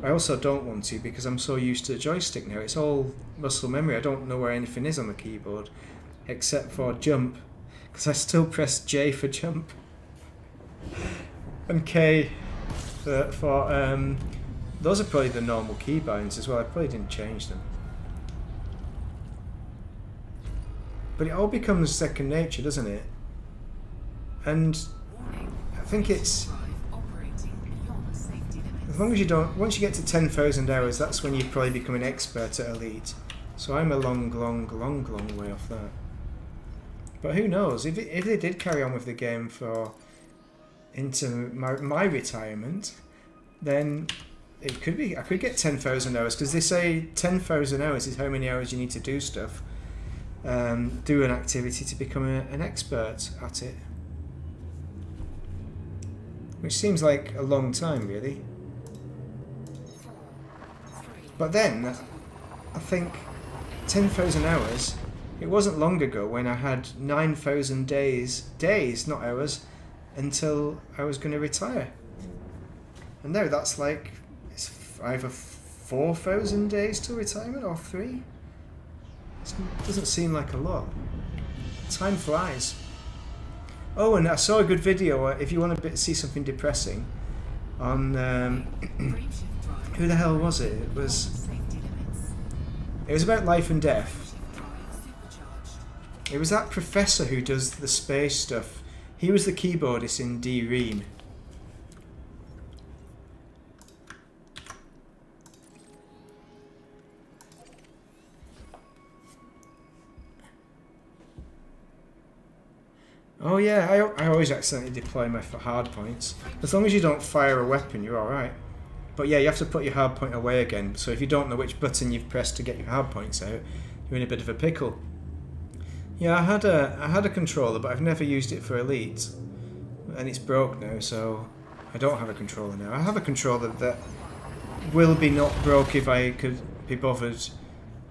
I also don't want to because I'm so used to the joystick now. It's all muscle memory. I don't know where anything is on the keyboard, except for jump, because I still press J for jump, and K for those are probably the normal keybinds as well. I probably didn't change them. But it all becomes second nature, doesn't it? And I think it's, as long as you don't, once you get to 10,000 hours, that's when you probably become an expert at Elite. So I'm a long way off that. But who knows? If they did carry on with the game into my retirement, then it could be, I could get 10,000 hours, because they say 10,000 hours is how many hours you need to do stuff. Do an activity to become an expert at it, which seems like a long time, really. But then I think 10,000 hours, it wasn't long ago when I had 9,000 days, not hours, until I was going to retire, and now that's like, it's either 4,000 days to retirement or 3. It doesn't seem like a lot. Time flies. Oh, and I saw a good video, if you want to see something depressing, on who the hell was it? It was about life and death. It was that professor who does the space stuff. He was the keyboardist in D-Ream. Oh yeah, I always accidentally deploy my hard points. As long as you don't fire a weapon, you're alright. But yeah, you have to put your hard point away again, so if you don't know which button you've pressed to get your hard points out, you're in a bit of a pickle. Yeah, I had a controller, but I've never used it for Elite. And it's broke now, so I don't have a controller now. I have a controller that will be not broke if I could be bothered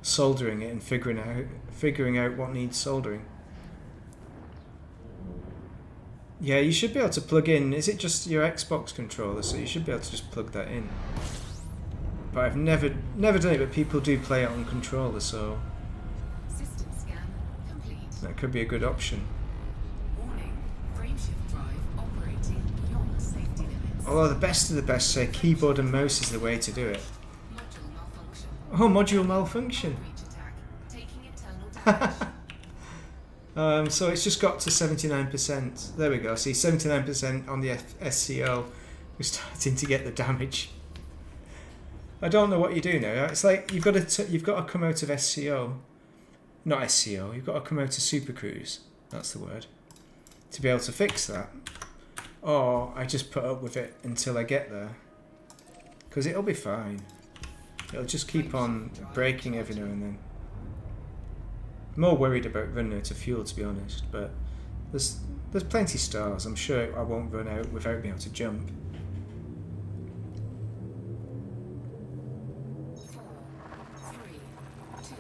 soldering it and figuring out what needs soldering. Yeah, you should be able to plug in. Is it just your Xbox controller? So you should be able to just plug that in. But I've never done it. But people do play it on controller, so System scan complete. that could be a good option. Warning, frameshift drive operating beyond safety limits. Although the best of the best say keyboard and mouse is the way to do it. Module malfunction. Oh, module malfunction. Breach attack. Taking internal damage. So it's just got to 79%. There we go. See, 79% on the SCO. We're starting to get the damage. I don't know what you do now. It's like you've got to come out of SCO, not SCO. You've got to come out of Super Cruise. That's the word. To be able to fix that. Or I just put up with it until I get there, because it'll be fine. It'll just keep on breaking every now and then. I'm more worried about running out of fuel, to be honest, but there's plenty stars. I'm sure I won't run out without being able to jump. 4, 3, 2,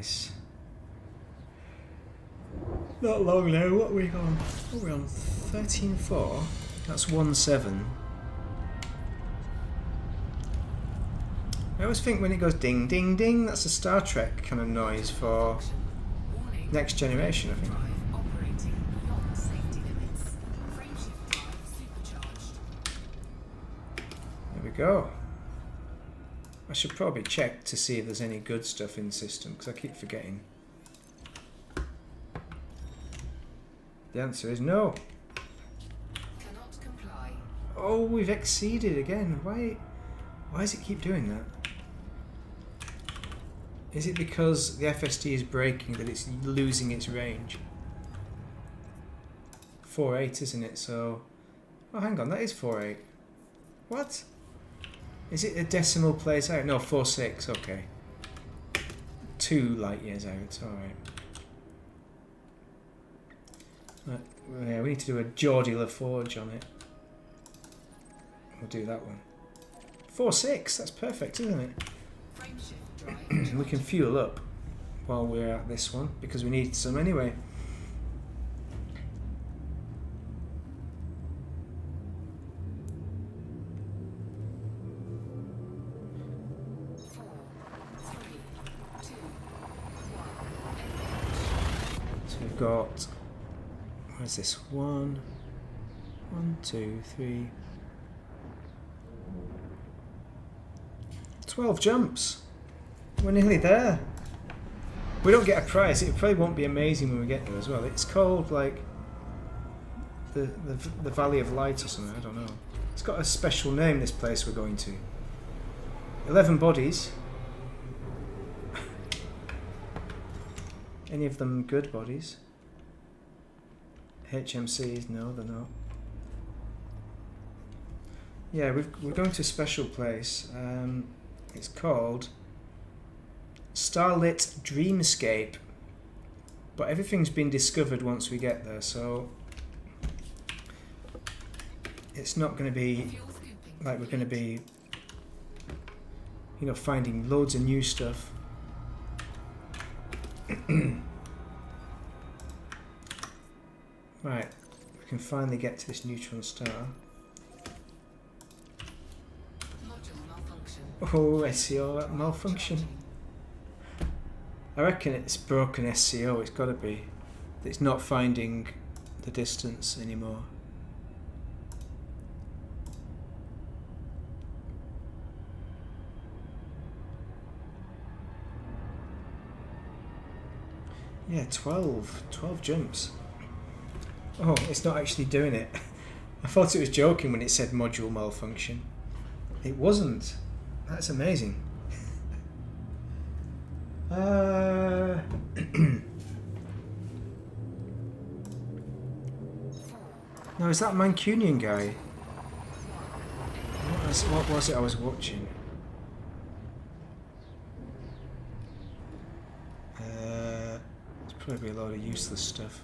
Nice. Not long now. What are we on? What are we on? 13.4. That's 1.7. I always think when it goes ding, ding, ding, that's a Star Trek kind of noise for Warning. Next Generation, I think. Drive operating beyond safety limits. Frameshift drive supercharged. There we go. I should probably check to see if there's any good stuff in the system, because I keep forgetting. The answer is no. Cannot comply. Oh, we've exceeded again. Why does it keep doing that? Is it because the FSD is breaking that it's losing its range? 4.8, isn't it? So, oh, hang on, that is 4.8. What? Is it a decimal place out? No, 4.6. Okay, 2 light years out. All right. Yeah, we need to do a Geordie LaForge on it. We'll do that one. 4.6. That's perfect, isn't it? Frameshift drive. We can fuel up while we're at this one because we need some anyway. So we've got, where's this? 1, 2, 3, 12 jumps. We're nearly there. We don't get a prize. It probably won't be amazing when we get there as well. It's called like the Valley of Light or something. I don't know. It's got a special name, this place we're going to. 11 bodies. Any of them good bodies? HMCs? No, they're not. Yeah, we're going to a special place. It's called Starlit Dreamscape, but everything's been discovered once we get there, so it's not going to be like we're going to be, you know, finding loads of new stuff. Right, we can finally get to this neutron star. Module malfunction. Oh, SCO malfunction. I reckon it's broken SCO, it's got to be. It's not finding the distance anymore. Yeah, 12 jumps. Oh, it's not actually doing it. I thought it was joking when it said module malfunction. It wasn't. That's amazing. No, is that Mancunian guy? What was it I was watching? It's probably a load of useless stuff.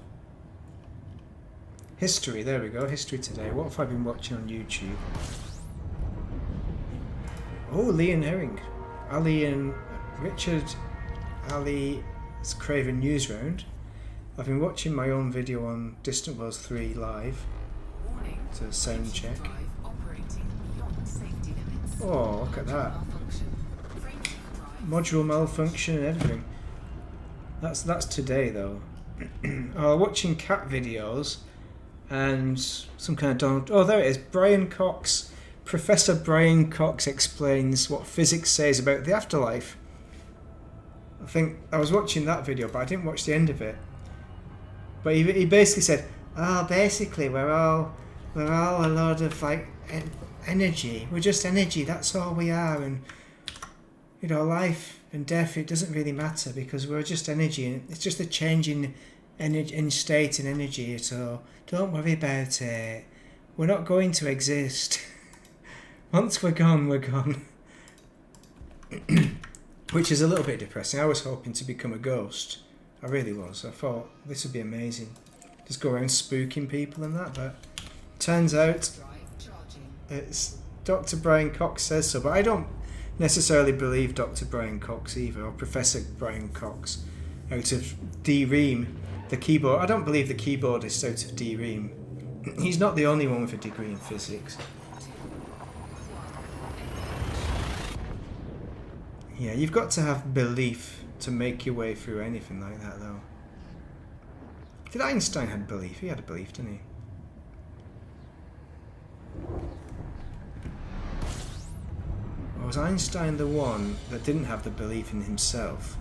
History, there we go. History today. What have I been watching on YouTube? Oh, Lee and Herring. Ali and Richard Ali's Craven News Round. I've been watching my own video on Distant Worlds 3 live. Warning. To sound check. Drive operating beyond safety limits. Oh, look at that. Malfunction. Frameshift drive. Module malfunction and everything. That's today though. Watching cat videos and some kind of Donald. Oh, there it is. Brian Cox. Professor Brian Cox explains what physics says about the afterlife. I think I was watching that video, but I didn't watch the end of it. But he basically said, basically we're all a lot of like energy. We're just energy. That's all we are, and you know, life and death, it doesn't really matter because we're just energy, and it's just a change in energy, in state and energy. So don't worry about it. We're not going to exist. Once we're gone, we're gone. Which is a little bit depressing. I was hoping to become a ghost. I really was. I thought this would be amazing. Just go around spooking people and that, but turns out Drive charging. it's Dr. Brian Cox says so, but I don't necessarily believe Dr. Brian Cox either, or Professor Brian Cox out of D-Ream. The keyboard, I don't believe the keyboardist out of D-Ream. He's not the only one with a degree in physics. Yeah, you've got to have belief to make your way through anything like that, though. Did Einstein have belief? He had a belief, didn't he? Or was Einstein the one that didn't have the belief in himself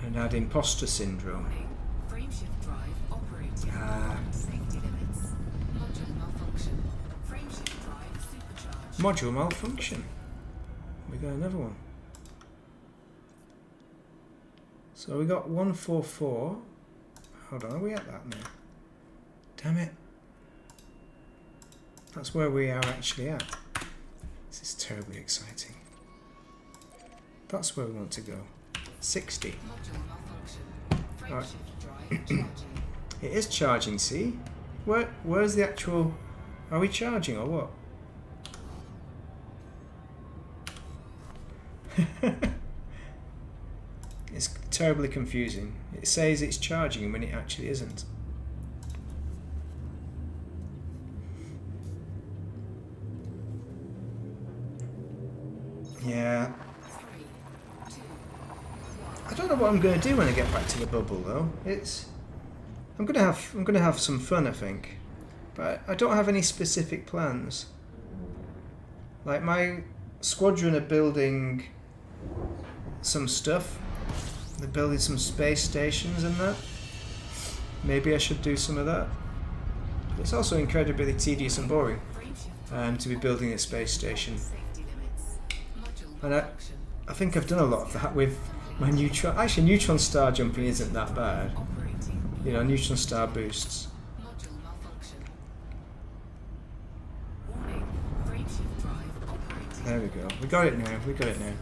and had imposter syndrome? Frameshift drive operating beyond safety limits. Module malfunction. Frameshift drive supercharged. Module malfunction. We got another one. So we got 144. Hold on, are we at that now? Damn it. That's where we are actually at. This is terribly exciting. That's where we want to go. 60. Module malfunction. Frameshift Right. drive charging. It is charging, see? Where's the actual... Are we charging or what? It's terribly confusing. It says it's charging when it actually isn't. Yeah. 3, 2, I don't know what I'm going to do when I get back to the bubble, though. I'm going to have some fun, I think, but I don't have any specific plans. Like, my squadron are building some stuff. They're building some space stations and that. Maybe I should do some of that. But it's also incredibly tedious and boring to be building a space station. safety limits. Module And malfunction. I think I've done a lot of that with my neutron. Actually, neutron star jumping isn't that bad. Operating. You know, neutron star boosts. Module malfunction. Warning. Frameshift drive operating. There we go. We got it now. We got it now.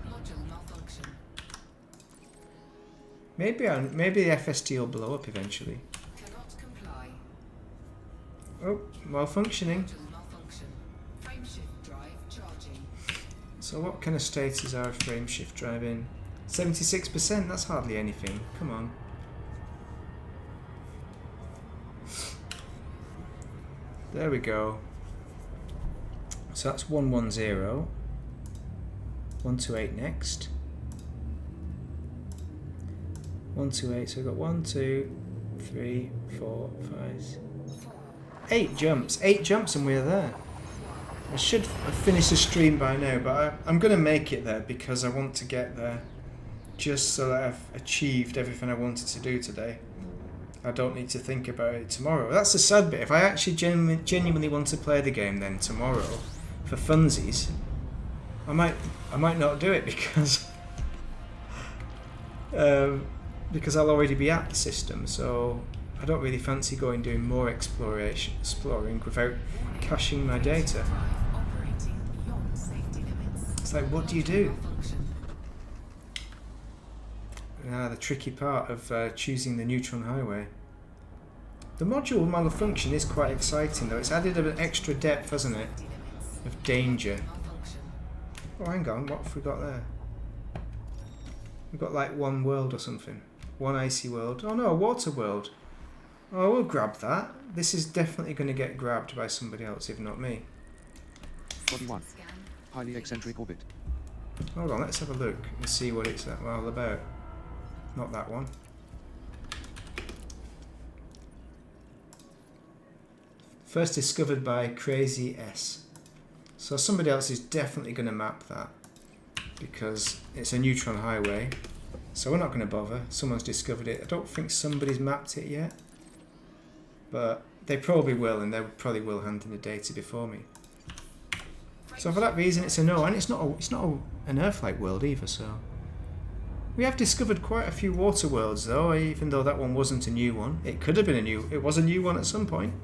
Module malfunction. Maybe the FST will blow up eventually. Cannot comply. Oh, malfunctioning. Module malfunction. Frameshift drive charging. So what kind of state is our frame shift drive in? 76%? That's hardly anything. Come on. There we go. So that's 110. 128 next. 128. So we've got 1, 2, 3, 4, 5, 8 jumps. 8 jumps and we're there. I should have finished the stream by now, but I'm going to make it there because I want to get there just so that I've achieved everything I wanted to do today. I don't need to think about it tomorrow. That's the sad bit. If I actually genuinely want to play the game then tomorrow for funsies, I might not do it because because I'll already be at the system. So I don't really fancy doing more exploring without caching my data. Drive operating beyond safety limits. It's like, what do you do? Malfunction. The tricky part of choosing the neutron highway. The module malfunction is quite exciting though. It's added an extra depth, hasn't it, Safety limits. of danger. Malfunction. Oh, hang on, what have we got there? We've got like one world or something. One icy world. Oh no, a water world. Oh, we'll grab that. This is definitely going to get grabbed by somebody else, if not me. Body 1. Scan. Highly eccentric orbit. Hold on, let's have a look and see what it's all about. Not that one. First discovered by Crazy S. So somebody else is definitely going to map that because it's a neutron highway. So we're not going to bother. Someone's discovered it. I don't think somebody's mapped it yet, but they probably will, and they probably will hand in the data before me. So for that reason, it's a no, and it's not an Earth-like world either. So we have discovered quite a few water worlds, though. Even though that one wasn't a new one, it could have been it was a new one at some point.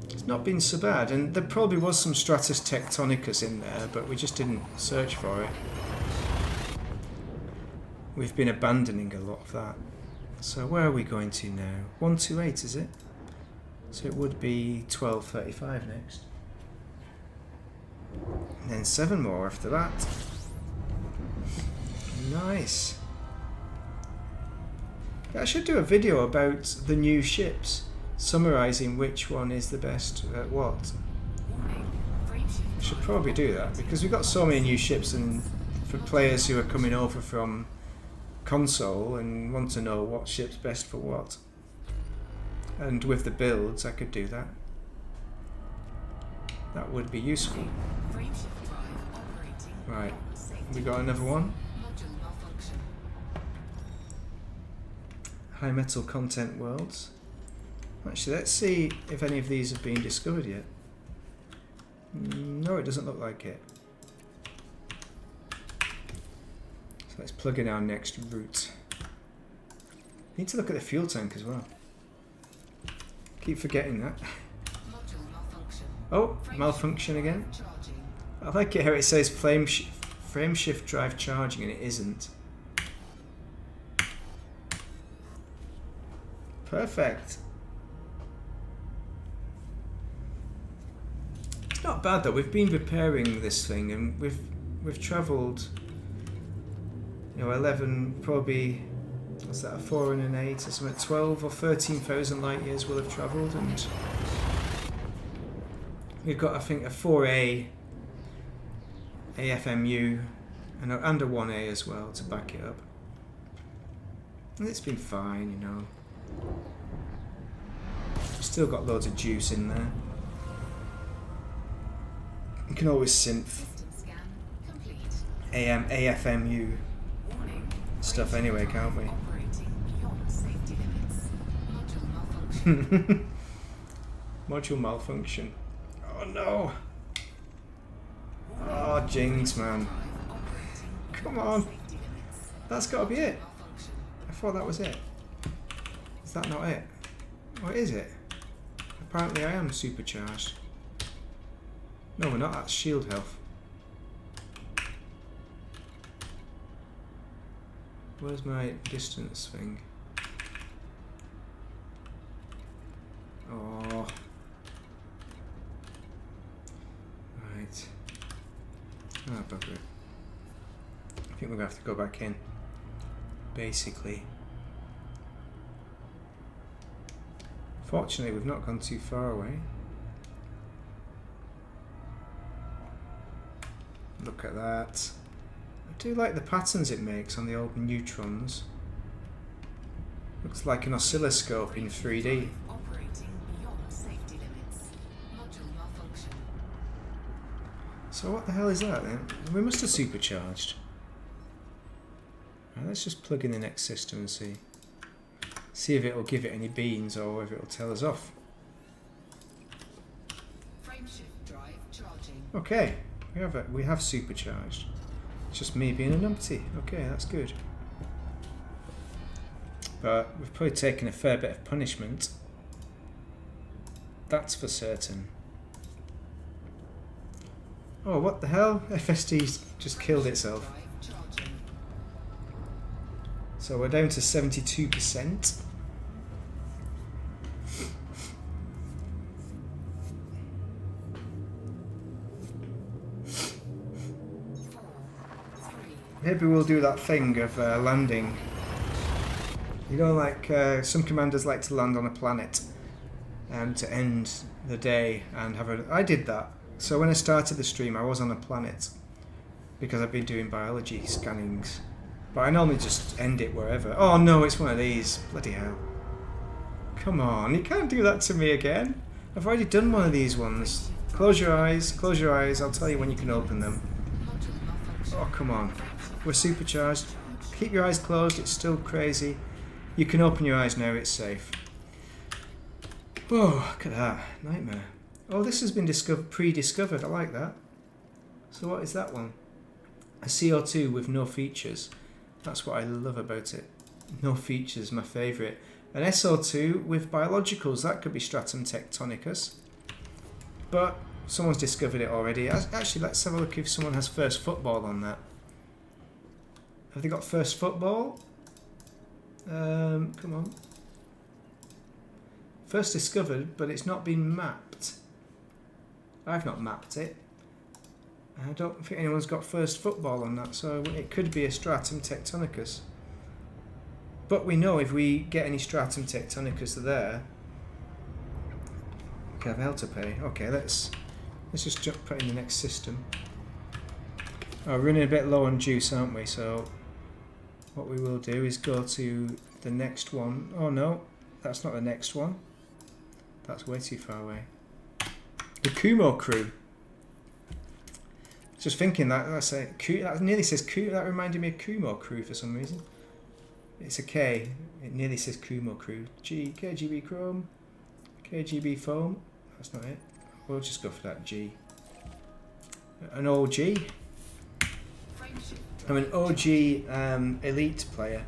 It's not been so bad, and there probably was some Stratus Tectonicus in there, but we just didn't search for it. We've been abandoning a lot of that. So where are we going to now? 128, is it? So it would be 1235 next. And then 7 more after that. Nice. I should do a video about the new ships, summarising which one is the best at what. I should probably do that because we've got so many new ships, and for players who are coming over from console and want to know what ship's best for what. And with the builds I could do that. That would be useful. Right, we got another one. High metal content worlds. Actually, let's see if any of these have been discovered yet. No, it doesn't look like it. So let's plug in our next route. Need to look at the fuel tank as well. Keep forgetting that. Oh, malfunction again. I like it how it says frame shift drive charging and it isn't. Perfect. It's not bad though. We've been repairing this thing and we've travelled, you know, 11, probably, what's that, a 4 and an 8 or something, 12 or 13,000 light years we'll have travelled, and we've got, I think, a 4A AFMU and a 1A as well to back it up. And it's been fine, you know. Still got loads of juice in there. You can always synth AFMU stuff anyway, can't we? Module malfunction. Oh no! Oh, jinx, man. Come on! That's gotta be it. I thought that was it. Is that not it? What is it? Apparently I am supercharged. No, we're not. That's shield health. Where's my distance thing? Oh. Right. Ah, bugger it. I think we're going to have to go back in. Basically. Fortunately, we've not gone too far away. Look at that. I do like the patterns it makes on the old neutrons. Looks like an oscilloscope in 3D. So what the hell is that then? We must have supercharged. Right, let's just plug in the next system and see. See if it'll give it any beans or if it'll tell us off. Okay, we have supercharged. It's just me being a numpty. Okay, that's good. But we've probably taken a fair bit of punishment. That's for certain. Oh, what the hell? FSD's just killed itself. So we're down to 72%. Maybe we'll do that thing of landing. You know, like some commanders like to land on a planet to end the day and have a... I did that. So when I started the stream, I was on a planet because I've been doing biology scannings. But I normally just end it wherever. Oh no, it's one of these. Bloody hell. Come on, you can't do that to me again. I've already done one of these ones. Close your eyes, I'll tell you when you can open them. Oh, come on. We're supercharged. Keep your eyes closed, it's still crazy. You can open your eyes now, it's safe. Oh, look at that. Nightmare. Oh, this has been pre-discovered. I like that. So what is that one? A CO2 with no features. That's what I love about it. No features, my favourite. An SO2 with biologicals. That could be Stratum Tectonicus. But someone's discovered it already. Actually, let's have a look if someone has first football on that. Have they got first football? Come on. First discovered, but it's not been mapped. I've not mapped it. I don't think anyone's got first football on that, so it could be a stratum tectonicus. But we know if we get any stratum tectonicus there, we can have hell to pay. Okay, let's just put in the next system. Oh, we're running a bit low on juice, aren't we? So what we will do is go to the next one. Oh no, that's not the next one. That's way too far away. The Kumo crew. Just thinking that nearly says Kumo. That reminded me of Kumo crew for some reason. It's a K. It nearly says Kumo crew. G, KGB chrome, KGB foam. That's not it. We'll just go for that G. An OG. I'm an OG elite player.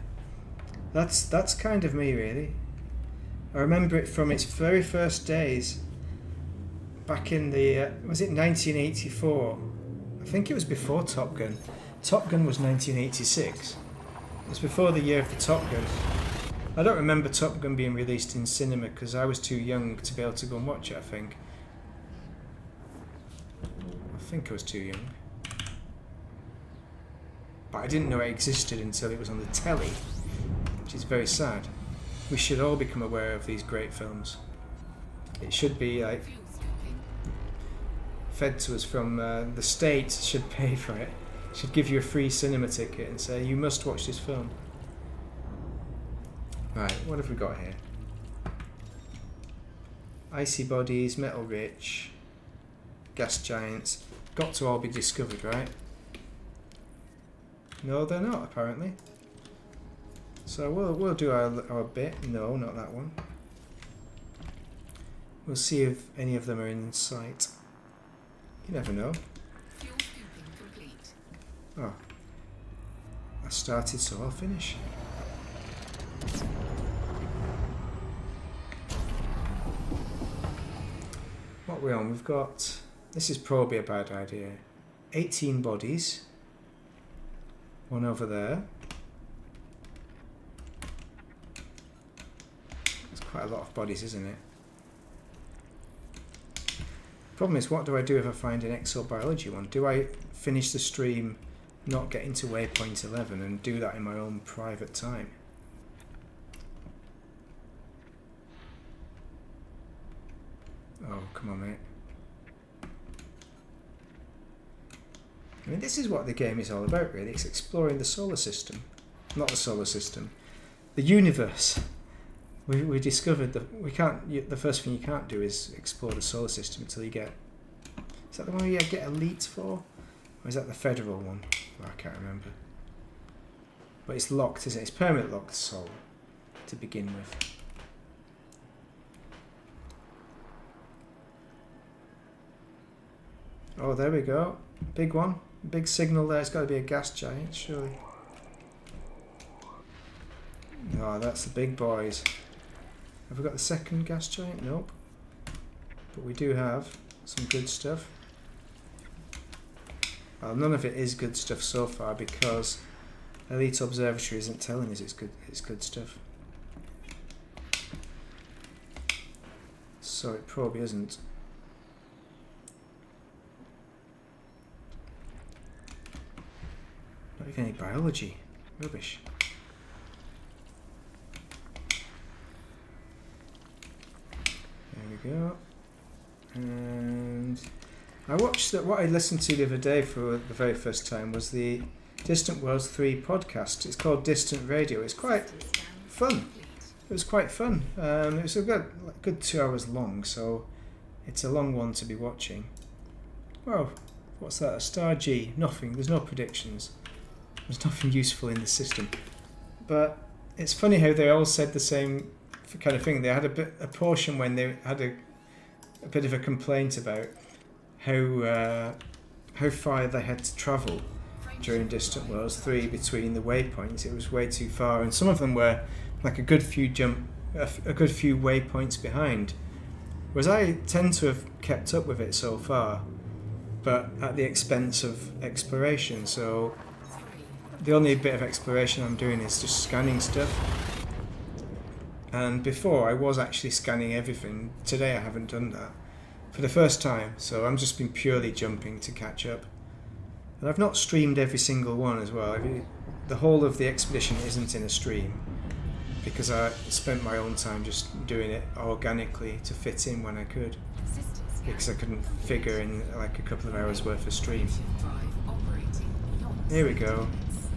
That's kind of me, really. I remember it from its very first days. Back in the was it 1984? I think it was before Top Gun. Top Gun was 1986. It was before the year of the Top Gun. I don't remember Top Gun being released in cinema because I was too young to be able to go and watch it, I think I was too young. But I didn't know it existed until it was on the telly, which is very sad. We should all become aware of these great films. It should be like fed to us from the state. Should pay for it. Should give you a free cinema ticket and say you must watch this film. Right, what have we got here? Icy bodies, metal rich, gas giants. Got to all be discovered, right? No, they're not apparently. So we'll do our bit. No, not that one. We'll see if any of them are in sight. You never know. Fuel scooping complete. Oh. I started, so I'll finish. What are we on? We've got... This is probably a bad idea. 18 bodies. One over there. That's quite a lot of bodies, isn't it? Problem is, what do I do if I find an exobiology one? Do I finish the stream, not get into Waypoint 11 and do that in my own private time? Oh, come on, mate. I mean, this is what the game is all about, really. It's exploring the solar system. Not the solar system. The universe. We discovered that we can't... The first thing you can't do is explore the solar system until you get... Is that the one you get elites for? Or is that the federal one? Oh, I can't remember. But it's locked, isn't it? It's permanent locked solar to begin with. Oh, there we go. Big one. Big signal there. It's got to be a gas giant, surely. Oh, that's the big boys. Have we got the second gas giant? Nope. But we do have some good stuff. Well, none of it is good stuff so far because Elite Observatory isn't telling us it's good stuff. So it probably isn't. Not even any biology. Rubbish. There we go. And I watched that. What I listened to the other day for the very first time was the Distant Worlds 3 podcast. It's called Distant Radio. It's quite fun. It was quite fun. It was a good 2 hours long, so it's a long one to be watching. Wow, what's that? A star G? Nothing. There's no predictions. There's nothing useful in the system. But it's funny how they all said the same kind of thing. They had a portion when they had a bit of a complaint about how far they had to travel during Distant Worlds 3 between the waypoints. It was way too far, and some of them were like a good few waypoints behind. Whereas I tend to have kept up with it so far, but at the expense of exploration. So the only bit of exploration I'm doing is just scanning stuff. And before I was actually scanning everything. Today I haven't done that for the first time, so I'm just been purely jumping to catch up. And I've not streamed every single one as well. The whole of the expedition isn't in a stream because I spent my own time just doing it organically to fit in when I could, System scan. because I couldn't figure in like a couple of hours worth of stream. Frameshift drive operating beyond Here we safety go. limits.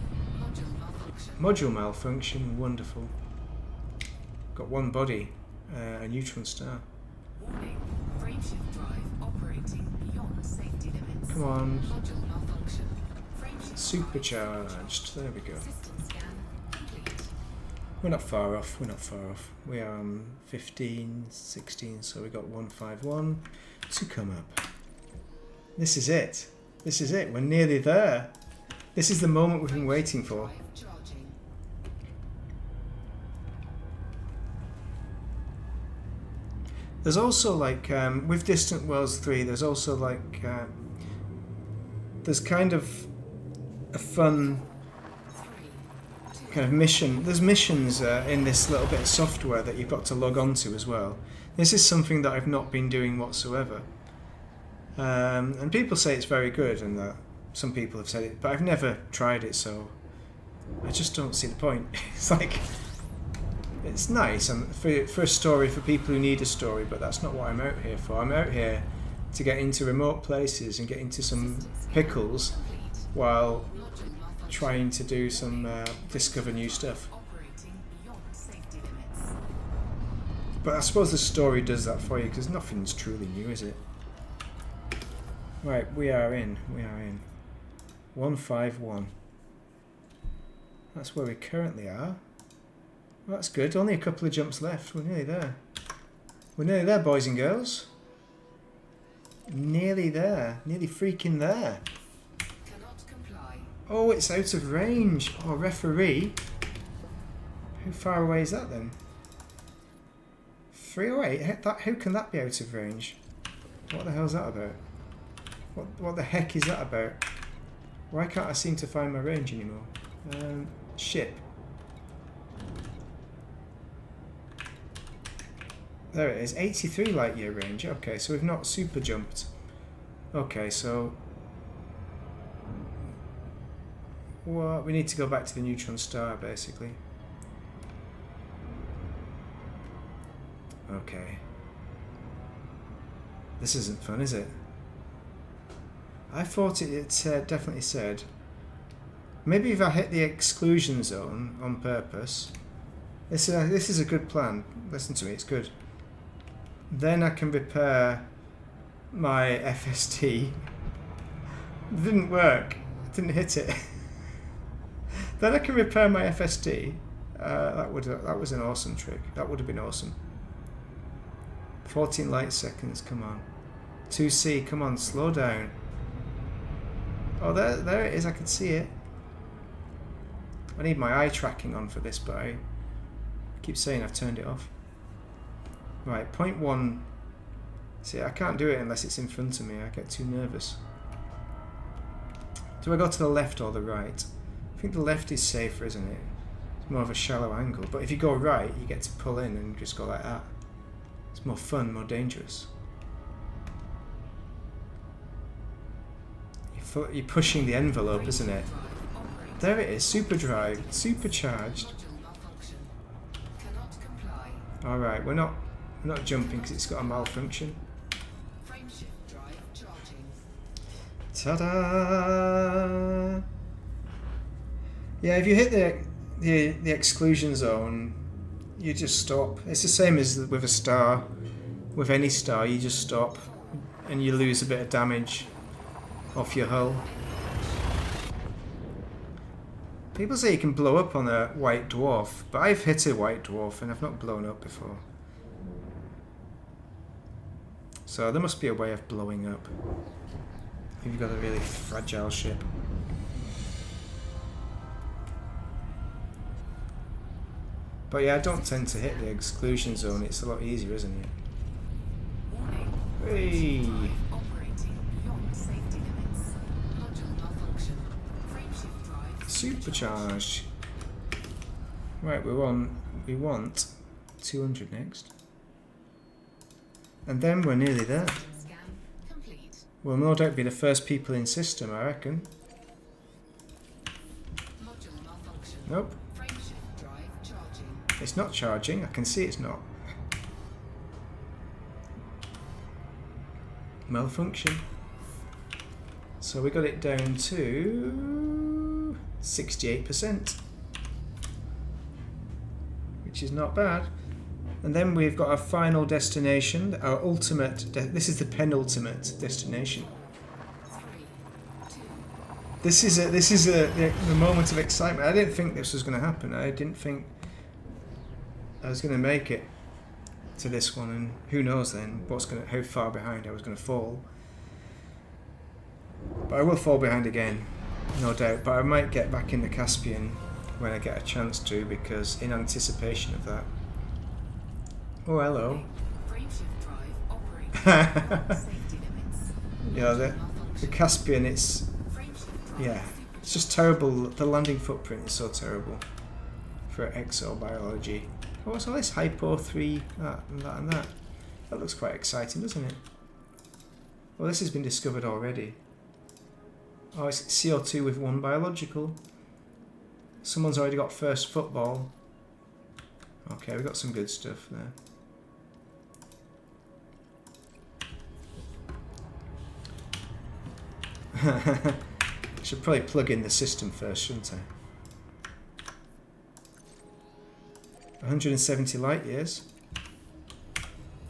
Module malfunction. Module malfunction, wonderful. Got one body, a neutron star. Warning. Frameshift drive operating beyond safety limits. Come on, Module malfunction. Frameshift supercharged. There we go. System scan complete. We're not far off. We're not far off. We are on 15, 16, so we got 151 to come up. This is it. This is it. We're nearly there. This is the moment we've been waiting for. Drive charging. There's also like with Distant Worlds 3. There's also like there's kind of a fun 3, 2, kind of mission. There's missions in this little bit of software that you've got to log on to as well. This is something that I've not been doing whatsoever. And people say it's very good, and that some people have said it, but I've never tried it, so I just don't see the point. It's like, it's nice and for a story, for people who need a story, but that's not what I'm out here for. I'm out here to get into remote places and get into some pickles complete. while Module malfunction. trying to do some discover new stuff. Operating beyond safety limits. But I suppose the story does that for you, because nothing's truly new, is it? Right, we are in. 151. That's where we currently are. Well, that's good. Only a couple of jumps left. We're nearly there. We're nearly there, boys and girls. Nearly there. Nearly freaking there. Cannot comply. Oh, it's out of range. Oh, referee. How far away is that then? 308? How can that be out of range? What the hell's that about? What the heck is that about? Why can't I seem to find my range anymore? Ship. There it is, 83 light year range. Okay, so we've not super jumped. Okay, so well, we need to go back to the neutron star, basically. Okay. This isn't fun, is it? I thought it definitely said, maybe if I hit the exclusion zone on purpose, this is a good plan. Listen to me, it's good. Then I can repair my FST. It didn't work. It didn't hit it. Then I can repair my FST. That was an awesome trick. That would have been awesome. 14 light seconds. Come on. 2C. Come on. Slow down. Oh, there it is. I can see it. I need my eye tracking on for this, but I keep saying I've turned it off. Right, 0.1. See, I can't do it unless it's in front of me. I get too nervous. Do I go to the left or the right? I think the left is safer, isn't it? It's more of a shallow angle. But if you go right, you get to pull in and just go like that. It's more fun, more dangerous. You're pushing the envelope, isn't it? There it is, super drive, supercharged. Module malfunction. Cannot comply. Alright, we're not jumping because it's got a malfunction. Frameshift drive charging. Ta-da! Yeah, if you hit the exclusion zone, you just stop. It's the same as with a star. With any star, you just stop and you lose a bit of damage off your hull. People say you can blow up on a white dwarf, but I've hit a white dwarf and I've not blown up before. So there must be a way of blowing up if you've got a really fragile ship. But yeah, I don't tend to hit the exclusion zone. It's a lot easier, isn't it? Warning. Hey. Drive operating beyond safety limits. Module malfunction. Frameshift drive. Supercharged. Right, we want 200 next. And then we're nearly there. Scan complete. We'll no doubt be the first people in system, I reckon. Nope. Frameshift drive charging. It's not charging. I can see it's not. Malfunction. So we got it down to 68%, which is not bad. And then we've got our final destination, our ultimate. This is the penultimate destination. 3, 2, This is the moment of excitement. I didn't think this was going to happen. I didn't think I was going to make it to this one, and who knows then how far behind I was going to fall. But I will fall behind again, no doubt. But I might get back in the Caspian when I get a chance to, because in anticipation of that. Oh, hello. frameshift drive operating. Safety limits. Yeah, the Caspian, it's Frameshift drive yeah, it's just terrible. The landing footprint is so terrible for exobiology. Oh, what's all this? Hypo 3, that and that and that. That looks quite exciting, doesn't it? Well, this has been discovered already. Oh, it's CO2 with 1 biological. Someone's already got first football. Okay, we got some good stuff there. I should probably plug in the system first, shouldn't I? 170 light years.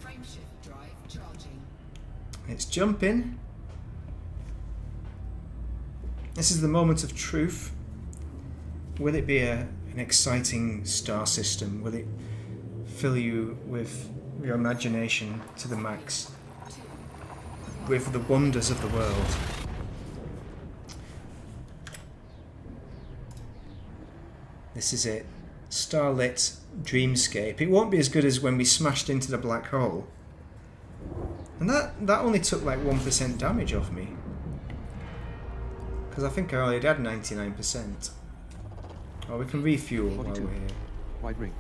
Frameshift drive charging. It's jumping. This is the moment of truth. Will it be an exciting star system? Will it fill you with your imagination to the max? With the wonders of the world? This is it. Starlit dreamscape. It won't be as good as when we smashed into the black hole. And that only took like 1% damage off me. Because I think I already had 99%. Oh, we can refuel while we're 42. here. Wide ring.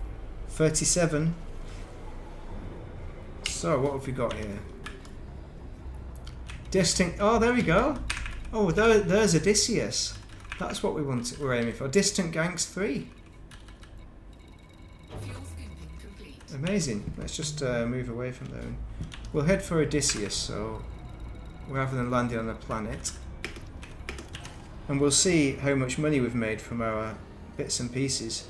37. So, what have we got here? Distant... Oh, there we go. Oh, there's Odysseus. That's what we're aiming for. Distant Gangs 3. Fuel scooping complete. Amazing. Let's just move away from there. We'll head for Odysseus, so rather than landing on a planet. And we'll see how much money we've made from our bits and pieces.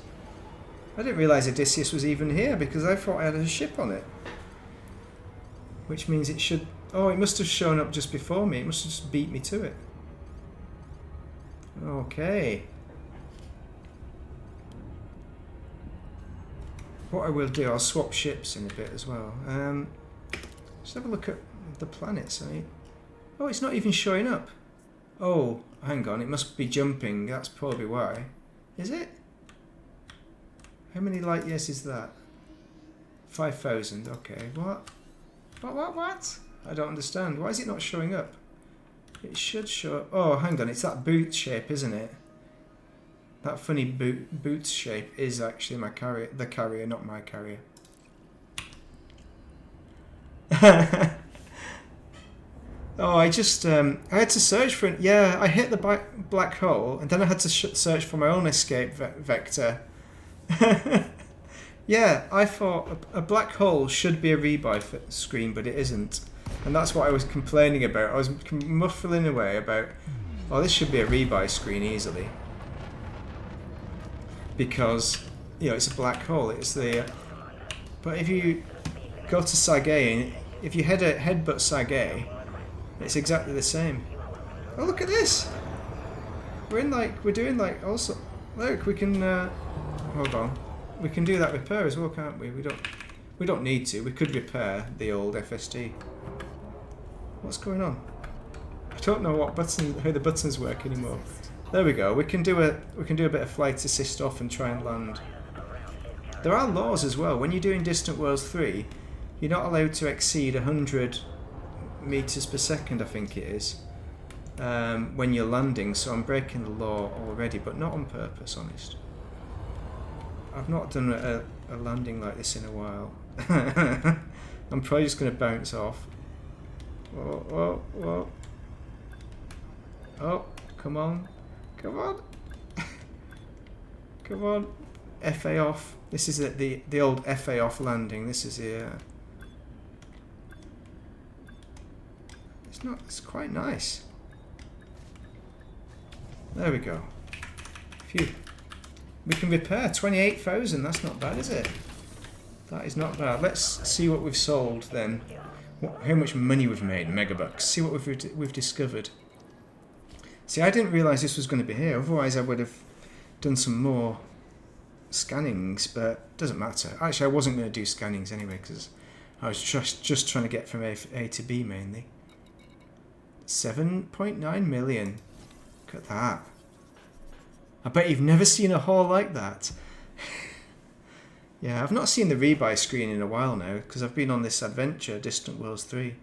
I didn't realise Odysseus was even here, because I thought I had a ship on it. Which means it should... Oh, it must have shown up just before me. It must have just beat me to it. Okay. What I will do, I'll swap ships in a bit as well. Let's have a look at the planets. Oh, it's not even showing up. Oh, hang on, it must be jumping. That's probably why. Is it? How many light years is that? 5,000. Okay. What? What? I don't understand. Why is it not showing up? It should show up. Oh, hang on. It's that boot shape, isn't it? That funny boot shape is actually my carrier. The carrier, not my carrier. Oh, I just... I had to search for it. Yeah, I hit the black hole, and then I had to search for my own escape vector. Yeah, I thought a black hole should be a rebuy screen, but it isn't. And that's what I was complaining about. I was muffling away about, oh, this should be a rebuy screen easily. Because, you know, it's a black hole. It's the... But if you go to Sagae, if you headbutt Sagae, it's exactly the same. Oh, look at this! We're doing like, also... Look, we can... hold on. We can do that repair as well, can't we? We don't need to. We could repair the old FSD. What's going on? I don't know how the buttons work anymore. There we go. We can do a bit of flight assist off and try and land. There are laws as well. When you're doing Distant Worlds 3, you're not allowed to exceed 100 meters per second, I think it is, when you're landing. So I'm breaking the law already, but not on purpose, honest. I've not done a landing like this in a while. I'm probably just going to bounce off. Whoa. Oh, come on. Come on. Come on. FA off. This is at the old FA off landing. This is here. It's quite nice. There we go. Phew. We can repair 28,000. That's not bad, is it? That is not bad. Let's see what we've sold then. How much money we've made, megabucks. See what we've discovered. See, I didn't realise this was going to be here. Otherwise, I would have done some more scannings, but it doesn't matter. Actually, I wasn't going to do scannings anyway because I was just trying to get from A to B mainly. 7.9 million. Look at that. I bet you've never seen a haul like that. Yeah, I've not seen the rebuy screen in a while now because I've been on this adventure, Distant Worlds 3. I'm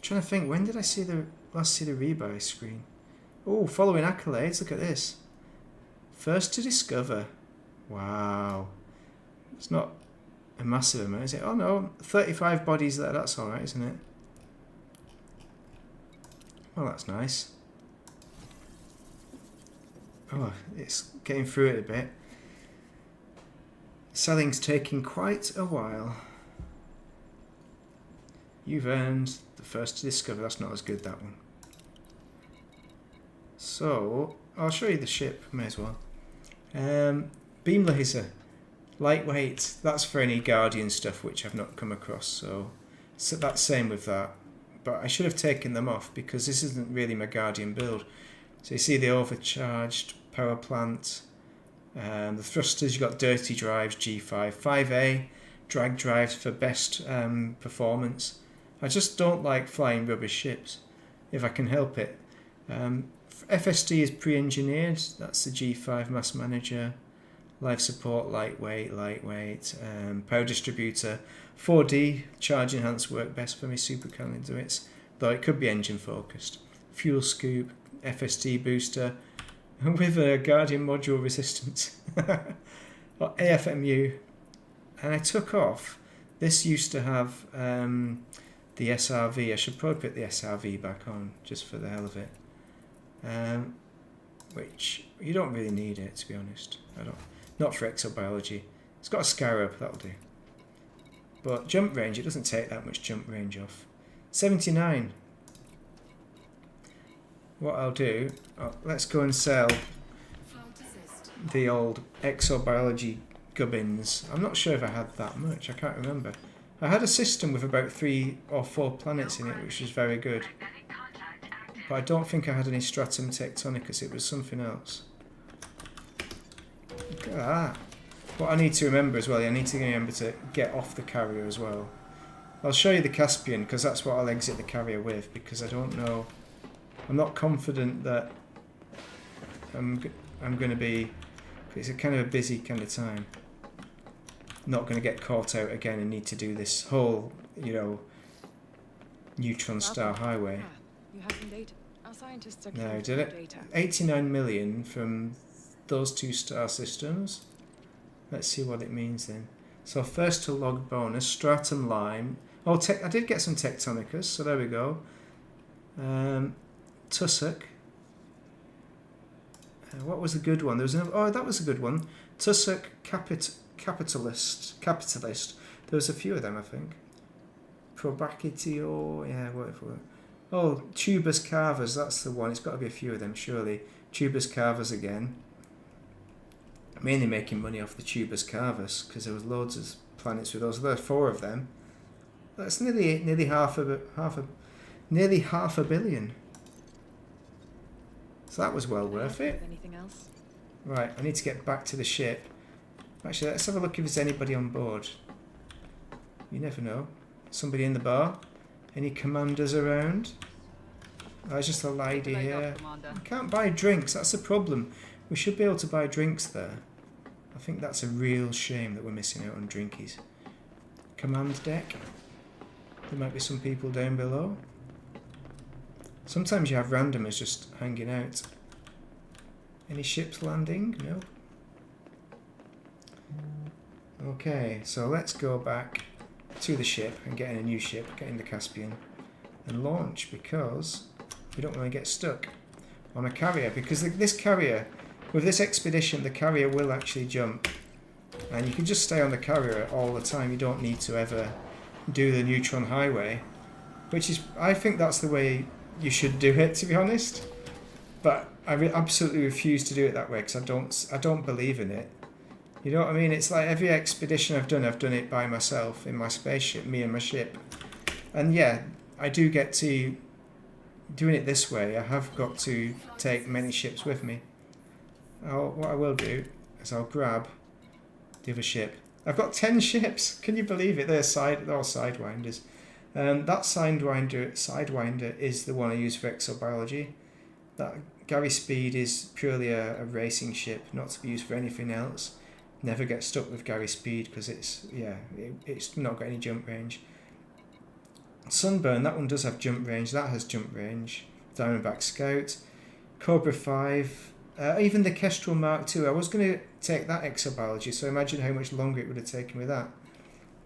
trying to think, when did I last see the rebuy screen? Oh, following accolades, look at this. First to discover. Wow. It's not a massive amount, is it? Oh no, 35 bodies there, that's alright, isn't it? Well, that's nice. Oh, it's getting through it a bit. Selling's taking quite a while. You've earned the first to discover. That's not as good, that one. So, I'll show you the ship. May as well. Beam laser. Lightweight. That's for any Guardian stuff, which I've not come across. So that's same with that. But I should have taken them off because this isn't really my Guardian build. So you see the overcharged power plant. The thrusters, you've got dirty drives, G5. 5A, drag drives for best performance. I just don't like flying rubbish ships, if I can help it. FSD is pre-engineered. That's the G5 mass manager. Life support, lightweight. Power distributor. 4D, charge enhanced work best for me, super conduits, though it could be engine focused. Fuel scoop, FSD booster, with a Guardian module resistance. AFMU. And I took off. This used to have the SRV. I should probably put the SRV back on just for the hell of it. Which you don't really need it, to be honest. Not for exobiology. It's got a scarab, that'll do. But jump range, it doesn't take that much jump range off. 79. What I'll do, let's go and sell the old exobiology gubbins. I'm not sure if I had that much, I can't remember. I had a system with about 3 or 4 planets in it, which was very good. But I don't think I had any Stratum Tectonicus, it was something else. Look at that. What I need to remember as well, I need to remember to get off the carrier as well. I'll show you the Caspian, because that's what I'll exit the carrier with, because I don't know... I'm not confident that I'm going to be... It's a kind of a busy kind of time. Not going to get caught out again and need to do this whole, you know, neutron star highway. You have some data. Our scientists are No, did it? data. 89 million from those 2 star systems. Let's see what it means then. So first to log bonus, Stratum Lime. Oh, I did get some Tectonicus, so there we go. Tussock. What was the good one? There was another, oh, that was a good one. Tussock Capitalist. There was a few of them, I think. Probacitio, yeah, whatever. Oh, Tubus Carvers, that's the one. It's got to be a few of them, surely. Tubus Carvers again. Mainly making money off the Tubus Carvers because there was loads of planets with those. There are 4 of them. That's nearly half a billion. So that was well worth it. Anything else? Right, I need to get back to the ship. Actually, let's have a look if there's anybody on board. You never know. Somebody in the bar? Any commanders around? There's just a lady here. I can't buy drinks, that's the problem. We should be able to buy drinks there. I think that's a real shame that we're missing out on drinkies. Command deck. There might be some people down below. Sometimes you have randomers just hanging out. Any ships landing? No. Okay, so let's go back to the ship and get in a new ship, get in the Caspian and launch because we don't want to get stuck on a carrier, because this carrier With this expedition, the carrier will actually jump. And you can just stay on the carrier all the time. You don't need to ever do the neutron highway. Which is, I think that's the way you should do it, to be honest. But I absolutely refuse to do it that way because I don't believe in it. You know what I mean? It's like every expedition I've done it by myself in my spaceship, me and my ship. And yeah, I do get to doing it this way. I have got to take many ships with me. What I will do is I'll grab the other ship. I've got 10 ships. Can you believe it? They're all sidewinders. That sidewinder is the one I use for exobiology. That Gary Speed is purely a racing ship, not to be used for anything else. Never get stuck with Gary Speed because it's not got any jump range. Sunburn, that one does have jump range. That has jump range. Diamondback Scout, Cobra 5, even the Kestrel Mark II. I was going to take that exobiology, so imagine how much longer it would have taken with that.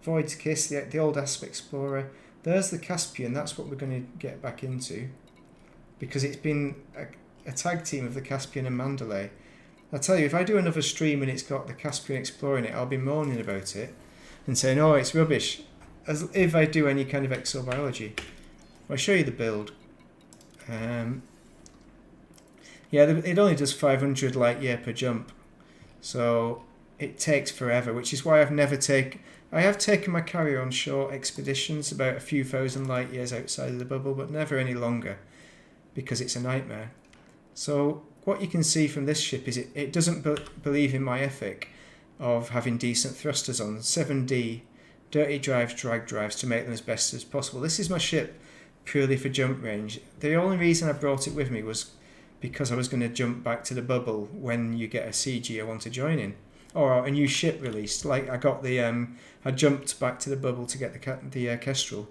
Void's Kiss, the old Asp Explorer. There's the Caspian. That's what we're going to get back into because it's been a tag team of the Caspian and Mandalay. I tell you, if I do another stream and it's got the Caspian Explorer in it, I'll be moaning about it and saying, oh, it's rubbish, as if I do any kind of exobiology. I'll show you the build. Yeah, it only does 500 light year per jump, so it takes forever, which is why I have taken my carrier on short expeditions about a few thousand light years outside of the bubble, but never any longer, because it's a nightmare. So what you can see from this ship is it doesn't believe in my ethic of having decent thrusters on. 7D, dirty drives, drag drives to make them as best as possible. This is my ship purely for jump range. The only reason I brought it with me was because I was going to jump back to the bubble when you get a CG I want to join in. Or a new ship released. Like I got I jumped back to the bubble to get the Kestrel.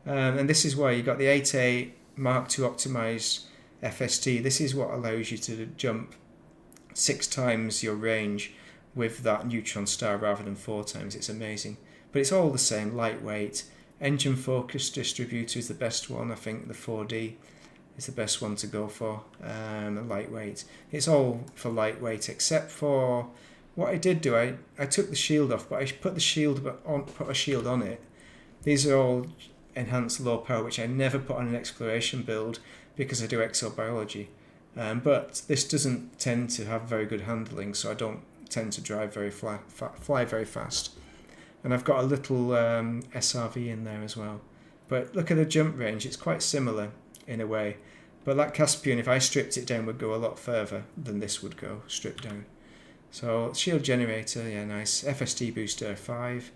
And this is why you got the 8A Mark II optimized FST. This is what allows you to jump 6 times your range with that neutron star rather than 4 times. It's amazing. But it's all the same, lightweight. Engine focus distributor is the best one. I think the 4D is the best one to go for. Lightweight. It's all for lightweight except for what I did do. I took the shield off, but I put a shield on it. These are all enhanced low power, which I never put on an exploration build because I do exobiology. But this doesn't tend to have very good handling, so I don't tend to drive fly very fast. And I've got a little SRV in there as well. But look at the jump range, it's quite similar in a way. But that Caspian, if I stripped it down, would go a lot further than this would go, stripped down. So shield generator, yeah, nice. FSD booster 5,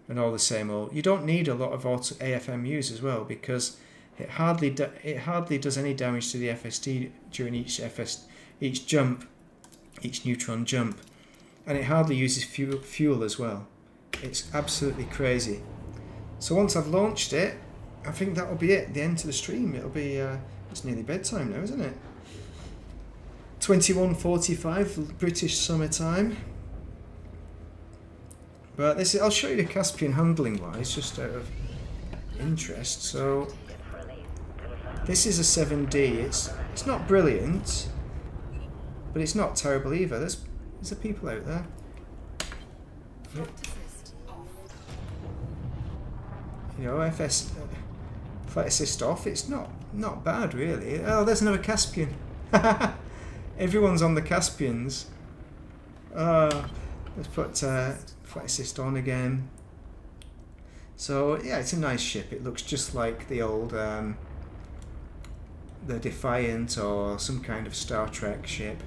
and all the same old. You don't need a lot of AFMUs as well because it hardly does any damage to the FSD during each jump, each neutron jump, and it hardly uses fuel as well. It's absolutely crazy. So once I've launched it, I think that will be it. The end to the stream. It'll be it's nearly bedtime now, isn't it? 21:45 British summer time. But I'll show you the Caspian handling wise, just out of interest. So this is a 7D. It's not brilliant, but it's not terrible either. There's people out there. Yep. You know, flight assist off. It's not bad really. Oh, there's another Caspian. Everyone's on the Caspians. Let's put flight assist on again. So yeah, it's a nice ship. It looks just like the old the Defiant or some kind of Star Trek ship.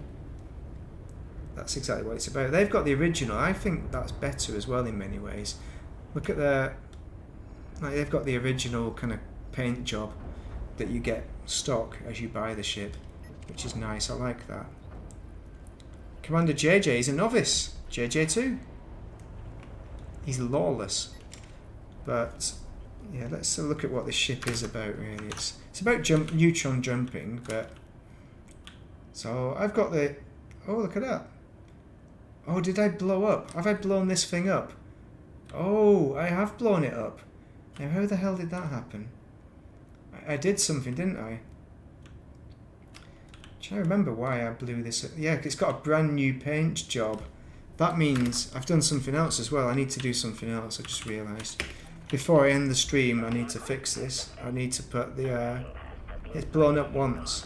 That's exactly what it's about. They've got the original. I think that's better as well in many ways. Look at they've got the original kind of paint job that you get stock as you buy the ship, which is nice. I like that. Commander JJ is a novice. JJ2. He's lawless. But yeah, let's have a look at what this ship is about really. It's about neutron jumping, but so I've got the look at that. Oh, did I blow up? Have I blown this thing up? Oh, I have blown it up. Now how the hell did that happen? I did something, didn't I? trying to remember why I blew this. Yeah, it's got a brand new paint job. That means I've done something else as well. I need to do something else. I just realised. Before I end the stream, I need to fix this. I need to put the... it's blown up once.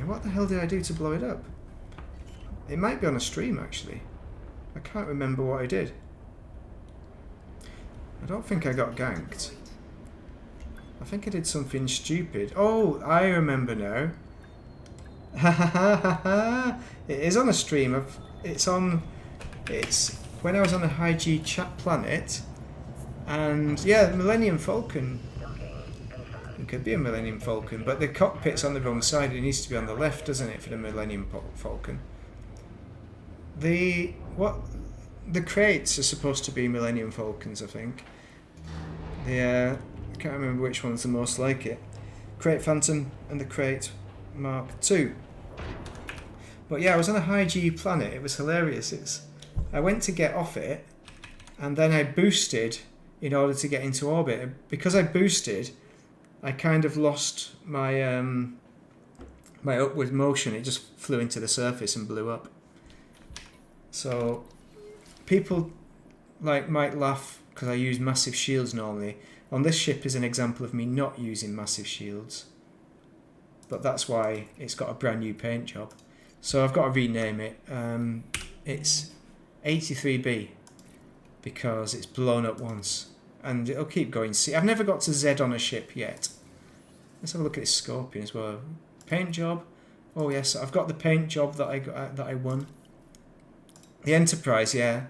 What the hell did I do to blow it up? It might be on a stream, actually. I can't remember what I did. I don't think I got ganked. I think I did something stupid. Oh, I remember now. Ha ha ha ha ha! It is on a stream. It's when I was on a high G chat planet, and yeah, the Millennium Falcon. It could be a Millennium Falcon, but the cockpit's on the wrong side. It needs to be on the left, doesn't it, for the Millennium Falcon? The crates are supposed to be Millennium Falcons, I think. I can't remember which one's the most like it. Crate Phantom and the Crate Mark II. But yeah, I was on a high G planet. It was hilarious. I went to get off it, and then I boosted in order to get into orbit. Because I boosted, I kind of lost my my upward motion. It just flew into the surface and blew up. So people might laugh because I use massive shields normally. On this ship is an example of me not using massive shields. But that's why it's got a brand new paint job. So I've got to rename it. It's 83B because it's blown up once. And it'll keep going. See, I've never got to Z on a ship yet. Let's have a look at this Scorpion as well. Paint job. Oh yes, I've got the paint job that I won. The Enterprise, yeah.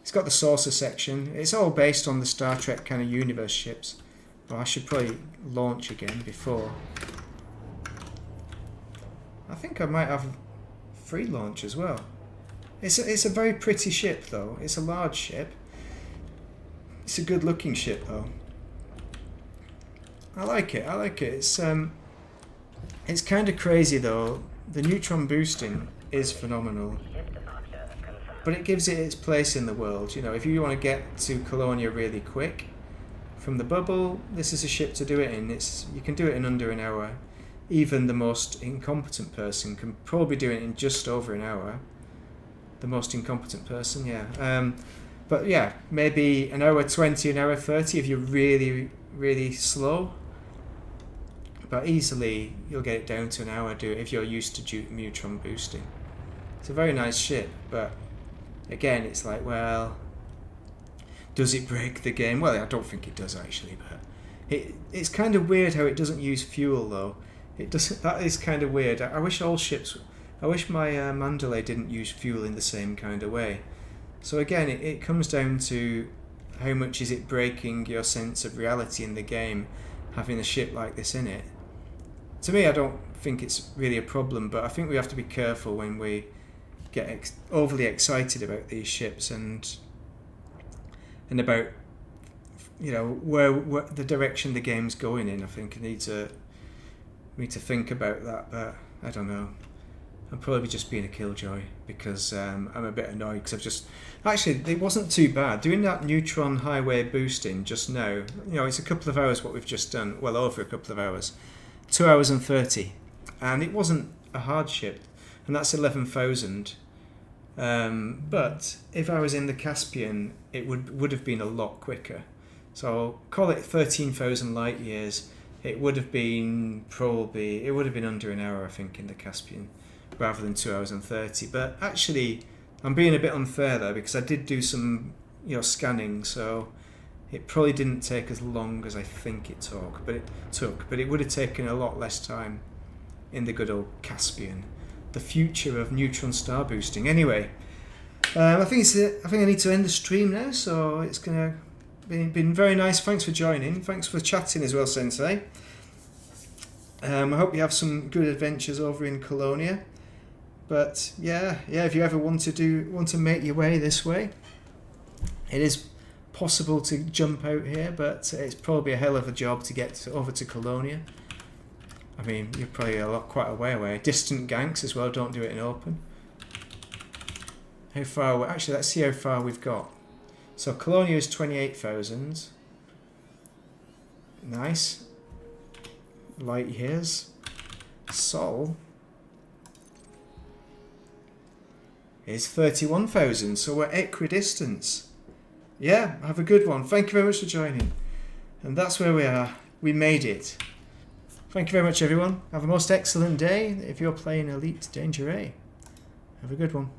It's got the saucer section. It's all based on the Star Trek kind of universe ships. Well, I should probably launch again before. I think I might have free launch as well. It's a very pretty ship though. It's a large ship. It's a good looking ship though. I like it. It's kind of crazy though. The neutron boosting is phenomenal. But it gives it its place in the world. You know, if you want to get to Colonia really quick from the bubble, this is a ship to do it in. You can do it in under an hour. Even the most incompetent person can probably do it in just over an hour. The most incompetent person, yeah. But yeah, maybe an hour 20, an hour 30 if you're really, really slow. But easily you'll get it down to an hour if you're used to neutron boosting. It's a very nice ship, but again, it's like, well, does it break the game? Well, I don't think it does actually, but it's kind of weird how it doesn't use fuel though. It doesn't. That is kind of weird. I wish all ships. I wish my Mandalay didn't use fuel in the same kind of way. So again, it comes down to how much is it breaking your sense of reality in the game, having a ship like this in it. To me, I don't think it's really a problem, but I think we have to be careful when we get overly excited about these ships and about, you know, where the direction the game's going in. I think we need to think about that, but I don't know. I'm probably just being a killjoy because I'm a bit annoyed because it wasn't too bad doing that neutron highway boosting just now. You know, it's a couple of hours what we've just done, well over a couple of hours, 2 hours and 30, and it wasn't a hardship, and that's 11,000. But if I was in the Caspian, it would have been a lot quicker. So I'll call it 13,000 light years. It would have been under an hour, I think, in the Caspian, rather than 2 hours and 30. But actually, I'm being a bit unfair there because I did do some, you know, scanning, so it probably didn't take as long as I think it took. But it would have taken a lot less time in the good old Caspian. The future of neutron star boosting. Anyway, I think I need to end the stream now. So it's been very nice. Thanks for joining. Thanks for chatting as well, Sensei. I hope you have some good adventures over in Colonia. But yeah. If you ever want to make your way this way, it is possible to jump out here, but it's probably a hell of a job to get over to Colonia. I mean, you're probably quite a way away. Distant ganks as well, don't do it in open. How far? Actually, let's see how far we've got. So Colonia is 28,000. Nice. Light years. Sol is 31,000, so we're equidistant. Yeah, have a good one. Thank you very much for joining. And that's where we are. We made it. Thank you very much, everyone. Have a most excellent day if you're playing Elite Danger A. Have a good one.